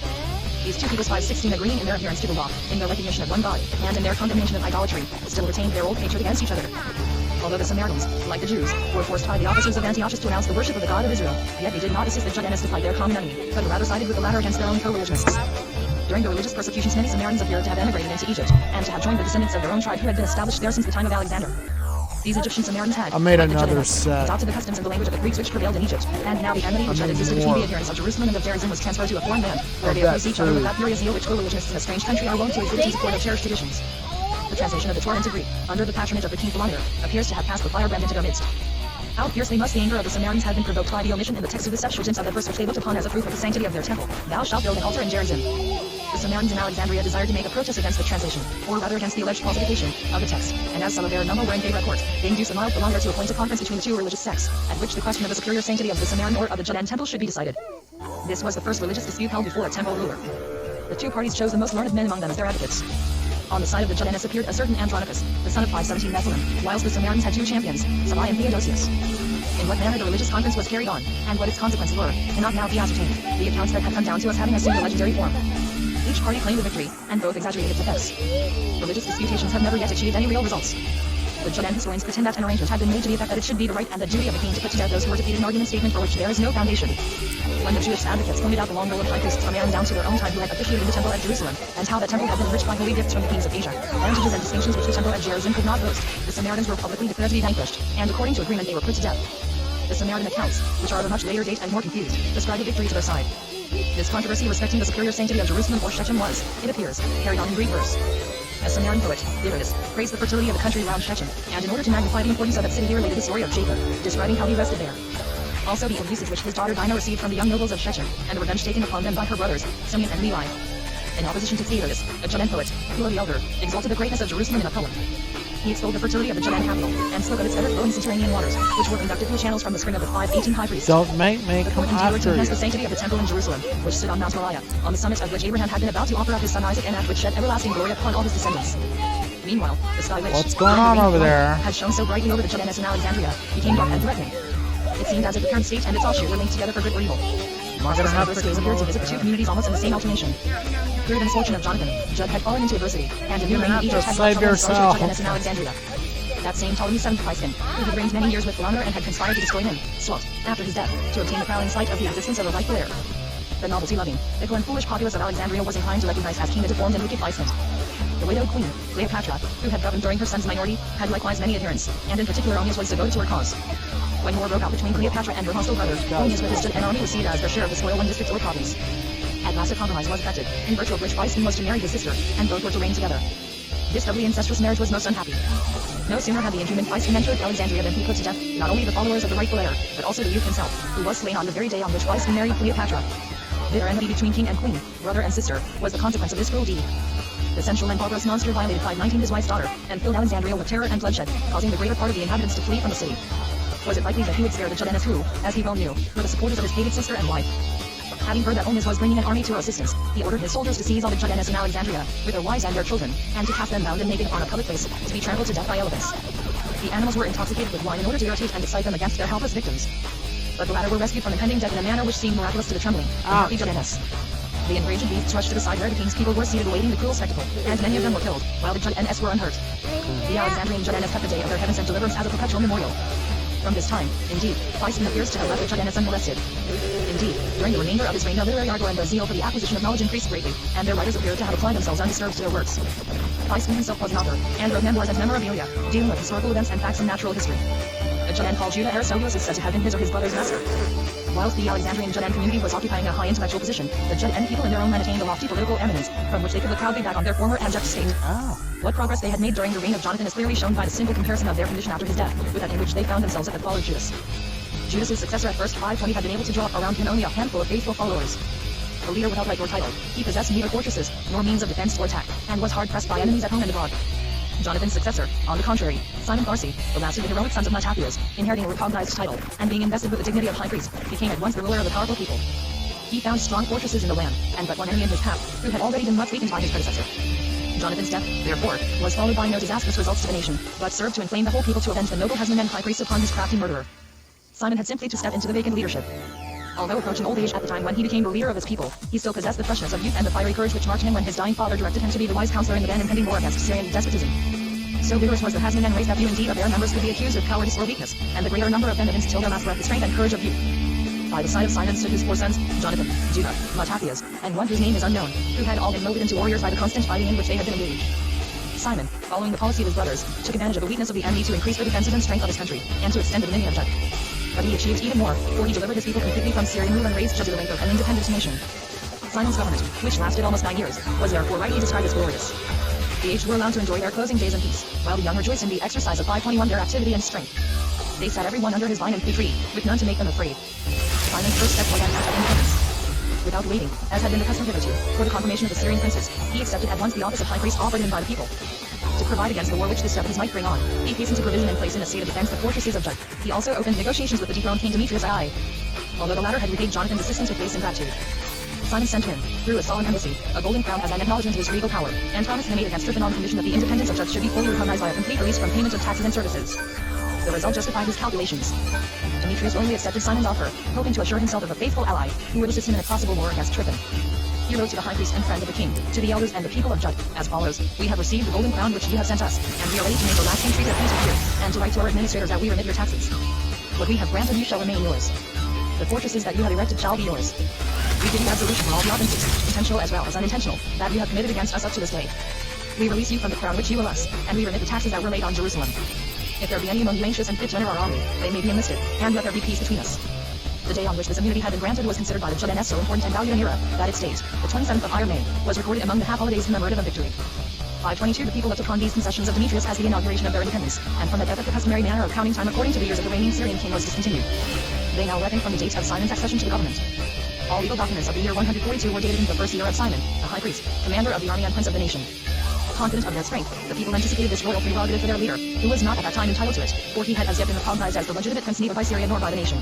These two peoples 516 agreeing in their adherence to the law, in their recognition of one God, and in their condemnation of idolatry, still retained their old hatred against each other. Although the Samaritans, like the Jews, were forced by the officers of Antiochus to announce the worship of the God of Israel, yet they did not assist the Judainists to fight their common enemy, but rather sided with the latter against their own co-religionists. During the religious persecutions, many Samaritans appeared to have emigrated into Egypt, and to have joined the descendants of their own tribe who had been established there since the time of Alexander. These Egyptian Samaritans had, I made like the another Judainists, set. adopted the customs and the language of the Greeks which prevailed in Egypt, and now the enmity which had existed between the adherents of Jerusalem and of Gerizim was transferred to a foreign land, where they oppose each other with that furious zeal which co-religionists in a strange country are wont to exhibit in support of cherished traditions. The translation of the Torah into Greek, under the patronage of the king Philometor, appears to have passed the firebrand into their midst. How fiercely must the anger of the Samaritans have been provoked by the omission in the text of the Septuagint of the verse which they looked upon as a proof of the sanctity of their temple. Thou shalt build an altar in Gerizim. The Samaritans in Alexandria desired to make a protest against the translation, or rather against the alleged falsification, of the text, and as some of their number were in favor of court, they induced the mild Philometor to appoint a conference between the two religious sects, at which the question of the superior sanctity of the Samaritan or of the Judean temple should be decided. This was the first religious dispute held before a temple ruler. The two parties chose the most learned men among them as their advocates. On the side of the Judainists appeared a certain Andronicus, the son of 517 Nephilim, whilst the Samaritans had two champions, Sabai and Theodosius. In what manner the religious conference was carried on, and what its consequences were, cannot now be ascertained, the accounts that have come down to us having assumed a legendary form. Each party claimed a victory, and both exaggerated its effects. Religious disputations have never yet achieved any real results. The Judean historians pretend that an arrangement had been made to the effect that it should be the right and the duty of the king to put to death those who were defeated, an argument statement for which there is no foundation. When the Jewish advocates pointed out the long roll of high priests from Aaron down to their own time who had officiated in the temple at Jerusalem, and how the temple had been enriched by holy gifts from the kings of Asia, advantages and distinctions which the temple at Gerizim could not boast, the Samaritans were publicly declared to be vanquished, and according to agreement they were put to death. The Samaritan accounts, which are of a much later date and more confused, describe the victory to their side. This controversy respecting the superior sanctity of Jerusalem or Shechem was, it appears, carried on in Greek verse. A Sumerian poet, Herodotus, praised the fertility of the country around Shechem, and in order to magnify the importance of that city he related the story of Jacob, describing how he rested there. Also the ill usage which his daughter Dinah received from the young nobles of Shechem, and the revenge taken upon them by her brothers, Simeon and Levi. In opposition to Theodotus, a Judean poet, Hula the Elder, exalted the greatness of Jerusalem in a poem. He extolled the fertility of the Judean capital, and spoke of its ever-flowing subterranean waters, which were conducted through channels from the spring of the 518 high priest. Don't make me The come poet endeavored to after enhance you. the sanctity of the temple in Jerusalem, which stood on Mount Moriah, on the summit of which Abraham had been about to offer up his son Isaac, and which shed everlasting glory upon all his descendants. Meanwhile, the sky which, What's going during the on reign of over Pilate, there? had shone so brightly over the Judeans in Alexandria, became dark and threatening. It seemed as if the parent state and its offshoot were linked together for good or evil. Am I gonna have First to days appeared to visit the two communities almost in the same alternation. Through the misfortune of Jonathan, Judd had fallen into adversity, and a new reign of Egypt had brought Save trouble and scourge yourself. to Judeans in Alexandria. That same Ptolemy VII Physcon, who had reigned many years with Philander and had conspired to destroy him, sought, after his death, to obtain the crowning sight of the existence of a rightful heir. The novelty-loving, fickle and foolish populace of Alexandria was inclined to recognize as king a deformed and wicked Physcon. The widowed queen, Cleopatra, who had governed during her son's minority, had likewise many adherents, and in particular Onias was devoted to her cause. When war broke out between Cleopatra and her hostile brother, Onias with his Judean army received as their share of the spoil one district or province. At last a compromise was effected, in virtue of which Physcon was to marry his sister, and both were to reign together. This doubly incestuous marriage was most unhappy. No sooner had the inhuman Physcon entered Alexandria than he put to death not only the followers of the rightful heir, but also the youth himself, who was slain on the very day on which Physcon married Cleopatra. Bitter enmity between king and queen, brother and sister, was the consequence of this cruel deed. The sensual and barbarous monster violated 519 his wife's daughter, and filled Alexandria with terror and bloodshed, causing the greater part of the inhabitants to flee from the city. Was it likely that he would spare the Judeans who, as he well knew, were the supporters of his hated sister and wife? Having heard that Onias was bringing an army to her assistance, he ordered his soldiers to seize all the Judeans in Alexandria, with their wives and their children, and to cast them bound and naked upon a public place, to be trampled to death by elephants. The animals were intoxicated with wine in order to irritate and excite them against their helpless victims. But the latter were rescued from impending death in a manner which seemed miraculous to the trembling, unhappy Judeans. The enraged beasts rushed to the side where the king's people were seated awaiting the cruel spectacle, and many of them were killed, while the Judeans were unhurt. The Alexandrian Judeans kept the day of their heaven sent deliverance as a perpetual memorial. From this time, indeed, Physcon appears to have left the Judeans unmolested. Indeed, during the remainder of his reign the literary ardor and the zeal for the acquisition of knowledge increased greatly, and their writers appeared to have applied themselves undisturbed to their works. Physcon himself was an author, and wrote memoirs and memorabilia, dealing with historical events and facts in natural history. A Judean called Judah Aristobulus is said to have been his or his brother's master. Whilst the Alexandrian Judean community was occupying a high intellectual position, the Judean people in their own land attained a lofty political eminence, from which they could look proudly back on their former abject state. What progress they had made during the reign of Jonathan is clearly shown by the simple comparison of their condition after his death, with that in which they found themselves at the fall of Judas. Judas's successor at first 520 had been able to draw around him only a handful of faithful followers. A leader without right or title, he possessed neither fortresses, nor means of defense or attack, and was hard pressed by enemies at home and abroad. Jonathan's successor, on the contrary, Simon Pharsi, the last of the heroic sons of Mattathias, inheriting a recognized title, and being invested with the dignity of high priest, became at once the ruler of the powerful people. He found strong fortresses in the land, and but one enemy in his path, who had already been much weakened by his predecessor. Jonathan's death, therefore, was followed by no disastrous results to the nation, but served to inflame the whole people to avenge the noble husband and high priest upon his crafty murderer. Simon had simply to step into the vacant leadership. Although approaching old age at the time when he became the leader of his people, he still possessed the freshness of youth and the fiery courage which marked him when his dying father directed him to be the wise counselor in the then impending war against Syrian despotism. So vigorous was the Hasmonean race that few indeed of their members could be accused of cowardice or weakness, and the greater number of them evinced till their last breath the strength and courage of youth. By the side of Simon stood his 4 sons, Jonathan, Judah, Mattathias, and one whose name is unknown, who had all been molded into warriors by the constant fighting in which they had been engaged. Simon, following the policy of his brothers, took advantage of the weakness of the enemy to increase the defensive and strength of his country, and to extend the dominion of Judah. But he achieved even more, for he delivered his people completely from Syrian rule and raised Judah to the rank of an independent nation. Simon's government, which lasted almost 9 years, was therefore rightly described as glorious. The aged were allowed to enjoy their closing days in peace, while the young rejoiced in the exercise of 521 their activity and strength. They sat every one under his vine and fig tree, with none to make them afraid. Simon's first step was an act of independence. Without waiting, as had been the custom hitherto, for the confirmation of the Syrian princes, he accepted at once the office of high priest offered him by the people. To provide against the war which this step of his might bring on, he hastened to provision and place in a state of defense the fortresses of Judah. He also opened negotiations with the dethroned king Demetrius I, although the latter had repaid Jonathan's assistance with base ingratitude. Simon sent him, through a solemn embassy, a golden crown as an acknowledgement of his regal power, and promised him aid against Tryphon on condition that the independence of Judah should be fully recognized by a complete release from payment of taxes and services. The result justified his calculations. Demetrius only accepted Simon's offer, hoping to assure himself of a faithful ally, who would assist him in a possible war against Tryphon. He wrote to the high priest and friend of the king, to the elders and the people of Judah, as follows: We have received the golden crown which you have sent us, and we are ready to make a lasting treaty of peace with you, and to write to our administrators that we remit your taxes. What we have granted you shall remain yours. The fortresses that you have erected shall be yours. We give you absolution for all the offenses, intentional as well as unintentional, that you have committed against us up to this day. We release you from the crown which you owe us, and we remit the taxes that were laid on Jerusalem. If there be any among you anxious and fit to enter our army, they may be enlisted, and let there be peace between us. The day on which this immunity had been granted was considered by the Judeans so important and valued an era, that its date, the 27th of Iron May, was recorded among the half holidays commemorative of victory. 522 The people looked upon these concessions of Demetrius as the inauguration of their independence, and from that epoch the customary manner of counting time according to the years of the reigning Syrian king was discontinued. They now reckon from the date of Simon's accession to the government. All legal documents of the year 142 were dated in the first year of Simon, the high priest, commander of the army and prince of the nation. Confident of their strength, the people anticipated this royal prerogative for their leader, who was not at that time entitled to it, for he had as yet been recognized as the legitimate prince neither by Syria nor by the nation.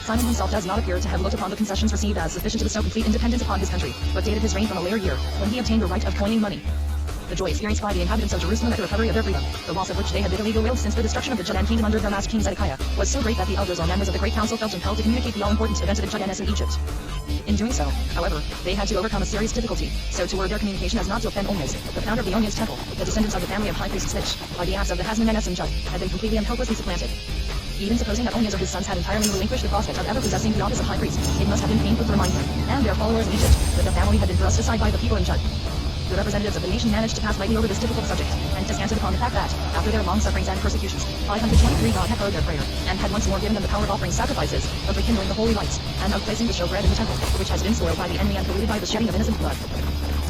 Simon himself does not appear to have looked upon the concessions received as sufficient to bestow complete independence upon his country, but dated his reign from a later year, when he obtained the right of coining money. The joy experienced by the inhabitants of Jerusalem at the recovery of their freedom, the loss of which they had bitterly bewailed since the destruction of the Judean kingdom under their last king Zedekiah, was so great that the elders or members of the great council felt impelled to communicate the all-important event to the Judeans in Egypt. In doing so, however, they had to overcome a serious difficulty, so to word their communication as not to offend Onias, the founder of the Onias temple, the descendants of the family of high priest Snitch, by the acts of the Hasmonenes and Jud, had been completely and helplessly supplanted. Even supposing that Onias or his sons had entirely relinquished the prospect of ever possessing the office of high priest, it must have been painful to remind them, and their followers in Egypt, that the family had been thrust aside by the people in Jud. The representatives of the nation managed to pass lightly over this difficult subject, and descanted upon the fact that, after their long sufferings and persecutions, 523 God had heard their prayer, and had once more given them the power of offering sacrifices, of rekindling the holy rites, and of placing the showbread in the temple, which has been soiled by the enemy and polluted by the shedding of innocent blood.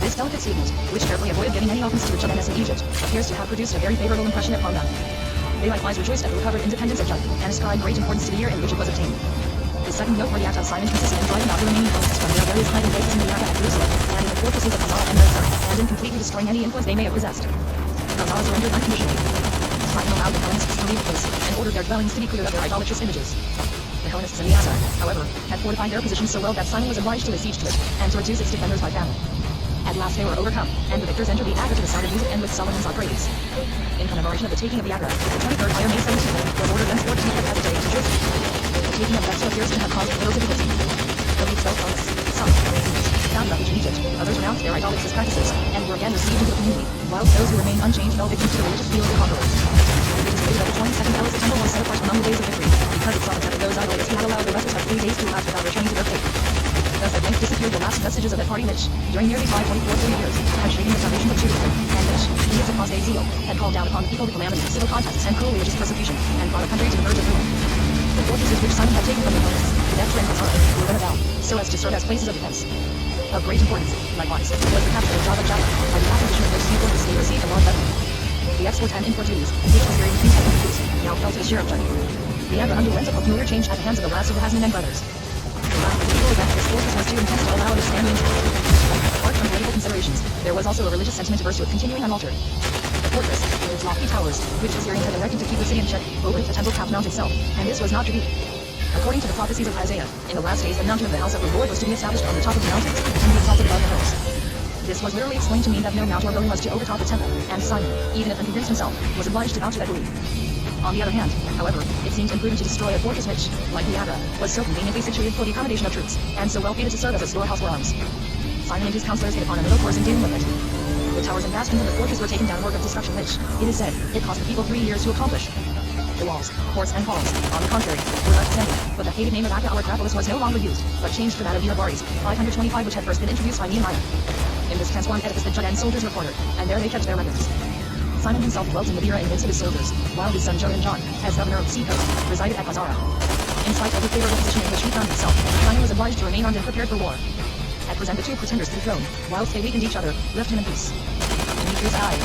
This delicate statement, which carefully avoided giving any offense to the Judeans in Egypt, appears to have produced a very favorable impression upon them. They likewise rejoiced at the recovered independence of Jud, and ascribed great importance to the year in which it was obtained. The second noteworthy act of Simon consisted in driving out the remaining hosts from their various hiding places in the area at Jerusalem, and in the fortresses of Hazara and Mizar, and in completely destroying any influence they may have possessed. Hazara surrendered unconditionally. Simon allowed the Hellenists to leave the place, and ordered their dwellings to be cleared of their idolatrous images. The Hellenists in the Azar, however, had fortified their position so well that Simon was obliged to lay siege to it, and to reduce its defenders by famine. At last they were overcome, and the victors entered the Agra to the sound of music and with Solomon's praise. In commemoration of the taking of the Agra, the 23rd higher May 17th was ordered thenceforth to be kept as a day to Joseph. The taking of Vesta appears to have caused little difficulty. Though these fell some found refuge in Egypt, others renounced their idolatrous practices, and were again received into the community, whilst those who remained unchanged fell victims to the religious zeal of the conquerors. It is stated that the 22nd Elis temple was set apart among the days of victory, because it saw the death of those idolaters who had allowed the respite of 3 days to elapse without returning to their faith. Thus at length disappeared the last vestiges of that party which, during nearly 524 years, had shaken the foundations of Judaism, and which, in its apostate zeal, had called down upon the people the calamities of civil contests and cruel religious persecution, and brought a country to the verge of ruin. The fortresses which Simon had taken from the Hellenists, Edessa and Hazara, were then about, so as to serve as places of defense. Of great importance, likewise, was the capture of Java Java, by the acquisition of which sea fortress they received a large revenue. The export and import duties, which was very increased and increased, now fell to the share of Jud. The Agra underwent a peculiar change at the hands of the last of the Hasmonean brothers. The last of the people event this fortress was too intense to allow it to stand intact. Apart from political considerations, there was also a religious sentiment averse to it continuing unaltered. The fortress, with its lofty towers, which the Syrians had erected to keep the city in check, overlooked the temple Cap Mount itself, and this was not to be. According to the prophecies of Isaiah, in the last days the mountain of the house of the Lord was to be established on the top of the mountains, and be exalted above the hills. This was literally explained to mean that no mount or building was to overtop the temple, and Simon, even if unconvinced himself, was obliged to bow to that belief. On the other hand, however, it seemed imprudent to destroy a fortress which, like the Agra, was so conveniently situated for the accommodation of troops, and so well fitted to serve as a storehouse for arms. Simon and his counselors hit upon a middle course in dealing with it. The towers and bastions of the fortress were taken down, work of destruction which, it is said, it cost the people 3 years to accomplish. The walls, courts, and halls, on the contrary, were left standing, but the hated name of Acca or Acropolis was no longer used, but changed for that of Eurybares, 525, which had first been introduced by Nehemiah. In this transformed edifice the Judean soldiers were quartered, and there they kept their records. Simon himself dwelt in the Bira in the midst of his soldiers, while his son Joan John, as governor of the seacoast, resided at Hazara. In spite of the favorable position in which he found himself, Simon was obliged to remain armed and prepared for war. At present the two pretenders to the throne, whilst they weakened each other, left him in peace. Demetrius I,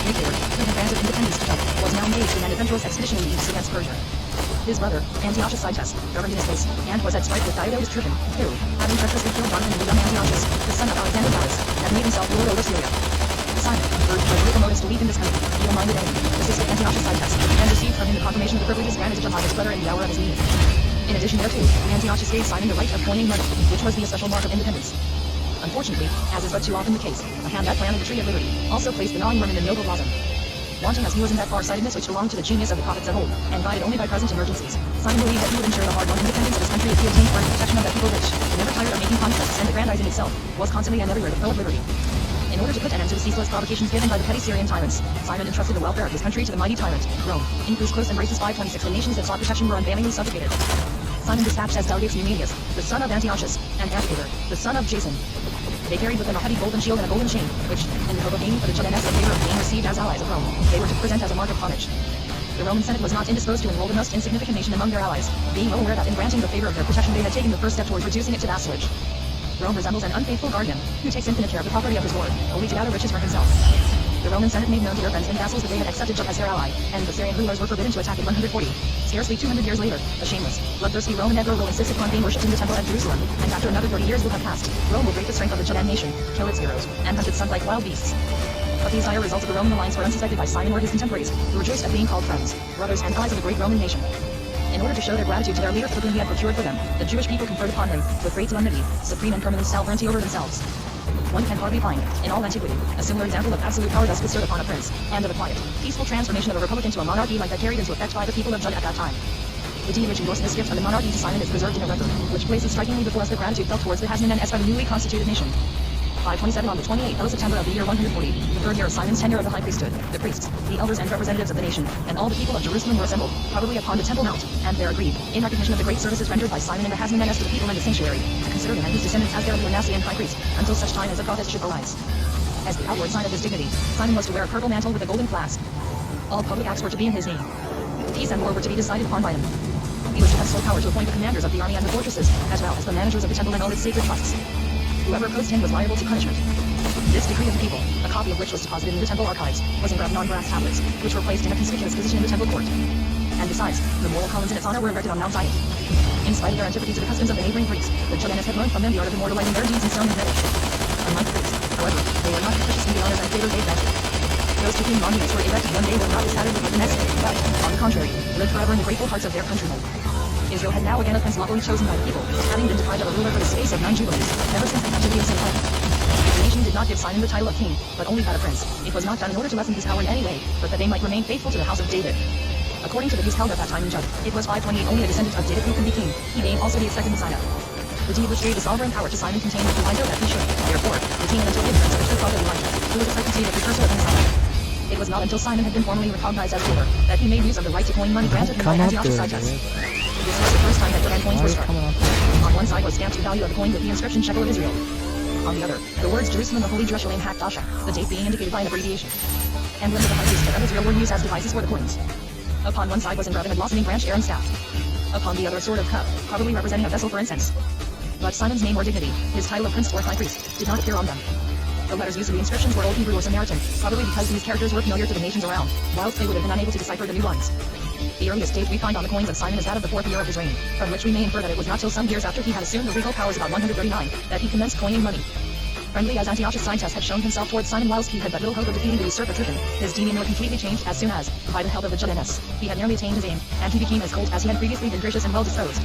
Nicator, who had granted independence to Jud, was now engaged in an adventurous expedition in the east against Persia. His brother, Antiochus Situs, governed in his place, and was at strife with Diodotus Tryphon, who, having treacherously killed Jonathan and young Antiochus, the son of Alexander Gallus, had made himself ruler over Syria. Simon, urged by political motives to weaken this country, evil-minded enemy, assisted Antiochus Situs, and received from him the confirmation of the privileges granted to Jud his brother in the hour of his need. In addition thereto, Antiochus gave Simon the right of coining money, which was the especial mark of independence. Unfortunately, as is but too often the case, a hand that planted the tree of liberty also placed the gnawing worm in the noble blossom. Wanting as he was in that far-sightedness which belonged to the genius of the prophets of old, and guided only by present emergencies, Simon believed that he would ensure the hard-won independence of his country if he obtained firm protection of that people which, never tired of making conquests and aggrandizing itself, was constantly and everywhere the foe of liberty. In order to put an end to the ceaseless provocations given by the petty Syrian tyrants, Simon entrusted the welfare of his country to the mighty tyrant, Rome, in whose close embraces 526 the nations that sought protection were unvailingly subjugated. Simon dispatched as delegates Numenius, the son of Antiochus, and Antipater, the son of Jason. They carried with them a heavy golden shield and a golden chain, which, in the hope of gaining for the Judeans in favor of being received as allies of Rome, they were to present as a mark of homage. The Roman Senate was not indisposed to enroll the most insignificant nation among their allies, being well aware that in granting the favor of their protection they had taken the first step towards reducing it to vassalage. Rome resembles an unfaithful guardian, who takes infinite care of the property of his lord, only to gather riches for himself. The Roman Senate made known to their friends and vassals that they had accepted Jud as their ally, and the Syrian rulers were forbidden to attack in 140. Scarcely 200 years later, a shameless, bloodthirsty Roman emperor will insist upon being worshipped in the temple at Jerusalem, and after another 30 years will have passed, Rome will break the strength of the Judean nation, kill its heroes, and hunt its sons like wild beasts. But these dire results of the Roman alliance were unsuspected by Simon or his contemporaries, who rejoiced at being called friends, brothers, and allies of the great Roman nation. In order to show their gratitude to their leader for whom he had procured for them, the Jewish people conferred upon him, with great solemnity, supreme and permanent sovereignty over themselves. One can hardly find, in all antiquity, a similar example of absolute power thus bestowed upon a prince, and of a quiet, peaceful transformation of a republic into a monarchy like that carried into effect by the people of Jud at that time. The deed which endorsed this gift of the monarchy to Simon is preserved in a record, which places strikingly before us the gratitude felt towards the Hasmoneans by the newly constituted nation. 527 on the 28th of September of the year 140, the third year of Simon's tenure of the high priesthood, the priests, the elders and representatives of the nation, and all the people of Jerusalem were assembled, probably upon the Temple Mount, and there agreed, in recognition of the great services rendered by Simon and the Hasmoneans to the people in the sanctuary, to consider him and his descendants as their Manassian high priest, until such time as a prophet should arise. As the outward sign of his dignity, Simon was to wear a purple mantle with a golden clasp. All public acts were to be in his name. Peace and war were to be decided upon by him. He was to have sole power to appoint the commanders of the army and the fortresses, as well as the managers of the temple and all its sacred trusts. Whoever opposed him was liable to punishment. This decree of the people, a copy of which was deposited in the temple archives, was engraved on brass tablets, which were placed in a conspicuous position in the temple court. And besides, memorial columns in its honor were erected on Mount Zion. In spite of their antipathy to the customs of the neighboring Greeks, the Judeans had learned from them the art of immortalizing their deeds in stone and metal. Unlike the Greeks, however, they were not capricious in the honors and favor they granted. Those to whom monuments were erected one day were not discarded with the next, but, on the contrary, lived forever in the grateful hearts of their countrymen. Israel had now again a prince lawfully chosen by the people, having been deprived of a ruler for the space of 9 jubilees, ever since the captivity of Sinai. The nation did not give Simon the title of king, but only that of prince. It was not done in order to lessen his power in any way, but that they might remain faithful to the house of David. According to the views held at that time in Jud, it was 528 only a descendant of David who could be king, he being also the expected Messiah. The deed which gave the sovereign power to Simon contained the reminder that he should, therefore, retain it until the appearance of the prophet Elijah, who was expected to be the precursor of the Messiah. It was not until Simon had been formally recognized as ruler that he made use of the right to coin money granted him by Antiochus Situs. This was the first time that Judean coins were struck. On one side was stamped the value of the coin with the inscription Shekel of Israel. On the other, the words Jerusalem, the Holy Jerusalem Hakdasha, the date being indicated by an abbreviation. Emblems of the high priesthood of Israel were used as devices for the coins. Upon one side was engraven a blossoming branch, Aaron's staff. Upon the other a sort of cup, probably representing a vessel for incense. But Simon's name or dignity, his title of prince or high priest, did not appear on them. The letters used in the inscriptions were Old Hebrew or Samaritan, probably because these characters were familiar to the nations around, whilst they would have been unable to decipher the new ones. The earliest date we find on the coins of Simon is that of the 4th year of his reign, from which we may infer that it was not till some years after he had assumed the regal powers about 139, that he commenced coining money. Friendly as Antiochus Situs had shown himself towards Simon whilst he had but little hope of defeating the usurper Tryphon, his demeanor completely changed as soon as, by the help of the Judeans, he had nearly attained his aim, and he became as cold as he had previously been gracious and well-disposed.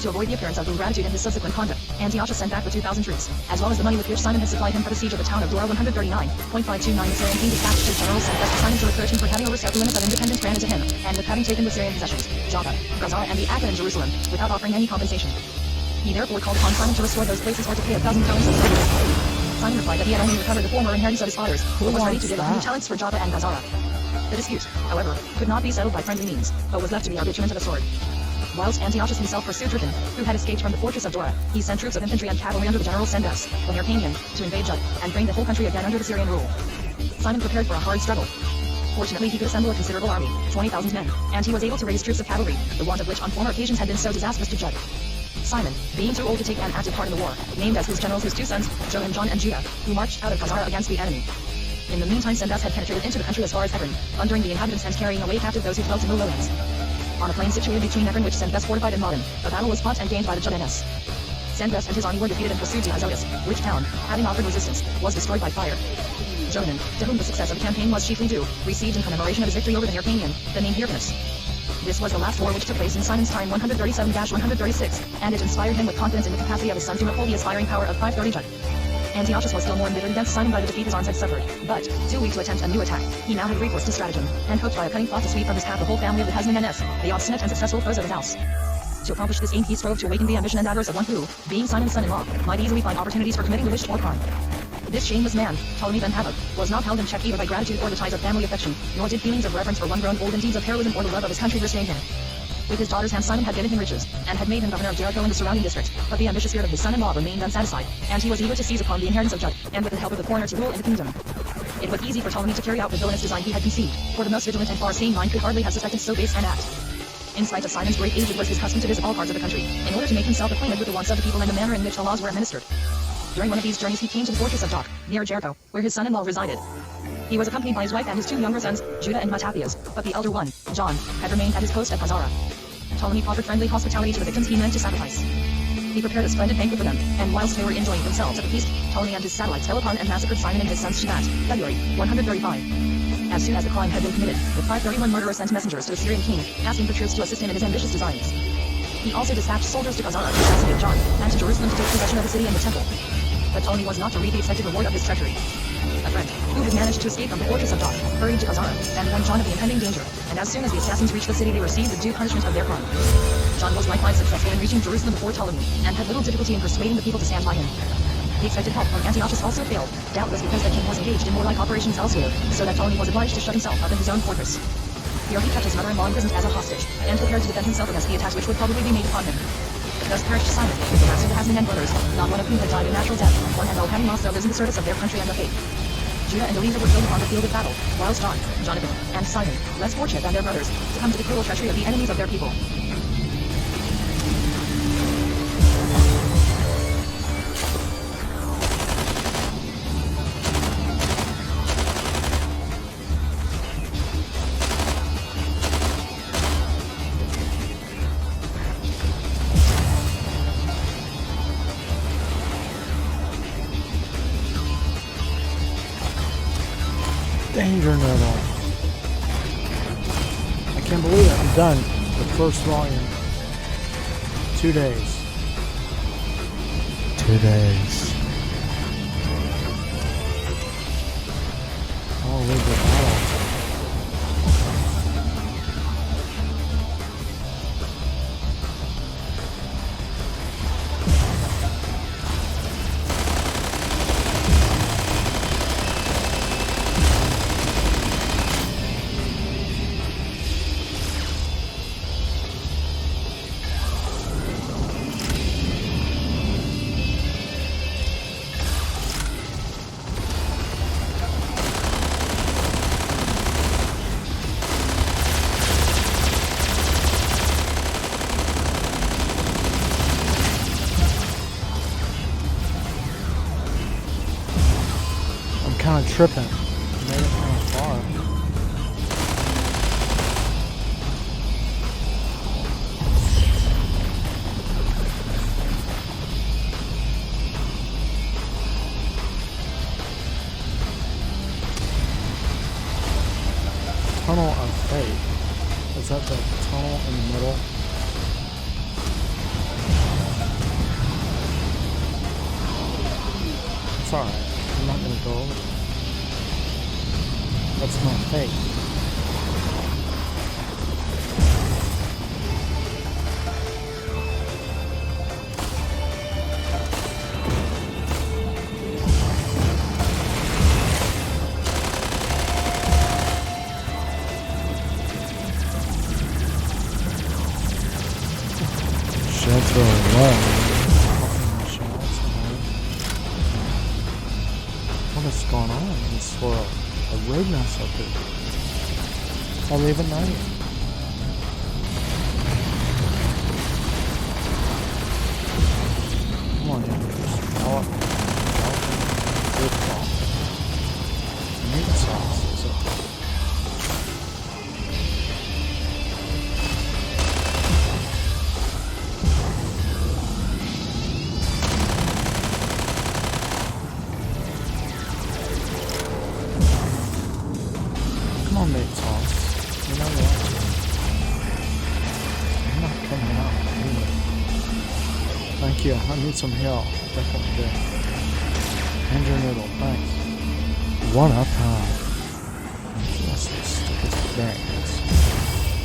To avoid the appearance of ingratitude in his subsequent conduct, Antiochus sent back the 2,000 troops, as well as the money with which Simon had supplied him for the siege of the town of Dora 139.529. The Syrian king dispatched his generals sent to Simon to reproach him for having overstepped the limits of independence granted to him, and with having taken the Syrian possessions, Joppa, Gaza, and the Acca in Jerusalem, without offering any compensation. He therefore called upon Simon to restore those places or to pay 1,000 talents of silver. Simon replied that he had only recovered the former inheritance of his fathers, who was ready to give 100 talents for Joppa and Gazara. The dispute, however, could not be settled by friendly means, but was left to the arbitrament of the sword. Whilst Antiochus himself pursued Tryphon, who had escaped from the fortress of Dora, he sent troops of infantry and cavalry under the general Sendas, the Hyrcanian, to invade Jud, and bring the whole country again under the Syrian rule. Simon prepared for a hard struggle. Fortunately he could assemble a considerable army, 20,000 men, and he was able to raise troops of cavalry, the want of which on former occasions had been so disastrous to Jud. Simon, being too old to take an active part in the war, named as his generals his 2 sons, Joram, John and Judah, who marched out of Gazara against the enemy. In the meantime Sendas had penetrated into the country as far as Ekron, plundering the inhabitants and carrying away captive those who dwelt in the lowlands. On a plain situated between Ekron which Sendas fortified and Modin, a battle was fought and gained by the Judeans. Sendas and his army were defeated and pursued to Azotus, which town, having offered resistance, was destroyed by fire. Johanan, to whom the success of the campaign was chiefly due, received in commemoration of his victory over the Hyrcanian, the name Hyrcanus. This was the last war which took place in Simon's time 137-136, and it inspired him with confidence in the capacity of his son to uphold the aspiring power of 530 Jud. Antiochus was still more embittered against Simon by the defeat his arms had suffered, but, too weak to attempt a new attack, he now had recourse to stratagem, and hoped by a cunning plot to sweep from his path the whole family of the Hasmoneans, the obstinate and successful foes of his house. To accomplish this aim he strove to awaken the ambition and avarice of one who, being Simon's son-in-law, might easily find opportunities for committing the wished war crime. This shameless man, Ptolemy Ben Havoc, was not held in check either by gratitude or the ties of family affection, nor did feelings of reverence for one grown old and deeds of heroism or the love of his country restrain him. With his daughter's hand Simon had given him riches, and had made him governor of Jericho and the surrounding district, but the ambitious spirit of his son-in-law remained unsatisfied, and he was eager to seize upon the inheritance of Jud, and with the help of the foreigner to rule in the kingdom. It was easy for Ptolemy to carry out the villainous design he had conceived, for the most vigilant and far-seeing mind could hardly have suspected so base an act. In spite of Simon's great age it was his custom to visit all parts of the country, in order to make himself acquainted with the wants of the people and the manner in which the laws were administered. During one of these journeys he came to the fortress of Doc, near Jericho, where his son-in-law resided. He was accompanied by his wife and his 2 younger sons, Judah and Mattathias, but the elder one, John, had remained at his post at Hazara. Ptolemy offered friendly hospitality to the victims he meant to sacrifice. He prepared a splendid banquet for them, and whilst they were enjoying themselves at the feast, Ptolemy and his satellites fell upon and massacred Simon and his sons Shebat, February 135. As soon as the crime had been committed, the 531 murderer sent messengers to the Syrian king, asking for troops to assist him in his ambitious designs. He also dispatched soldiers to Hazara to assassinate John, and to Jerusalem to take possession of the city and the temple. But Ptolemy was not to reap the expected reward of his treachery. A friend, who had managed to escape from the fortress of Doth, hurried to Hazara, and warned John of the impending danger, and as soon as the assassins reached the city they received the due punishment of their crime. John was likewise successful in reaching Jerusalem before Ptolemy, and had little difficulty in persuading the people to stand by him. The expected help from Antiochus also failed, doubtless because the king was engaged in warlike operations elsewhere, so that Ptolemy was obliged to shut himself up in his own fortress. Here he kept his mother-in-law imprisoned as a hostage, and prepared to defend himself against the attacks which would probably be made upon him. Thus perished Simon, the last of the Hasmon and brothers, not one of whom had died a natural death, or had having lost their lives in the service of their country and their faith. Judah and Eliza were killed upon the field of battle, whilst John, Jonathan, and Simon, less fortunate than their brothers, succumbed to the cruel treachery of the enemies of their people. Danger Noodle. I can't believe it. I'm done. The first volume. 2 days. 2 days. I'll leave the battle. Kind of tripping. Made it kind of far. Tunnel of Fate. Is that the tunnel in the middle? It's alright. I'm not gonna go over it. That's not fake. Shelter alone. What is going on in this world? A rudeness of it. I leave at night. Come on, Jennifer. Develop. Good call. Meat sauce is it? Meat sauce. You know what? I'm not coming out anyway. Thank you. I need some help. Definitely do. And your noodle. Thanks. What a time. Just the stupid things.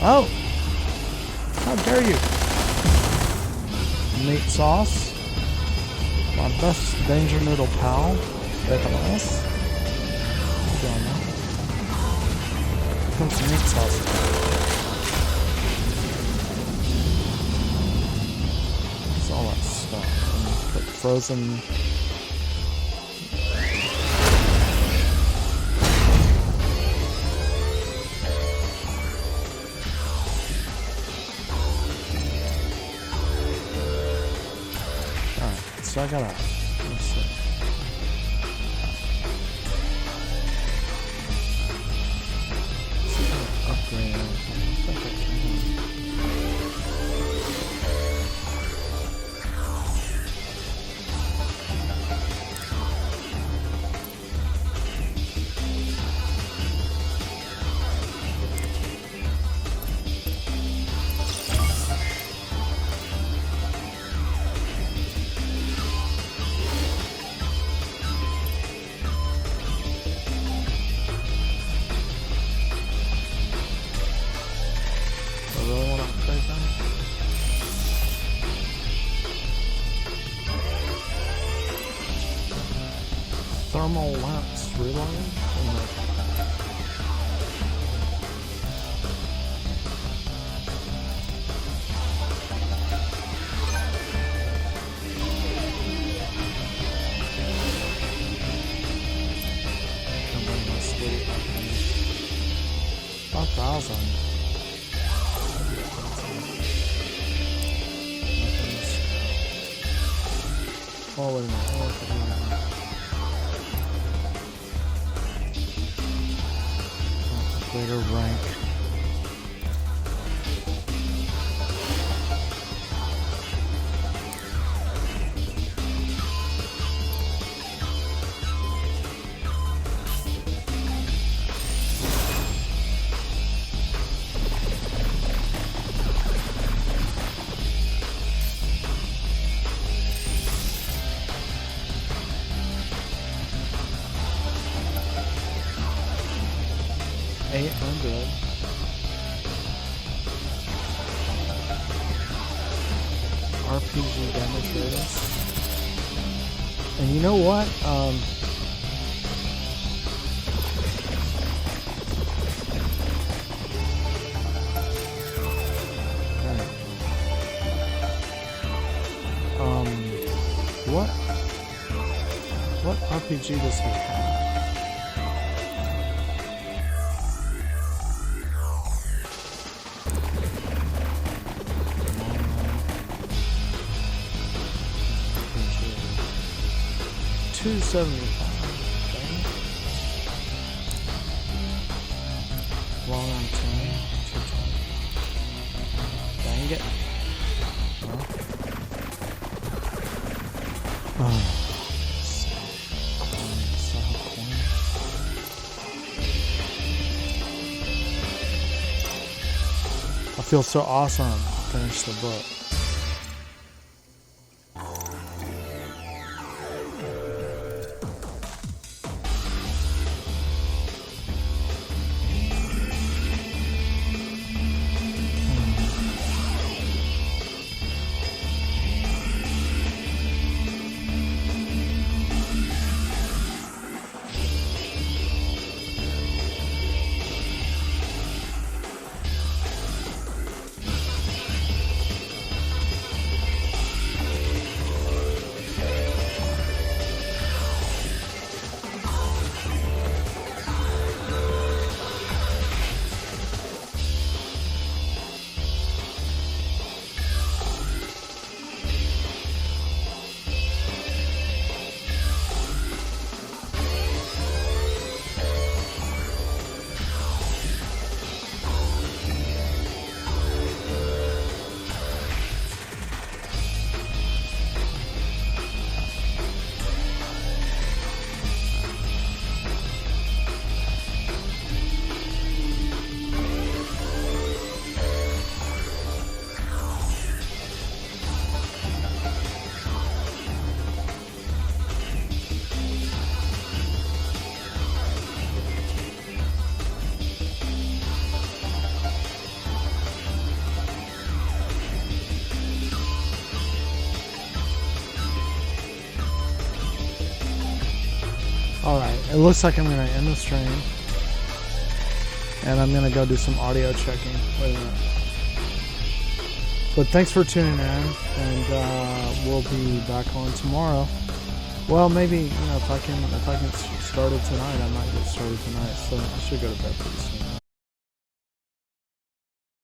Oh! How dare you? Meat sauce. My best danger noodle pal. Nicholas. Comes some meat sauce. What's all that stuff? And put frozen. Alright, so I gotta. Let's see. thermal lance reload. Somebody must sleep. 5,000. Oh, wait a minute. Oh, wait a minute. Greater rank. $800. RPG damage ratings. And you know what? What RPG does he have? $275. Long on 10. Dang it. Oh. I feel so awesome to finish the book. Alright, it looks like I'm going to end the stream. And I'm going to go do some audio checking. Wait a minute. But thanks for tuning in. And we'll be back on tomorrow. Well, maybe, if I can start it tonight, I might get started tonight. So I should go to bed pretty soon.